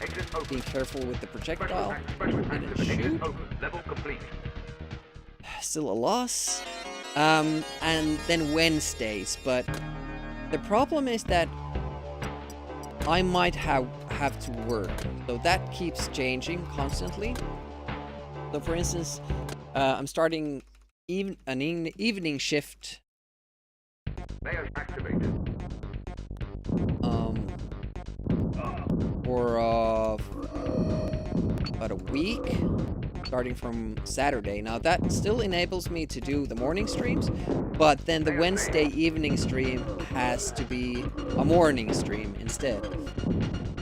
Exit open. being careful with the projectile. Special Didn't active. Exit shoot. open. Level complete. Still a loss. And then Wednesdays, but the problem is that I might have to work, so that keeps changing constantly. So for instance, I'm starting an evening shift Layers activated. for about a week, starting from Saturday. Now that still enables me to do the morning streams, but then the Wednesday evening stream has to be a morning stream instead.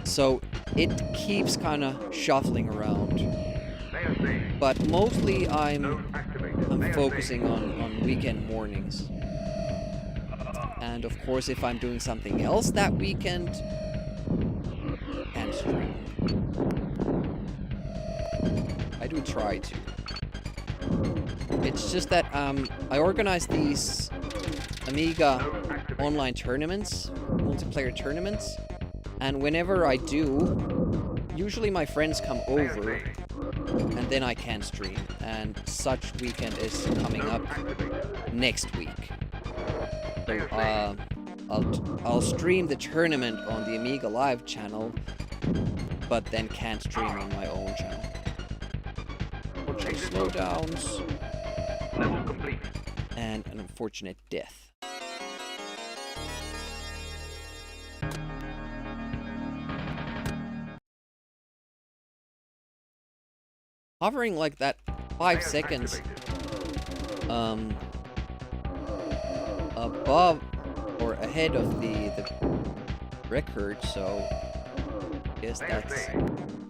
So it keeps kind of shuffling around. Layer safe. But mostly I'm Zone activated. Layer focusing on weekend mornings. And of course, if I'm doing something else that weekend, can't stream. I do try to. It's just that I organize these Amiga online tournaments, multiplayer tournaments, and whenever I do, usually my friends come over, and then I can stream. And such weekend is coming up next week. So I'll stream the tournament on the Amiga Live channel, but then can't stream on my own channel. Unfortunate slowdowns Level complete. and an unfortunate death. Hovering like that 5 seconds above or ahead of the record, so I guess that's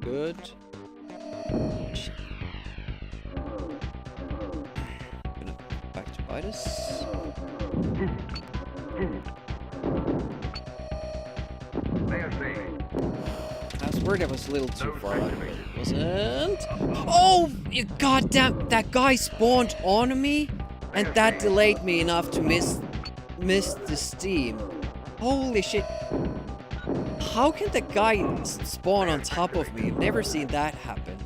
good. Shit. Gonna back to Vitus. Layer safe. I was worried I was a little too far out, but it wasn't. Oh, you goddamn! That guy spawned on me, and that delayed me enough to miss the steam. Holy shit! How can the guy spawn on top of me? I've never seen that happen.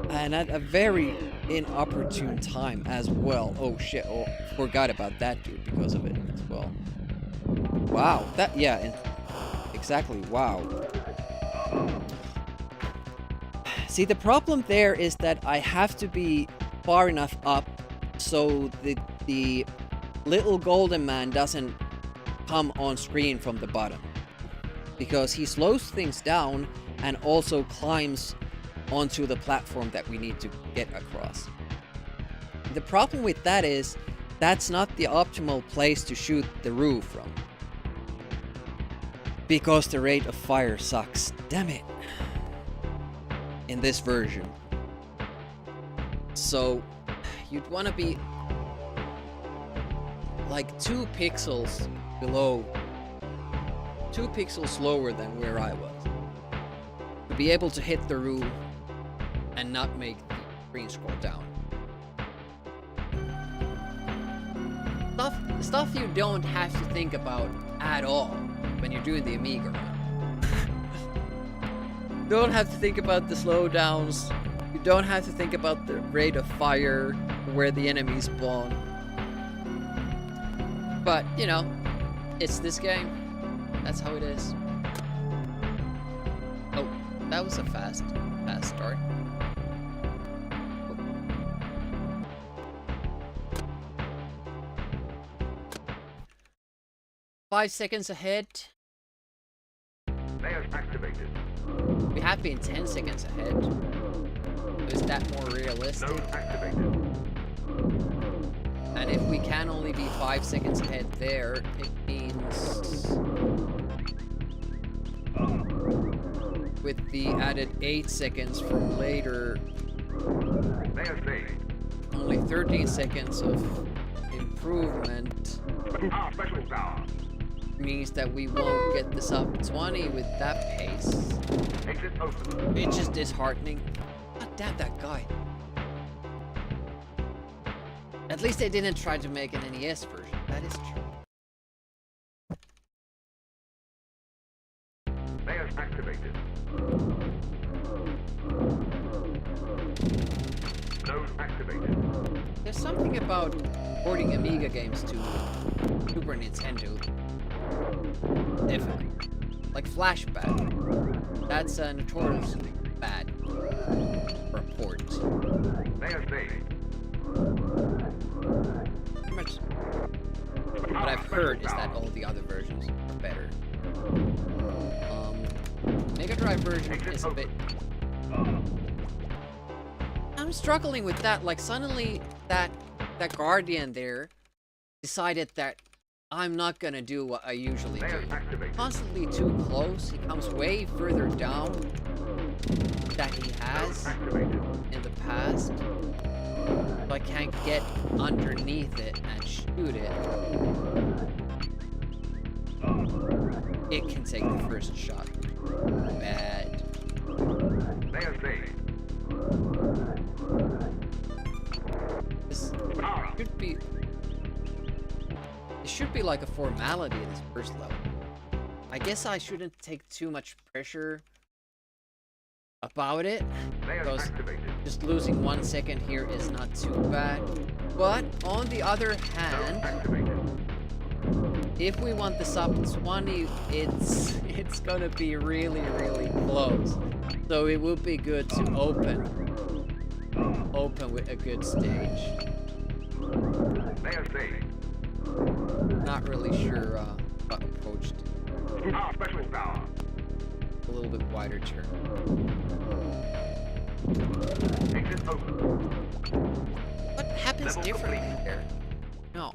And at a very inopportune time as well. Oh shit! Oh, forgot about that dude because of it as well. Wow, that yeah. Exactly, wow. See, the problem there is that I have to be far enough up so the little golden man doesn't come on screen from the bottom. Because he slows things down and also climbs onto the platform that we need to get across. The problem with that is that's not the optimal place to shoot the roof from. Because the rate of fire sucks. Damn it. In this version. So, you'd want to be like 2 pixels below, 2 pixels lower than where I was. To be able to hit the roof and not make the screen scroll down. Stuff you don't have to think about at all when you're doing the Amiga run. don't have to think about the slowdowns. You don't have to think about the rate of fire, where the enemies spawn. But, you know, it's this game. That's how it is. Oh, that was a fast start. Oh. 5 seconds ahead. Layers activated. We have been 10 seconds ahead. Is that more realistic? Node activated. And if we can only be 5 seconds ahead there, it means with the added 8 seconds from later, Layer saved. only 13 seconds of improvement Special power. means that we won't get the sub 20 with that pace. Exit open. It's just disheartening. God damn that guy. At least they didn't try to make an NES version. That is true. Layers activated. Node activated. There's something about porting Amiga games to Super Nintendo. Difficult. Like Flashback. That's notoriously bad for a port. Layer saved. Pretty much what I've heard is that all the other versions are better. Mega Drive version is a bit... I'm struggling with that. Like suddenly that Guardian there decided that I'm not gonna do what I usually do. Layers activated. Constantly too close. He comes way further down that he has Activated. in the past. So I can't get underneath it and shoot it. It can take the first shot. Bad. Layer saved. This should be... It should be like a formality in this first level. I guess I shouldn't take too much pressure about it, Layers because activated. just losing 1 second here is not too bad. But on the other Node hand, activated. if we want the sub 20, it's gonna be really, really close. So it would be good to open with a good stage. Layer saved. Not really sure what approach to Special power. a little bit wider turn. Exit open. What happens Level differently complete. there? No.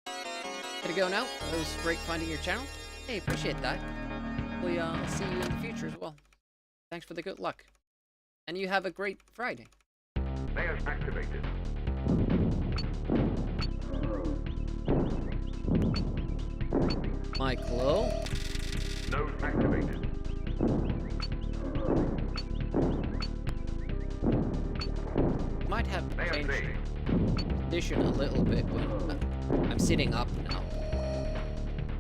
Gotta go now. It was great finding your channel. Hey, appreciate that. Hopefully, I'll see you in the future as well. Thanks for the good luck. And you have a great Friday. Layers activated. Mike Low. Node activated. Might have Layer changed saved. position a little bit when I'm sitting up now.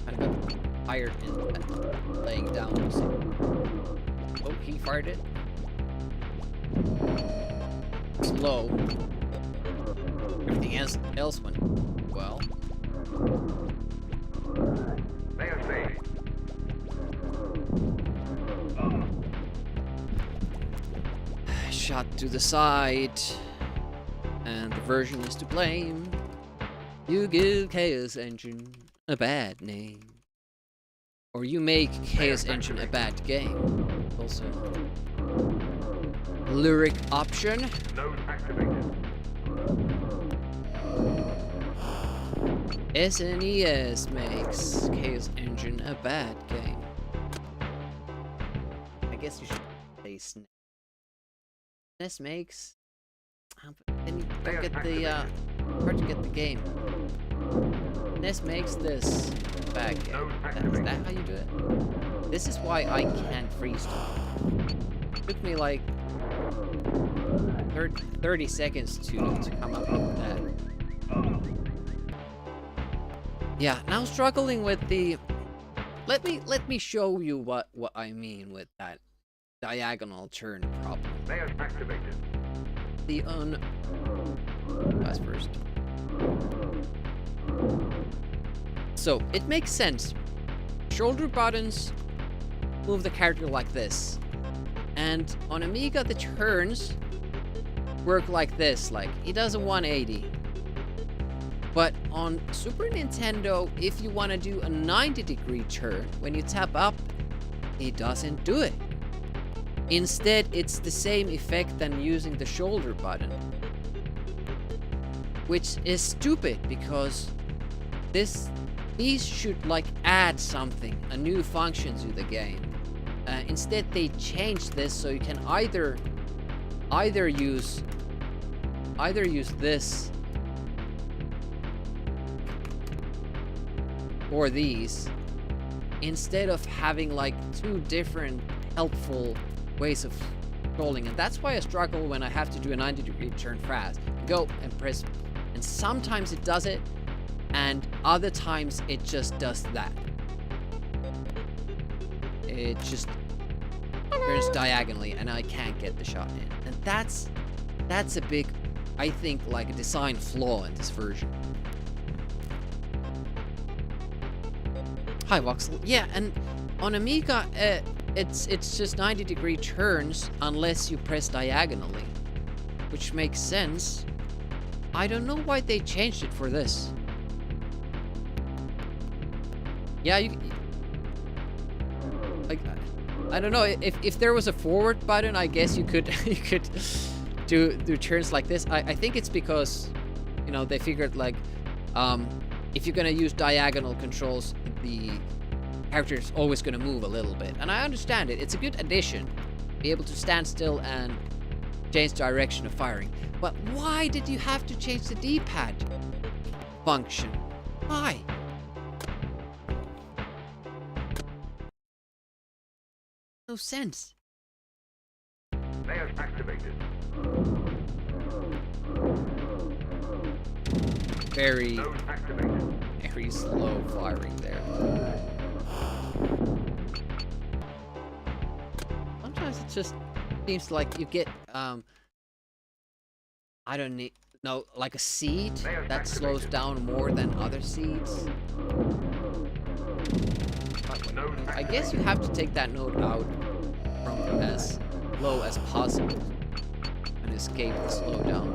Kind of got tired and laying down. So. Oh, he fired it. Slow. Everything else went well. Layer saved. Shot to the side. And the version is to blame. You give Chaos Engine a bad name. Or you make Chaos Engine a bad game. Also lyric option. Node activated. SNES makes Chaos Engine a bad game. I guess you should say SNES. SNES makes... Then you don't get the, hard to get the game. SNES makes this a bad game. Is that how you do it? This is why I can't freestyle. It took me like 30 seconds to come up with that. Yeah, now struggling with the... Let me show you what I mean with that. diagonal turn problem. Layers activated. The Pass first. So it makes sense. Shoulder buttons move the character like this, and on Amiga the turns work like this. Like it does a 180. But on Super Nintendo, if you want to do a 90-degree turn, when you tap up, it doesn't do it. Instead, it's the same effect than using the shoulder button. Which is stupid, because these should like add something, a new function to the game. Instead, they changed this so you can either use this or these, instead of having like two different helpful ways of controlling. And that's why I struggle when I have to do a 90-degree turn fast. Go and press, and sometimes it does it, and other times it just does that. It just turns diagonally and I can't get the shot in. And that's a big, I think, like a design flaw in this version. Hi, Voxel. Yeah, and on Amiga, it's just 90-degree turns unless you press diagonally, which makes sense. I don't know why they changed it for this. Yeah, like, I don't know, if there was a forward button, I guess you could do turns like this. I think it's because, you know, they figured like if you're gonna use diagonal controls, the character is always gonna move a little bit, and I understand it. It's a good addition, be able to stand still and change direction of firing. But why did you have to change the D-pad function? Why? No sense. Layers activated. Very, Node activated. very slow firing there. Sometimes it just seems like you get I don't know, like a seed that slows down more than other seeds. I guess you have to take that node out from as low as possible and escape the slowdown.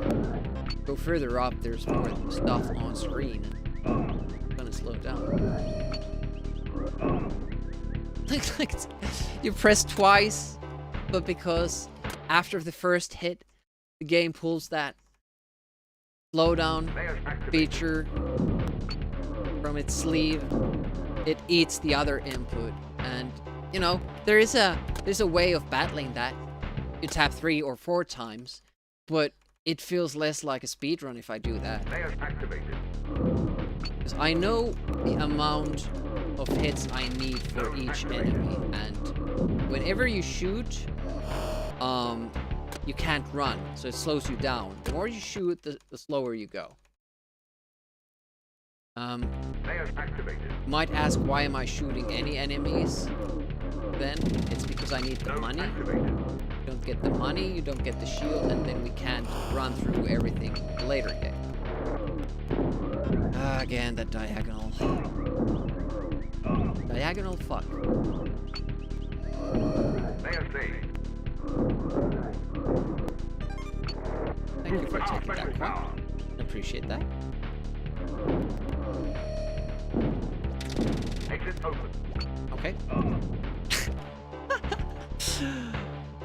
Go further up, there's more stuff on screen and it's gonna slow down. Like you press twice, but because after the first hit, the game pulls that slowdown feature from its sleeve, it eats the other input, and you know there's a way of battling that. You tap 3 or 4 times, but it feels less like a speedrun if I do that. Because I know the amount of hits I need for each enemy, and whenever you shoot, you can't run, so it slows you down. The more you shoot, the slower you go. Might ask, why am I shooting any enemies? Then it's because I need the money. You don't get the money, you don't get the shield, and then we can't run through everything later game. Again, that diagonal. Diagonal fuck. Thank you for taking that one. Appreciate that. Exit open. Okay.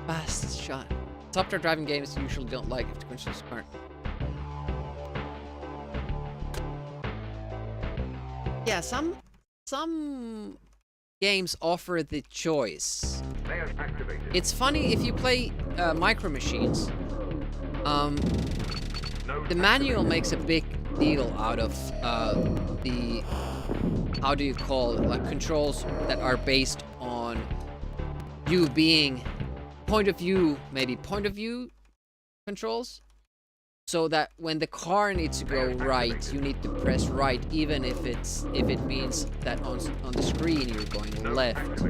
Fast shot. Software driving games usually don't like if the controls aren't. Yeah, some games offer the choice. It's funny if you play Micro Machines. The manual makes a big deal out of the, how do you call it, like controls that are based on you being point of view controls, so that when the car needs to go right, you need to press right, even if it means that on the screen you're going left.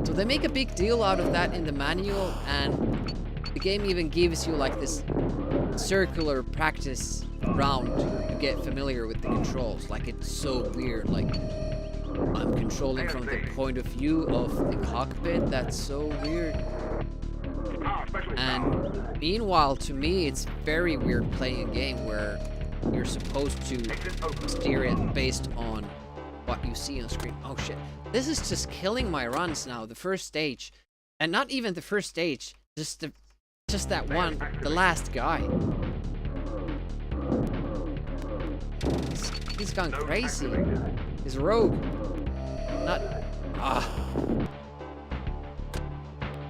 So they make a big deal out of that in the manual, and the game even gives you like this circular practice round to get familiar with the controls. Like, it's so weird. Like, I'm controlling from the point of view of the cockpit. That's so weird. And meanwhile, to me, it's very weird playing a game where you're supposed to steer it based on what you see on screen. Oh shit. This is just killing my runs now. The first stage. And not even the first stage. Just that one. The last guy. He's gone crazy. He's rogue. Not...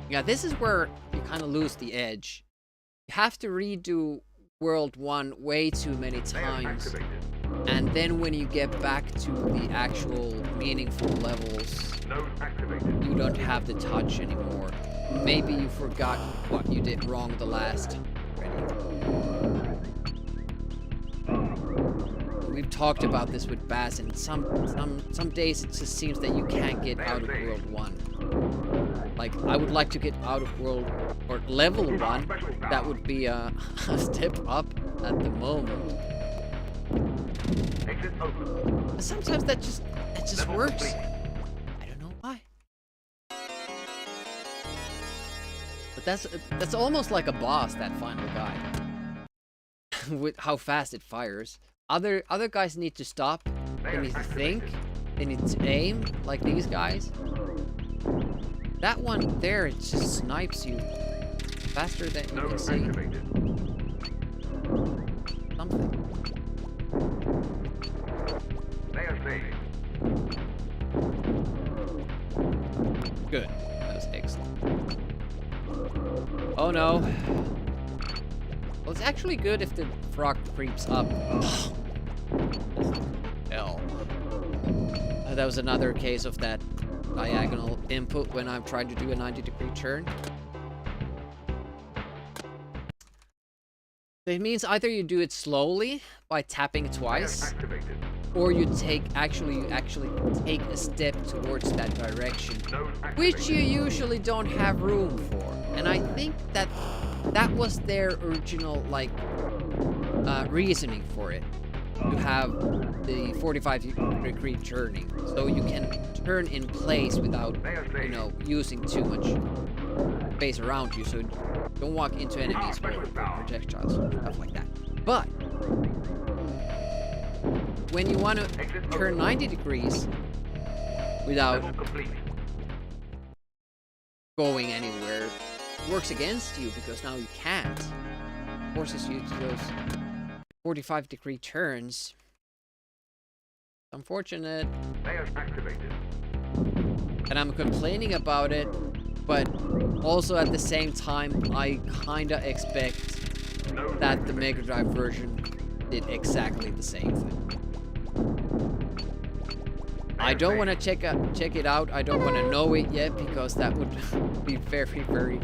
Yeah, this is where you kind of lose the edge. You have to redo World 1 way too many times. And then when you get back to the actual meaningful levels, you don't have the touch anymore. Maybe you forgot what you did wrong the last already. We've talked about this with Baz, and some days it just seems that you can't get out of World 1. Like, I would like to get out of World or Level 1. That would be a step up at the moment. But sometimes that just works. I don't know why. But that's almost like a boss, that final guy. With how fast it fires. Other guys need to stop. They need to think. They need to aim, like these guys. That one there, it just snipes you faster than you can see. Something. Good. That was excellent. Oh no. Well, it's actually good if the frog creeps up. Oh, hell. That was another case of that diagonal input when I'm trying to do a 90-degree turn. It means either you do it slowly by tapping twice, or you actually take a step towards that direction, which you usually don't have room for. And I think that was their original reasoning for it, to have the 45-degree turning, so you can turn in place without, using too much space around you, so don't walk into enemies or projectiles, stuff like that. But when you want to turn 90 degrees without going anywhere, it works against you, because now you can't. Forces you to those 45-degree turns. Unfortunate. And I'm complaining about it, but also at the same time, I kinda expect that the Mega Drive version did exactly the same thing. I don't want to check it out. I don't want to know it yet, because that would be very, very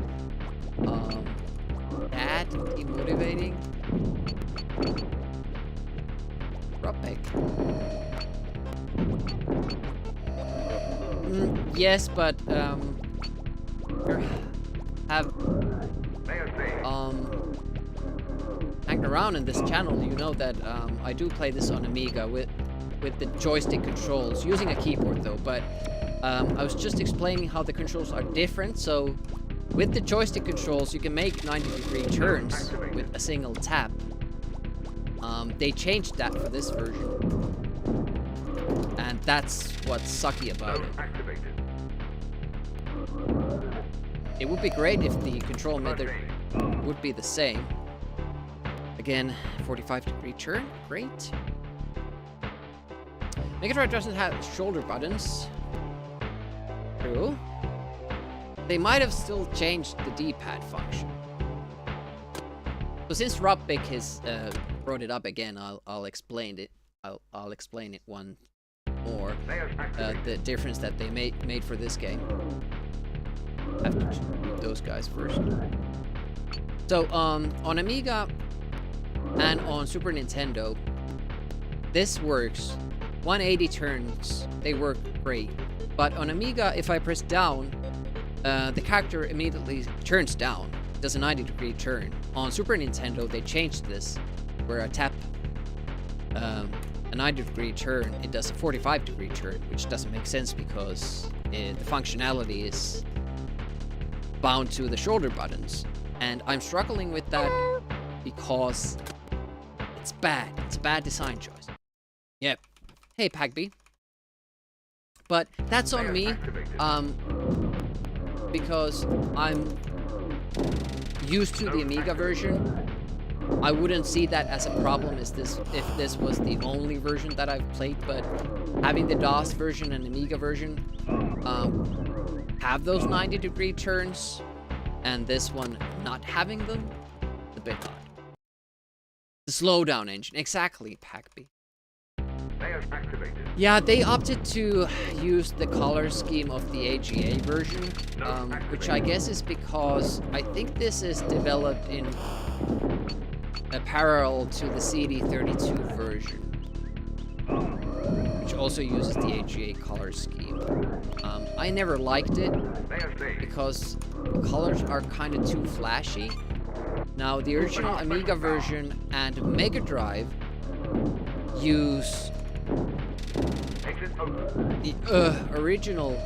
bad and demotivating. Rubbick. Yes, but have hanged around in this channel, you know that I do play this on Amiga with the joystick controls, using a keyboard though, but I was just explaining how the controls are different. So with the joystick controls, you can make 90-degree turns with a single tap. They changed that for this version, and that's what's sucky about it. It would be great if the control method would be the same. Again, 45-degree turn, great. Mega Drive doesn't have shoulder buttons. True. They might have still changed the D-pad function. So since Rubbick has brought it up again, I'll explain it. I'll explain it one more. The difference that they made for this game. I have to do those guys first. So on Amiga and on Super Nintendo, this works 180 turns, they work great. But on Amiga, if I press down, the character immediately turns down. It does a 90-degree turn. On Super Nintendo, they changed this, where I tap a 90-degree turn, it does a 45-degree turn, which doesn't make sense because the functionality is bound to the shoulder buttons. And I'm struggling with that because it's bad. It's a bad design choice. Yep. Hey, Pagby. But that's on me, because I'm used to the Amiga version. I wouldn't see that as a problem if this was the only version that I've played, but having the DOS version and Amiga version have those 90-degree turns, and this one not having them, it's a bit odd. The slowdown engine, exactly, Pagby. Yeah, they opted to use the color scheme of the AGA version, which I guess is because I think this is developed in a parallel to the CD32 version, which also uses the AGA color scheme. I never liked it because the colors are kind of too flashy. Now, the original Amiga version and Mega Drive use the original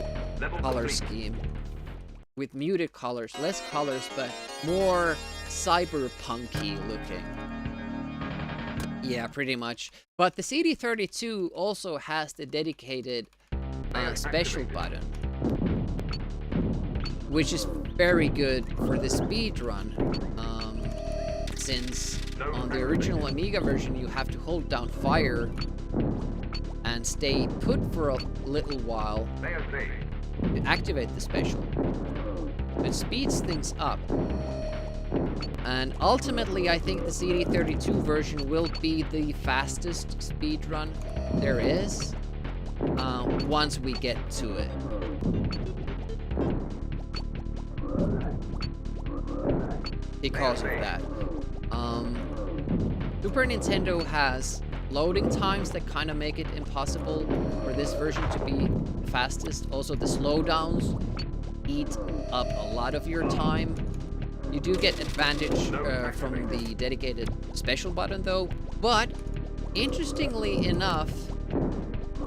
color scheme with muted colors, less colors, but more cyberpunky looking. Yeah, pretty much. But the CD32 also has the dedicated special button, which is very good for the speedrun, since on the original Amiga version you have to hold down fire and stay put for a little while to activate the special. It speeds things up. And ultimately, I think the CD32 version will be the fastest speedrun there is, once we get to it. Because of that. Super Nintendo has loading times that kind of make it impossible for this version to be the fastest. Also, the slowdowns eat up a lot of your time. You do get advantage from the dedicated special button though, but interestingly enough,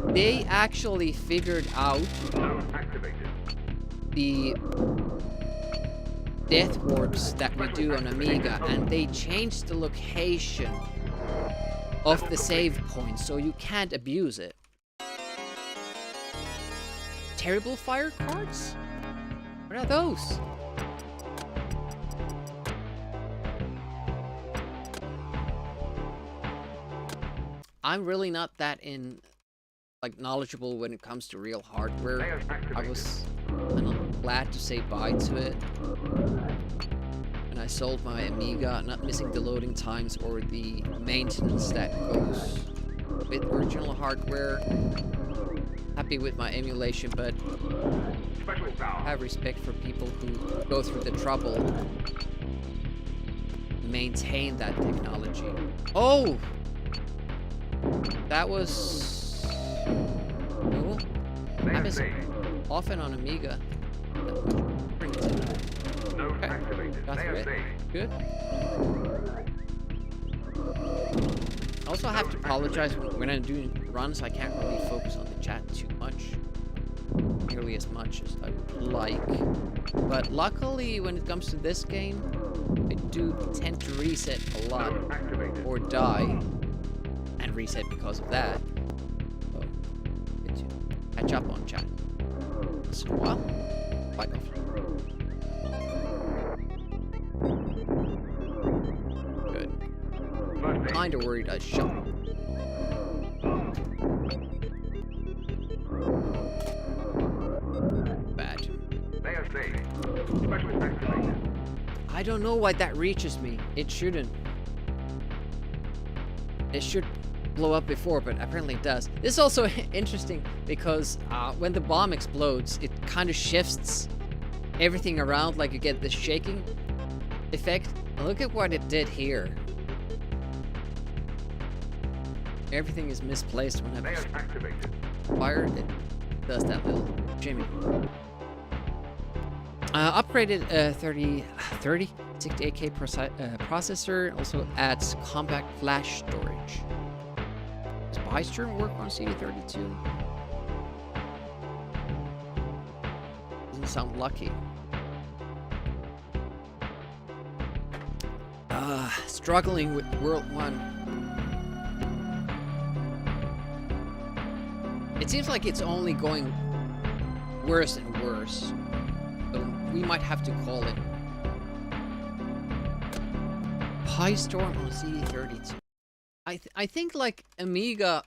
they actually figured out the death warps that we do on Amiga, and they changed the location of the save point so you can't abuse it. Terrible fire cards? What are those? I'm really not that knowledgeable when it comes to real hardware. I was glad to say bye to it. And I sold my Amiga, not missing the loading times or the maintenance that goes with original hardware. Happy with my emulation, but I have respect for people who go through the trouble to maintain that technology. Oh! That was cool. Happens often on Amiga. Okay. Got through it. Good. I also have to apologize when I'm doing runs. I can't really focus on the chat too much. Nearly as much as I would like. But luckily, when it comes to this game, I do tend to reset a lot or die. And reset because of that. So, good to catch up on chat once in a while. Quite often. Good. Kinda worried I shot. Bad. I don't know why that reaches me. It shouldn't. It should blow up before, but apparently it does. This is also interesting because when the bomb explodes, it kind of shifts everything around, like you get this shaking effect. And look at what it did here. Everything is misplaced when I Layers activated. fire. It does that little Jimmy. Upgraded 68K processor. Also adds compact flash storage. Does Bystrom work on CD32? Doesn't sound lucky. Struggling with World 1. It seems like it's only going worse and worse. So we might have to call it Storm on CD32. I think like Amiga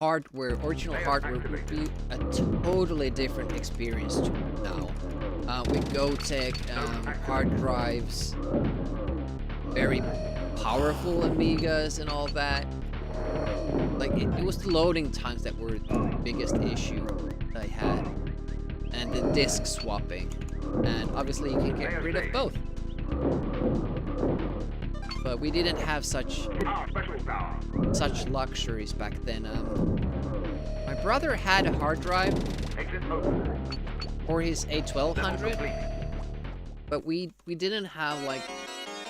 hardware, original hardware would be a totally different experience to now. With GoTech, hard drives, very powerful Amigas and all that. Like it was the loading times that were the biggest issue that I had, and the disk swapping, and obviously you can get rid of both. But we didn't have such luxuries back then. My brother had a hard drive for his A1200, but we didn't have like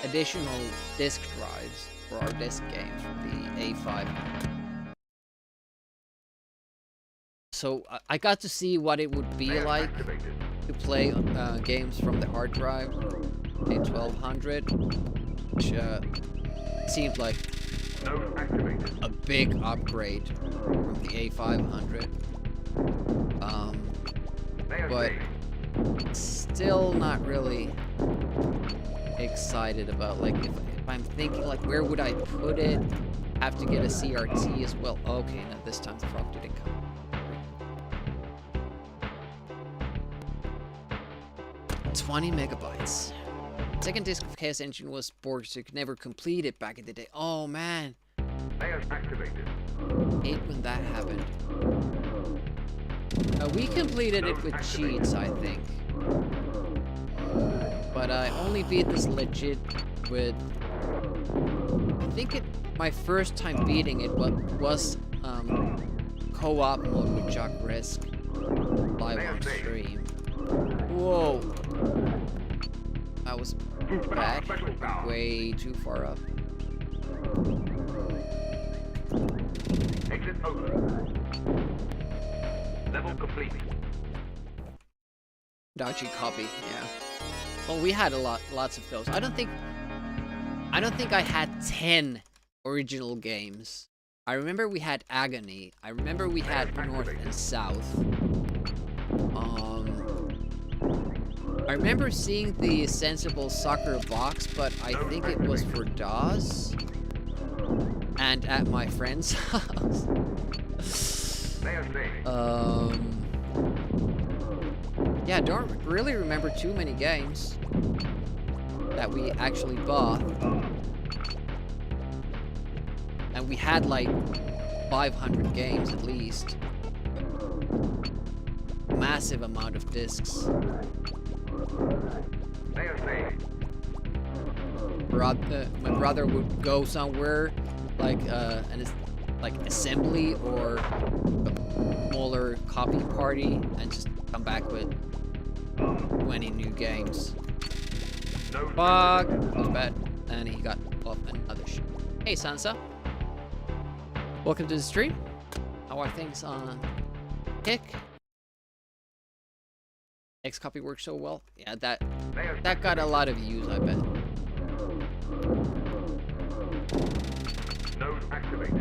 additional disk drives for our disk games from the A5. So I got to see what it would be like to play games from the hard drive, A1200, which seemed like a big upgrade from the A500. But still not really excited about, like, if I'm thinking like where would I put it, have to get a CRT as well. Okay, now this time the frog didn't come. 20 megabytes. Second disc of Chaos Engine was borked, so you could never complete it back in the day. Oh man, Layers activated. hate when that happened. We completed it with cheats, I think. But I only beat this legit with... I think my first time beating it was co-op mode with Jock Risk live on stream. Whoa! That was bad. Way too far up. Exit open. Level complete. Dodgy copy, yeah. Well, we had lots of those. I don't think I had 10 original games. I remember we had Agony. I remember we had North and South. I remember seeing the Sensible Soccer box, but I think it was for DOS and at my friend's house. Yeah, I don't really remember too many games that we actually bought. And we had like 500 games at least. Massive amount of discs. My brother would go somewhere like like assembly or a smaller copy party and just come back with 20 new games. Fuck! That was bad. And he got off another shit. Hey Sansa. Welcome to the stream. How are things on Kick? Xcopy works so well. Yeah, that got a lot of views, I bet.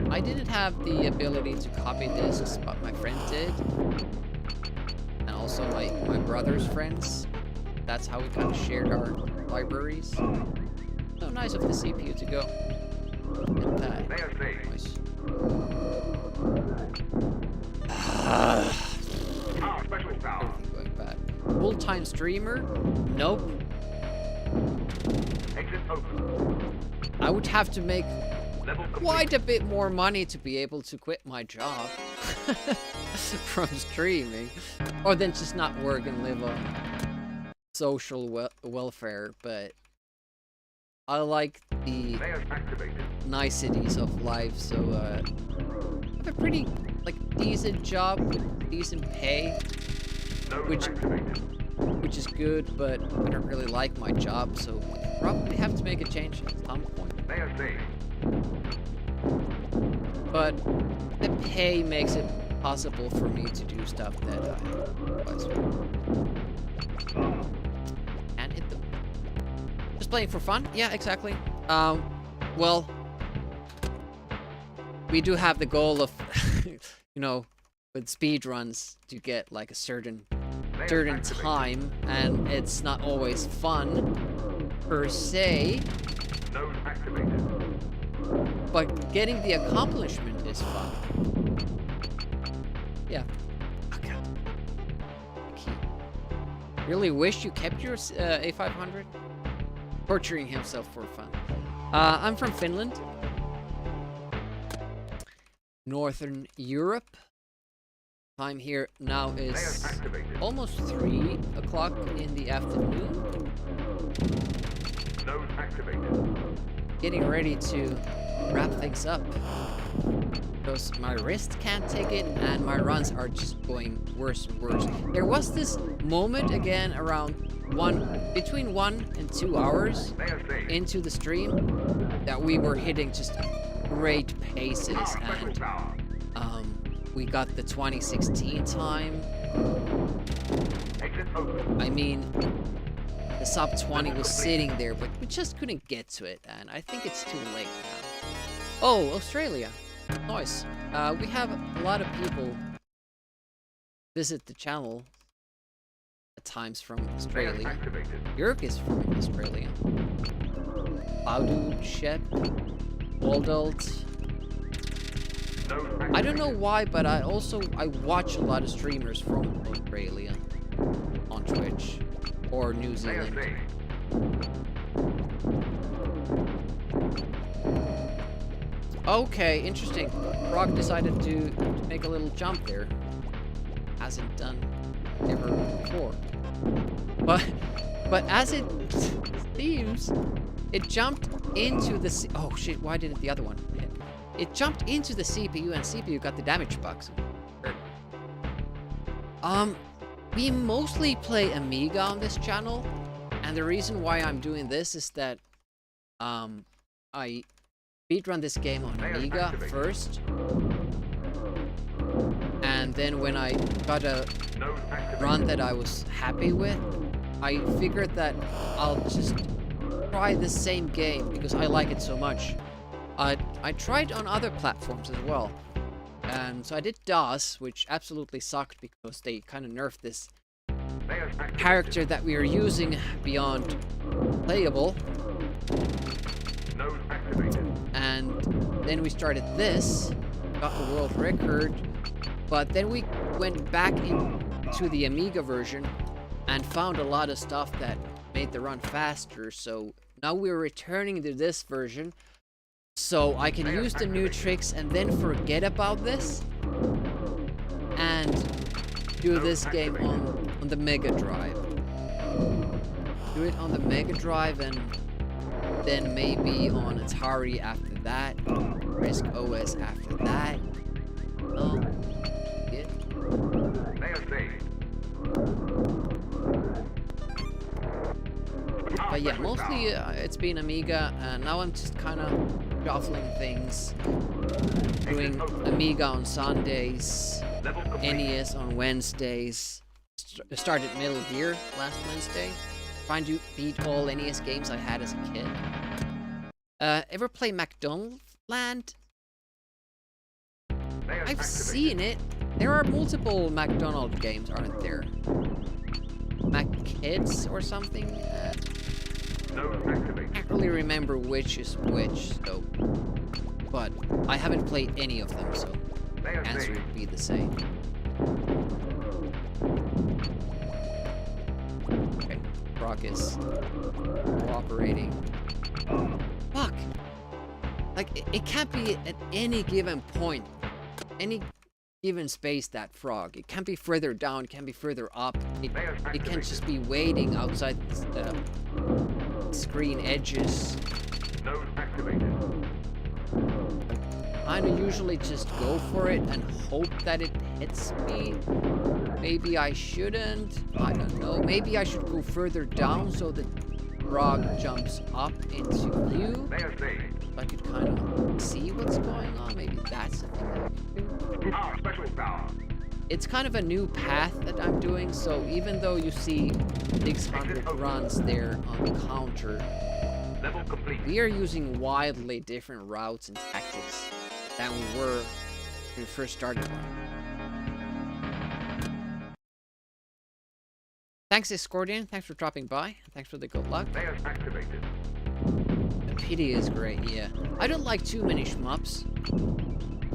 I didn't have the ability to copy discs, but my friend did. And also like my brother's friends. That's how we kind of shared our libraries. So nice of the CPU to go. And that. Nice. Everything going bad. Full-time streamer? Nope. I would have to make quite a bit more money to be able to quit my job from streaming. Or then just not work and live on social welfare, but I like the Layers activated. niceties of life, so I have a pretty like decent job with decent pay, Node Which- activated. which is good, but I don't really like my job, so probably have to make a change at some point. Layer saved. But the pay makes it possible for me to do stuff that I otherwise can't hit them. Just playing for fun? Yeah, exactly. Well, we do have the goal of, you know, with speedruns to get like a certain time, and it's not always fun per se, Node activated. but getting the accomplishment is fun. Yeah. Okay. Key. Really wish you kept your A500? Torturing himself for fun. I'm from Finland. Northern Europe. Time here now Layers is activated. almost 3 o'clock in the afternoon. Node activated. Getting ready to wrap things up. Because my wrist can't take it and my runs are just going worse and worse. There was this moment again around between 1 and 2 hours Layer saved. into the stream that we were hitting just great paces, Special and power. we got the 2016 time. Exit open. I mean, the sub 20 was sitting there, but we just couldn't get to it, and I think it's too late now. Oh, Australia. Nice. We have a lot of people visit the channel at times from Layers Australia. activated. Jörg is from Australia. Baudu, Shep, Waldelt. Node activated. I don't know why, but I watch a lot of streamers from Australia on Twitch or New Layer Zealand. saved. Okay, interesting. Rock decided to make a little jump there. Hasn't done ever before. But as it seems, it jumped into the oh shit, why didn't the other one hit? It jumped into the CPU and CPU got the damage box. We mostly play Amiga on this channel, and the reason why I'm doing this is that I speedrun this game on Amiga first, and then when I got a Node activated. run that I was happy with, I figured that I'll just try the same game because I like it so much. I tried on other platforms as well, and so I did DOS, which absolutely sucked because they kind of nerfed this Layers activated. character that we are using beyond playable. Node activated. And then we started this, got the world record, but then we went back into the Amiga version and found a lot of stuff that made the run faster, so now we're returning to this version so I can use the new tricks and then forget about this and do this game on the Mega Drive. Do it on the Mega Drive and then maybe on Atari after that, Risk OS after that. Yeah. Layer saved. But yeah, mostly it's been Amiga, and now I'm just kind of shuffling things, doing Amiga on Sundays, Level complete. NES on Wednesdays. Started Metal Gear last Wednesday, trying to beat all NES games I had as a kid. Ever play McDonald's Land? Layers I've activated. seen it. There are multiple McDonald's games, aren't there? McKids or something? Node activated. Can't really remember which is which, so. But I haven't played any of them, so Layer answer saved. would be the same. Okay, Brock is cooperating. Fuck! Like, it can't be at any given point, any given space, that frog. It can't be further down, it can't be further up. It can't just be waiting outside the screen edges. Node activated. I usually just go for it and hope that it hits me. Maybe I shouldn't. I don't know. Maybe I should go further down so the frog jumps up into view. Layer saved. So I could kind of see what's going on. Maybe that's the thing that I could do. Power special power. It's kind of a new path that I'm doing, so even though you see 600 runs there on the counter, Level complete. we are using wildly different routes and tactics than we were when we first started running. Thanks, Discordian. Thanks for dropping by. Thanks for the good luck. Layers activated. The pity is great, yeah. I don't like too many shmups,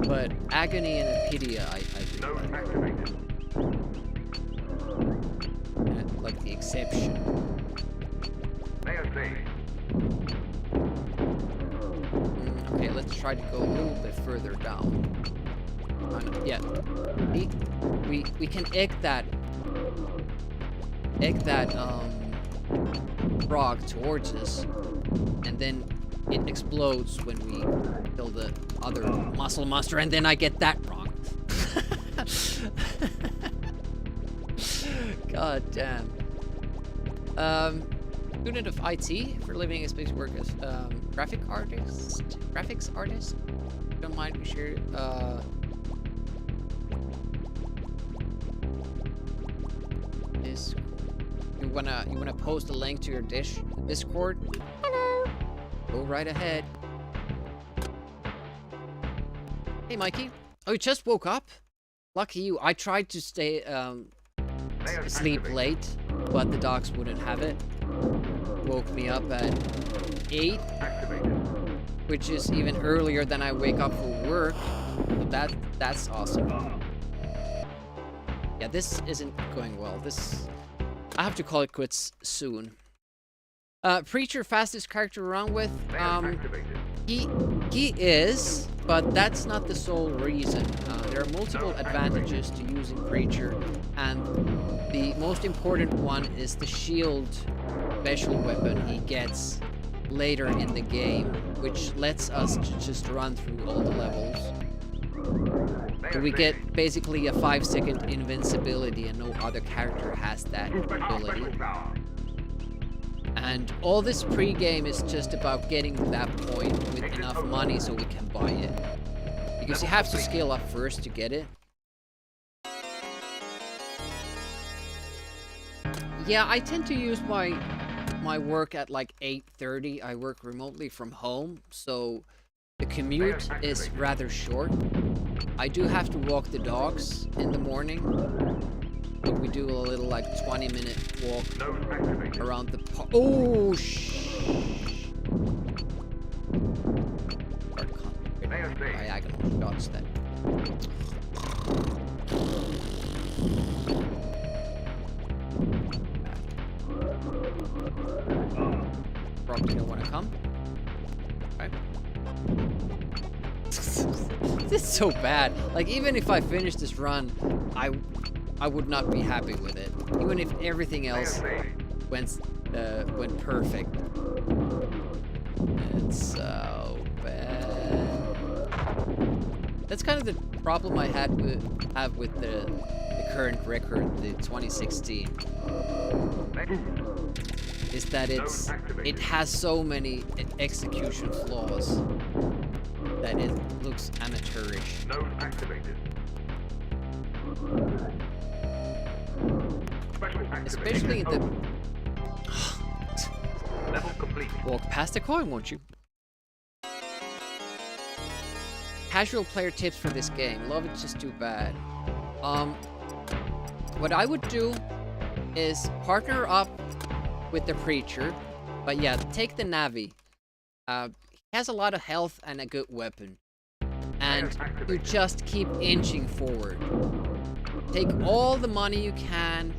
but Agony and Apidia I do Node like. activated. Like the exception. Layer saved. Okay, let's try to go a little bit further down. Yeah. We can egg that frog towards us, and then it explodes when we kill the other muscle monster, and then I get that wrong. God damn. Student of IT for living as space work as graphics artist. Don't mind we share. This. You wanna post a link to your Discord? Go right ahead. Hey, Mikey. Oh, you just woke up? Lucky you. I tried to stay sleep late, but the dogs wouldn't have it. Woke me up at 8, Activated. which is even earlier than I wake up for work. So that's awesome. Yeah, this isn't going well. I have to call it quits soon. Preacher, fastest character around with. Layers activated. He is, but that's not the sole reason. There are multiple advantages to using Preacher, and the most important one is the shield special weapon he gets later in the game, which lets us to just run through all the levels. So we get basically a 5-second invincibility, and no other character has that ability. Special power. And all this pre-game is just about getting to that point with enough money so we can buy it. Because you have to scale up first to get it. Yeah, I tend to use my work at like 8:30. I work remotely from home, so the commute is rather short. I do have to walk the dogs in the morning. So we do a little like 20-minute walk Node activated. around the park. Oh, Layer saved. diagonal shots then. Rob didn't want to come. Okay. This is so bad. Like, even if I finish this run, I would not be happy with it. Even if everything Layer else saved. went perfect. It's so bad. That's kind of the problem I have with the current record, the 2016. Is that it has so many execution flaws that it looks amateurish. Node activated. Special activation. Especially in the Level complete. walk past the coin, won't you? Casual player tips for this game. Love it's just too bad. What I would do is partner up with the Preacher, but yeah, take the Navi. He has a lot of health and a good weapon, and you just keep inching forward. Take all the money you can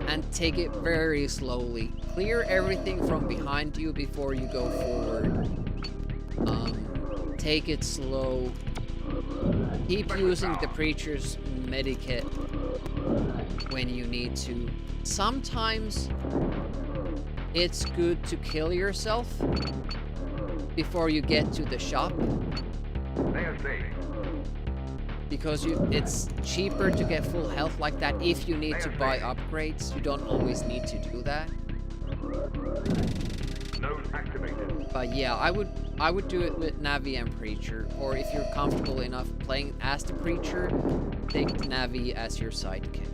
and take it very slowly. Clear everything from behind you before you go forward. Take it slow. Keep using the Preacher's medikit when you need to. Sometimes it's good to kill yourself before you get to the shop. Layer saved. Because it's cheaper to get full health like that if you need to buy upgrades. You don't always need to do that. Node activated. But yeah, I would do it with Navi and Preacher, or if you're comfortable enough playing as the Preacher, take Navi as your sidekick.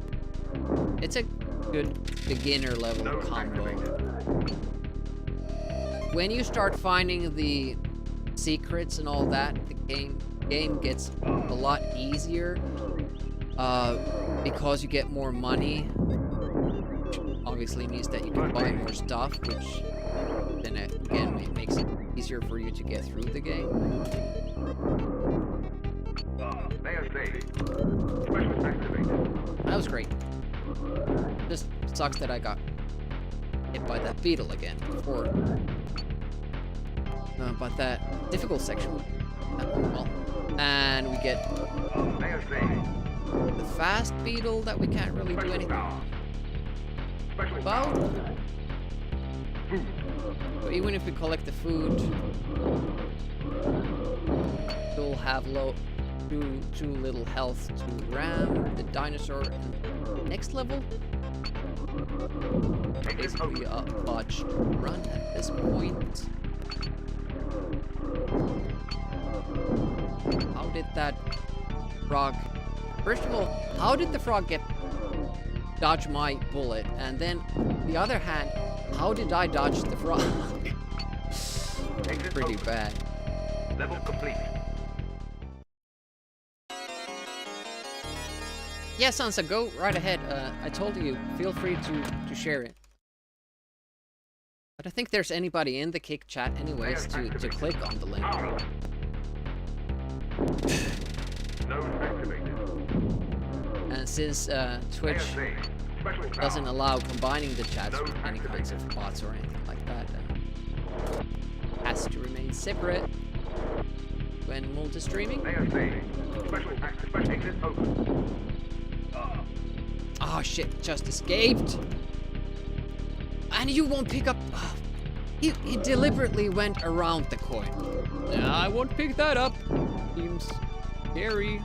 It's a good beginner level Node combo. activated. When you start finding the secrets and all that, the game gets a lot easier because you get more money, which obviously means that you can buy more stuff, which then again makes it easier for you to get through the game. Layer saved. Specialist activated. That was great. Just sucks that I got hit by that beetle again before. But that difficult section, well, and we get Layer saved. the fast beetle that we can't really do Special anything power. Special about. power. Food. So even if we collect the food, we'll have too little health to ram the dinosaur. Next level, basically a botched run at this point. How did that frog... First of all, how did the frog dodge my bullet? And then, the other hand, how did I dodge the frog? Pretty bad. Level complete. Yeah, Sansa, go right ahead. I told you, feel free to share it. I don't think there's anybody in the Kick chat anyways to click on the link. Node activated. And since Twitch doesn't allow combining the chats with any kinds of bots or anything like that, has to remain separate when multi-streaming. Layer saved. Special exit open. Oh shit, just escaped. And you won't pick up... He deliberately went around the coin. Nah, I won't pick that up. Seems scary.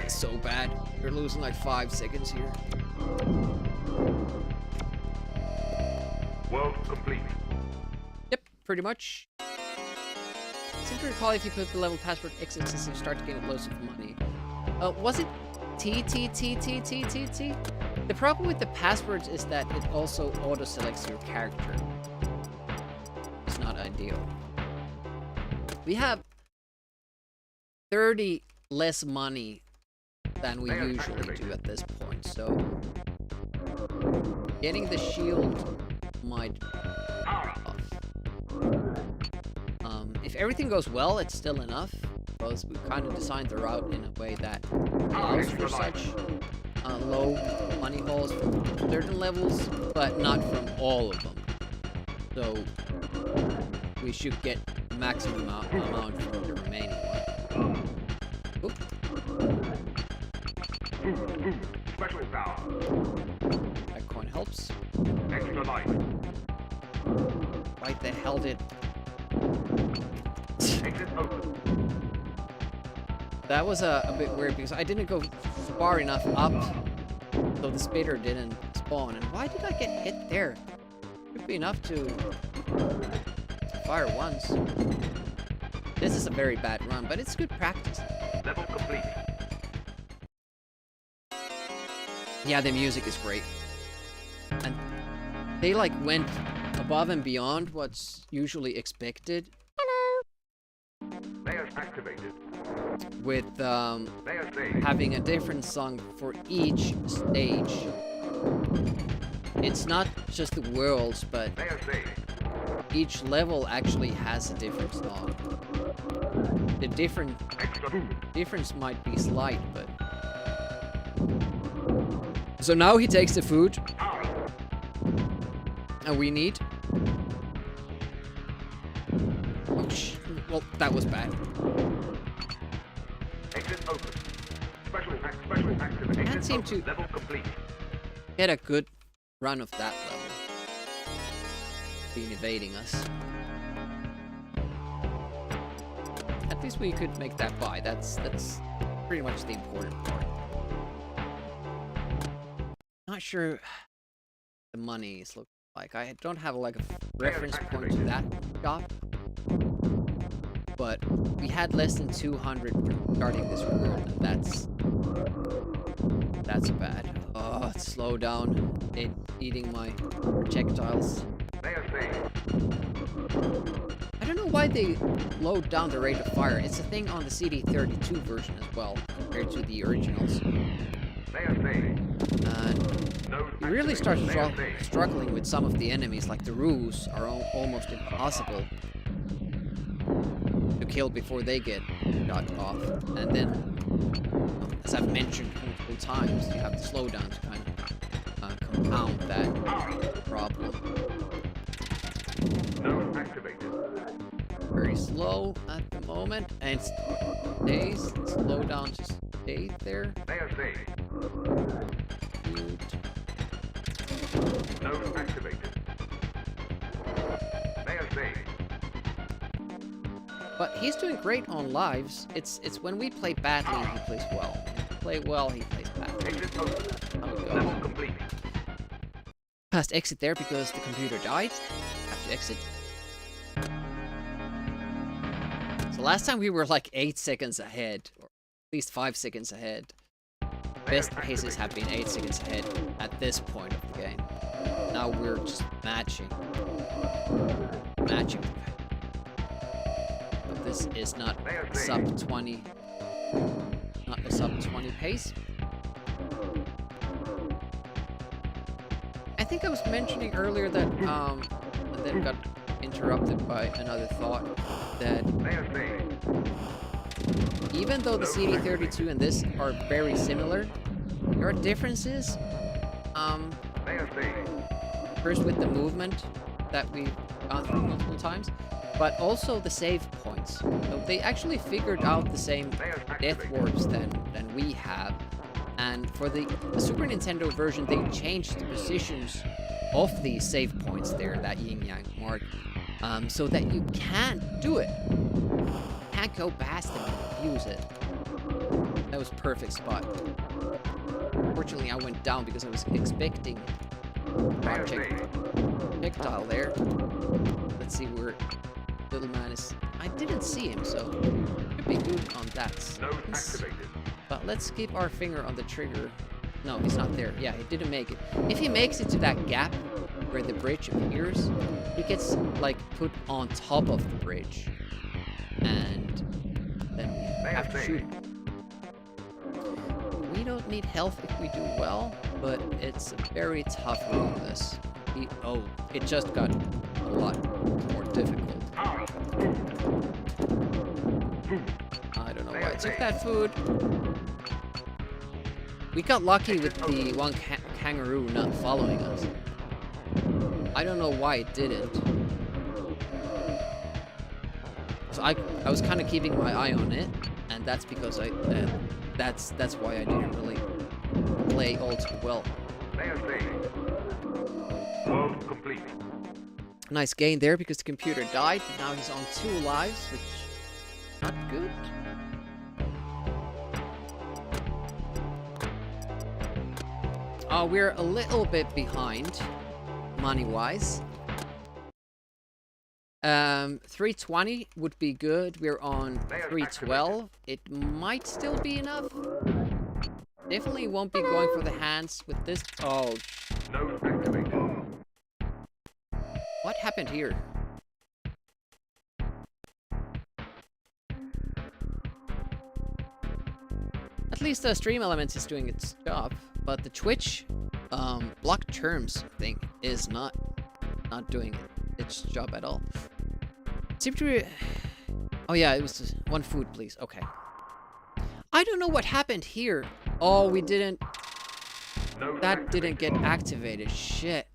So bad. We're losing like 5 seconds here. World complete. Yep, pretty much. Seem to recall if you put the level password exits, you start to gain loads of money. Was it T? The problem with the passwords is that it also auto-selects your character. It's not ideal. We have 30 less money than we usually do at this point, so getting the shield might be tough. If everything goes well, it's still enough, because we kind of designed the route in a way that allows for such low money hauls from certain levels, but not from all of them. So we should get maximum amount from the remaining one. Oop. Special power. That coin helps. Extra life. Why the hell did... Exit open. That was a bit weird because I didn't go far enough up, so the spider didn't spawn. And why did I get hit there? Should be enough to fire once. This is a very bad run, but it's good practice. Level complete. Yeah, the music is great. And they like went above and beyond what's usually expected. Layers activated. With Layer saved. having a different song for each stage. It's not just the worlds, but Layer saved. each level actually has a different song. The Extra food. difference might be slight, but... So now he takes the food, and we need... Oh, well, that was bad. Exit open. Special activate. Can't seem to Level complete. get a good run of that level. been evading us. At least we could make that buy. That's pretty much the important part. Not sure the monies look like. I don't have like a reference point to that shop. But we had less than 200 starting this world, and that's bad. Oh, slow down. It's eating my projectiles. I don't know why they slowed down the rate of fire. It's a thing on the CD32 version as well, compared to the originals. And you really start struggling with some of the enemies, like the roos are almost impossible to kill before they get shot off. And then, as I've mentioned multiple times, you have to slow down to kind of compound that problem. Very slow at the moment, and it stays. Slow down to stay there. Good. But he's doing great on lives. It's when we play badly he plays well. When we play well, he plays badly. How it goes. Past exit there because the computer died. Have to exit. So last time we were like 8 seconds ahead, or at least 5 seconds ahead. Best paces have been 8 seconds ahead at this point of the game. Now we're just matching. But this is not sub 20. Not a sub 20 pace. I think I was mentioning earlier that and then got interrupted by another thought that even though the CD32 and this are very similar, there are differences. First with the movement that we've gone through multiple times, but also the save points. So they actually figured out the same death warps than we have. And for the Super Nintendo version, they changed the positions of the save points there, that yin-yang mark, so that you can't do it. You can't go past them and abuse it. That was perfect spot. Unfortunately, I went down because I was expecting projectile there. Let's see where little man is. I didn't see him, so could be good on that sense. But let's keep our finger on the trigger. No, he's not there. Yeah, he didn't make it. If he makes it to that gap where the bridge appears, he gets like put on top of the bridge, and then we have to shoot him. We don't need health if we do well, but it's a very tough room, this. It just got a lot more difficult. I don't know why I took that food. We got lucky with the one kangaroo not following us. I don't know why it didn't. So I was kind of keeping my eye on it, and that's because that's why I didn't really play all too well. World complete. Nice gain there because the computer died. Now he's on 2 lives, which not good. We're a little bit behind, money-wise. 320 would be good. We're on 312. It might still be enough. Definitely won't be going for the hands with this. Oh. Node activated. What happened here? At least the stream elements is doing its job, but the Twitch block terms thing is not doing its job at all. Seem to be... Oh yeah, it was just 1 food, please. Okay. I don't know what happened here. Oh, we didn't... That didn't get activated. Shit.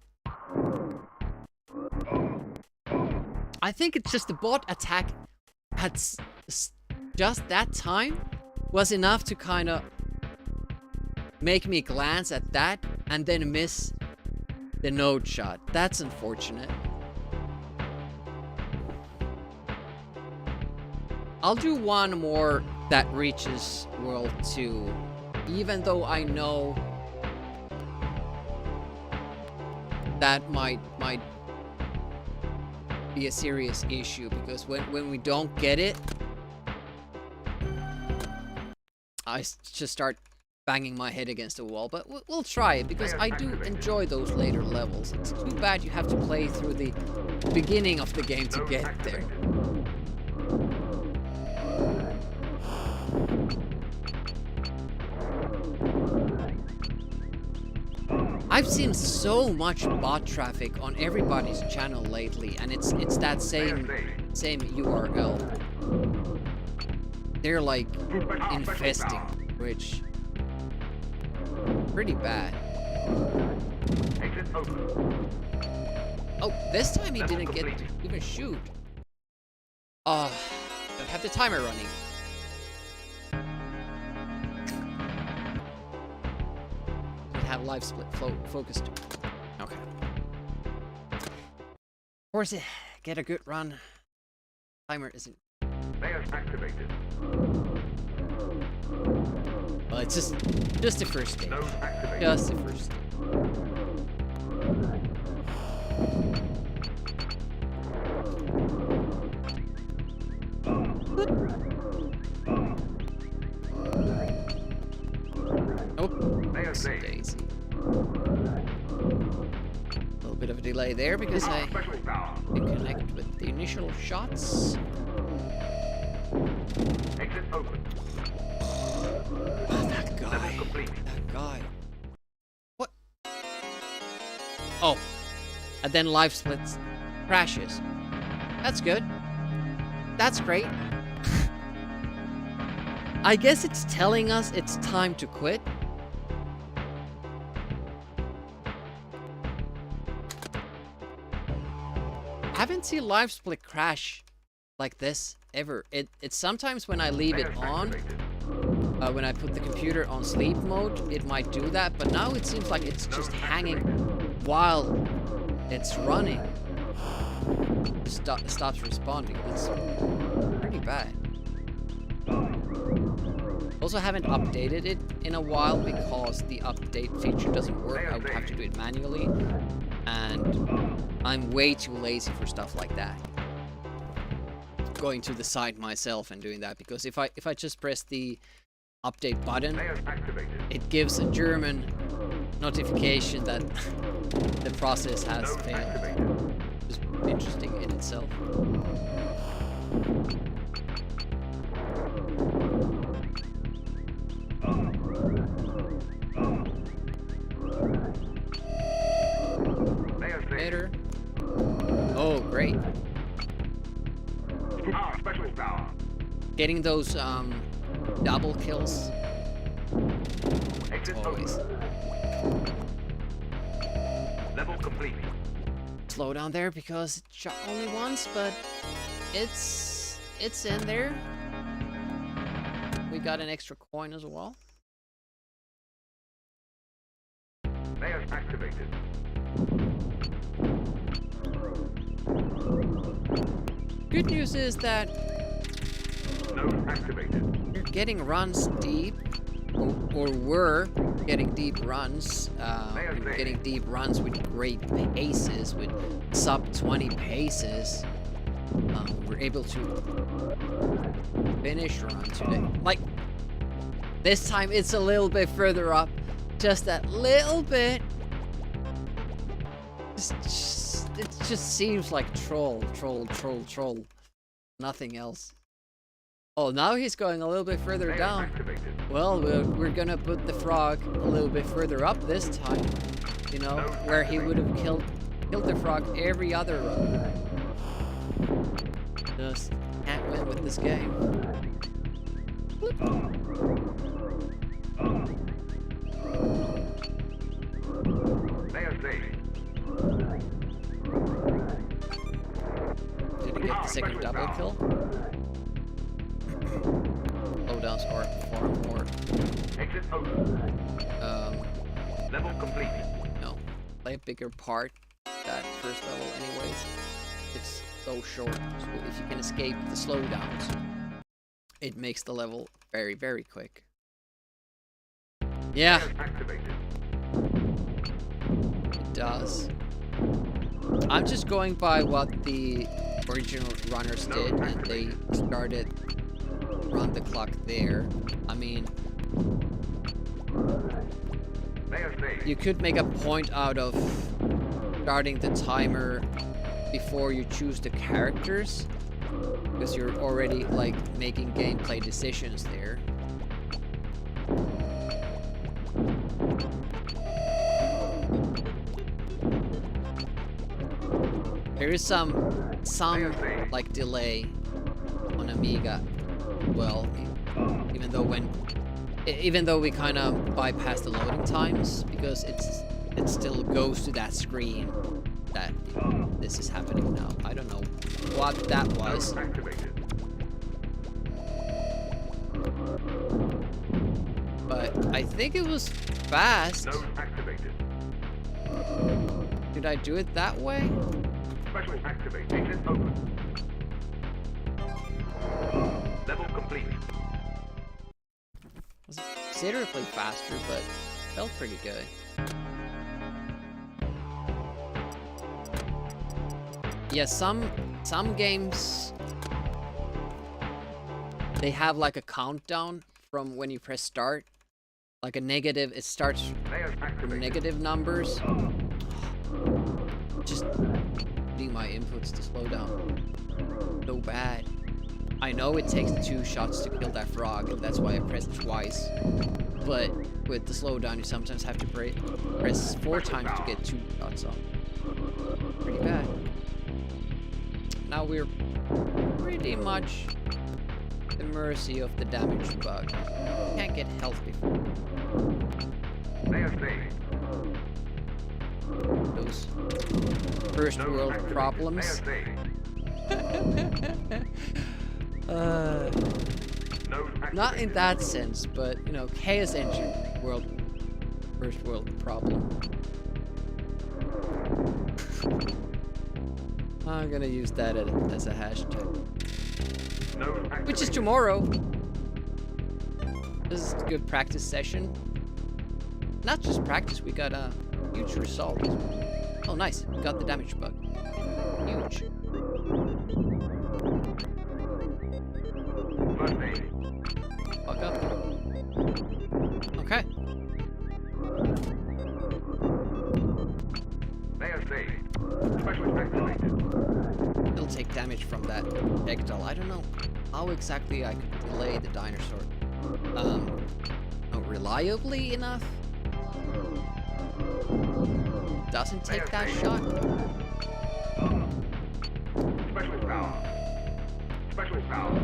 I think it's just the bot attack at just that time was enough to kind of make me glance at that and then miss the node shot. That's unfortunate. I'll do one more that reaches World 2, even though I know that might be a serious issue, because when we don't get it, I just start banging my head against the wall. But we'll try it, because I do enjoy those later levels. It's too bad you have to play through the beginning of the game to get there. I've seen so much bot traffic on everybody's channel lately, and it's that same URL. They're like infesting, which pretty bad. Oh, this time he didn't get to even shoot. Oh, don't have the timer running. Have live split focused. Okay. Of course, get a good run. Timer isn't. Layers activated. Well, it's just the first stage. Node activated. Just the first. Nope. Layers saved. Daisy. A little bit of a delay there because I Special power. didn't connect with the initial shots. Exit open. Oh, that guy. Level complete. That guy. What? Oh. And then live splits crashes. That's good. That's great. I guess it's telling us it's time to quit. I haven't seen live split crash like this ever. It's sometimes when I leave it on, when I put the computer on sleep mode, it might do that, but now it seems like it's just hanging while it's running. It stops responding. It's pretty bad. Also haven't updated it in a while because the update feature doesn't work. I would have to do it manually, and I'm way too lazy for stuff like that. Going to the site myself and doing that, because if I just press the update button, it gives a German notification that the process has failed. It's interesting in itself. Later. Oh, great. Special power. Getting those double kills. Exit Always. open. Level complete. Slow down there because it shot only once, but it's in there. We got an extra coin as well. Layers activated. Good news is that Node activated. you're getting runs deep, or were getting deep runs. We were getting deep runs with great paces, with sub 20 paces. We're able to finish run today. Like, this time it's a little bit further up, just that little bit. It just seems like troll. Nothing else. Oh, now he's going a little bit further Layers down. activated. Well, we're gonna put the frog a little bit further up this time. You know, where he would have killed the frog every other run. Just can't win with this game. Layers saved. Did he get the second double kill? Lowdowns are far more. Exit open. Level complete. No, play a bigger part that first level anyways. It's so short, so if you can escape the slowdowns, it makes the level very, very quick. Yeah, Activated. it does. I'm just going by what the original runners did, and they started run the clock there. I mean, you could make a point out of starting the timer before you choose the characters, because you're already like making gameplay decisions there. There is some like delay on Amiga. Well, even though we kind of bypass the loading times, because it still goes to that screen that this is happening now. I don't know what that was. But I think it was fast. Did I do it that way? Special activate. Exit open. Level complete. Was considerably faster, but felt pretty good. Yeah, some games, they have like a countdown from when you press start. Like a negative, it starts from negative numbers. Just needing my inputs to slow down. So bad. I know it takes 2 shots to kill that frog, and that's why I pressed twice. But with the slowdown, you sometimes have to press 4 times to get 2 shots off. Pretty bad. Now we're pretty much at the mercy of the damage bug. Can't get health before. Those first world problems. Not in that sense, but you know, Chaos Engine first world problem. I'm gonna use that as a hashtag. Which is tomorrow. This is a good practice session. Not just practice, we got a huge result. Oh nice, we got the damage bug. Huge. Fuck up. Okay. It'll take damage from that projectile. I don't know how exactly I could delay the dinosaur. Reliably enough? Doesn't take that shot? Special power. Special power.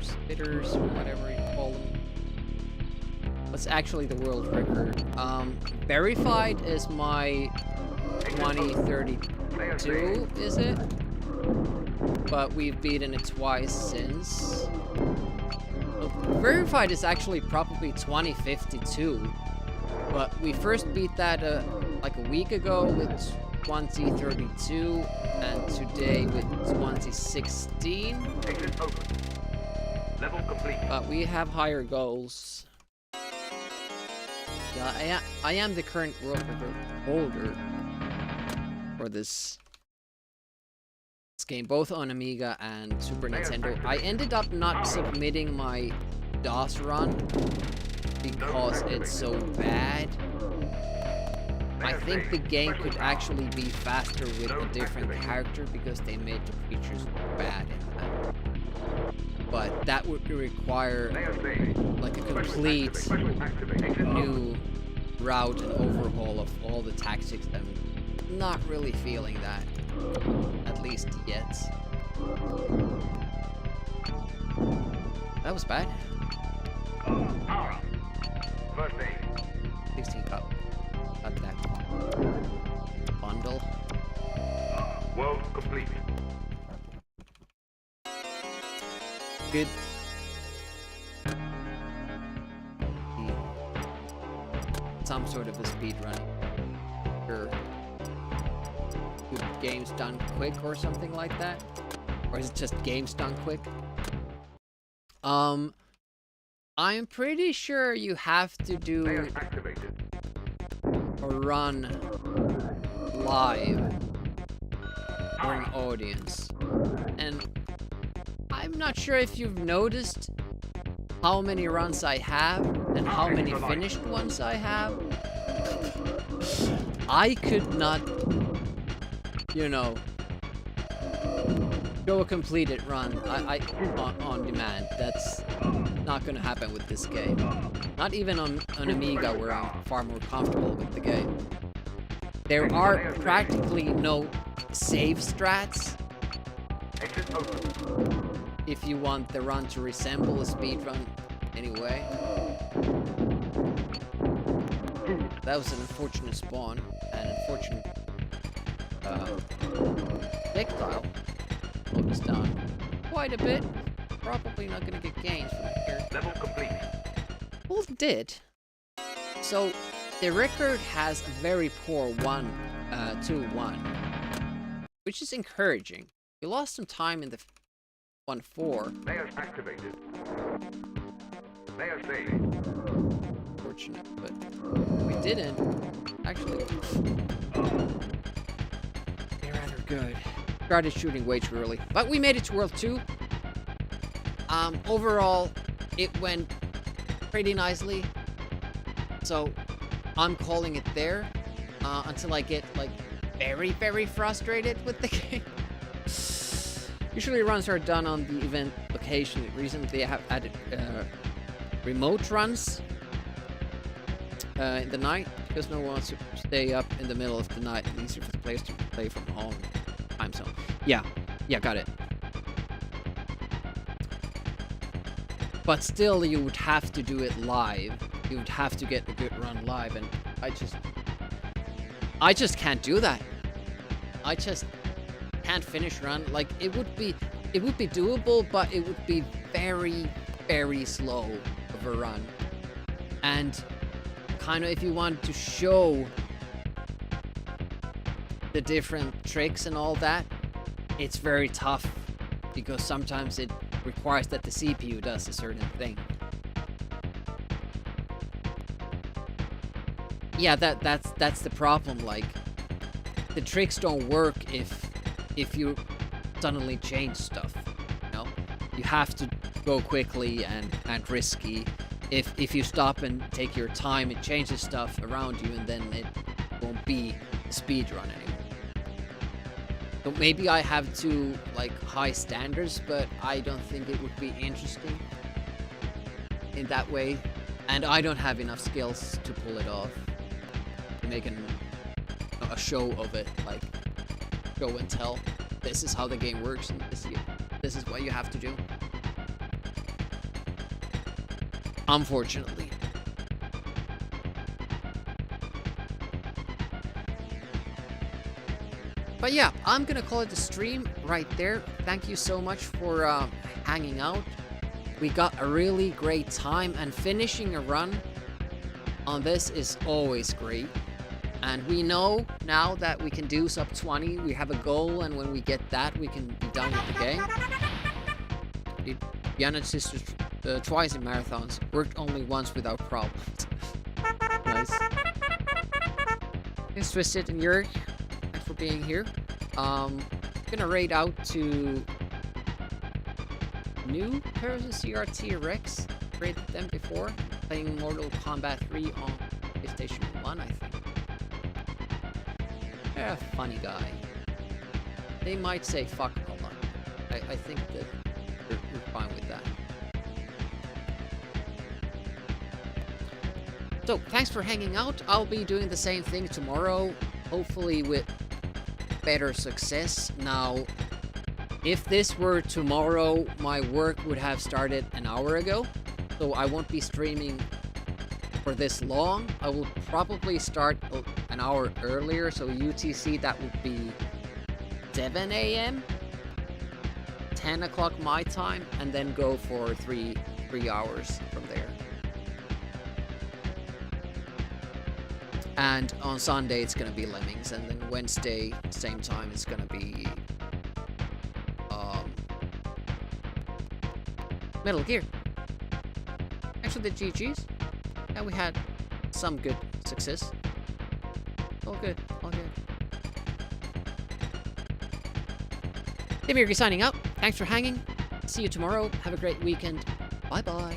Spitters, or whatever you call them. What's actually the world record? Verified is my 2032, is it? But we've beaten it twice since. Verified is actually probably 2052, but we first beat that like a week ago with 2032, and today with 2016. Exit open. Level complete. But we have higher goals. Yeah, I am the current world record holder for this game, both on Amiga and Super Nintendo. I ended up not submitting my DOS run because it's so bad. I think the game could actually be faster with a different character because they made the creatures bad in that. But that would require like a complete new route and overhaul of all the tactics. I'm not really feeling that, at least yet. That was bad. 16 cup. Got that. Bundle. World complete. Good. Some sort of a speed run. Sure. Good games done quick or something like that? Or is it just games done quick? I'm pretty sure you have to do Layers activated. a run live for an audience. And I'm not sure if you've noticed how many runs I have and how many finished ones I have. I could not, you know, go a completed run on demand. That's not gonna happen with this game. Not even on Amiga, where I'm far more comfortable with the game. There are practically no save strats Exit open. if you want the run to resemble a speedrun anyway. That was an unfortunate spawn and unfortunate projectile. Focus down quite a bit. Probably not gonna get gains from here. Level complete. Both did. So the record has a very poor 2-1, which is encouraging. You lost some time in the 1-4. Layers activated. Layer saved. Fortunate, but we didn't. Actually, they're rather good. Started shooting way too early, but we made it to World 2. Overall, it went pretty nicely. So I'm calling it there until I get like very, very frustrated with the game. Usually runs are done on the event location. Recently they have added remote runs in the night because no one wants to stay up in the middle of the night. It's easier for the players to play from home time zone. Yeah, got it. But still, you would have to do it live. You would have to get a good run live, and I just can't do that. I just can't finish run. Like it would be doable, but it would be very, very slow of a run. And kind of if you want to show the different tricks and all that, it's very tough because sometimes it requires that the CPU does a certain thing. Yeah, that's the problem. Like the tricks don't work if you suddenly change stuff. You know, you have to go quickly and risky. If you stop and take your time, it changes stuff around you, and then it won't be a speed run anymore. So maybe I have too like high standards, but I don't think it would be interesting in that way, and I don't have enough skills to pull it off. To make a show of it, like show and tell. This is how the game works, and this is what you have to do. Unfortunately. But yeah, I'm gonna call it a stream right there. Thank you so much for hanging out. We got a really great time, and finishing a run on this is always great. And we know now that we can do sub 20. We have a goal, and when we get that, we can be done with the game. Jan and sisters twice in marathons, worked only once without problems. Nice. Thanks, Twisted and Jurg. Thanks for being here. Gonna raid out to new person CRT Rex. Raided them before. Playing Mortal Kombat 3 on PlayStation 1, I think. They're a funny guy. They might say fuck a lot. I think that we're fine with that. So, thanks for hanging out. I'll be doing the same thing tomorrow, hopefully with better success. Now, if this were tomorrow, my work would have started an hour ago, so I won't be streaming for this long. I will probably start an hour earlier, so UTC that would be 7 a.m., 10 o'clock my time, and then go for three hours from there. And on Sunday it's gonna be Lemmings, and then Wednesday, same time, it's gonna be Metal Gear. Actually, the GGs. Yeah, we had some good success. All good, all good. Demirgi signing out. Thanks for hanging. See you tomorrow. Have a great weekend. Bye bye.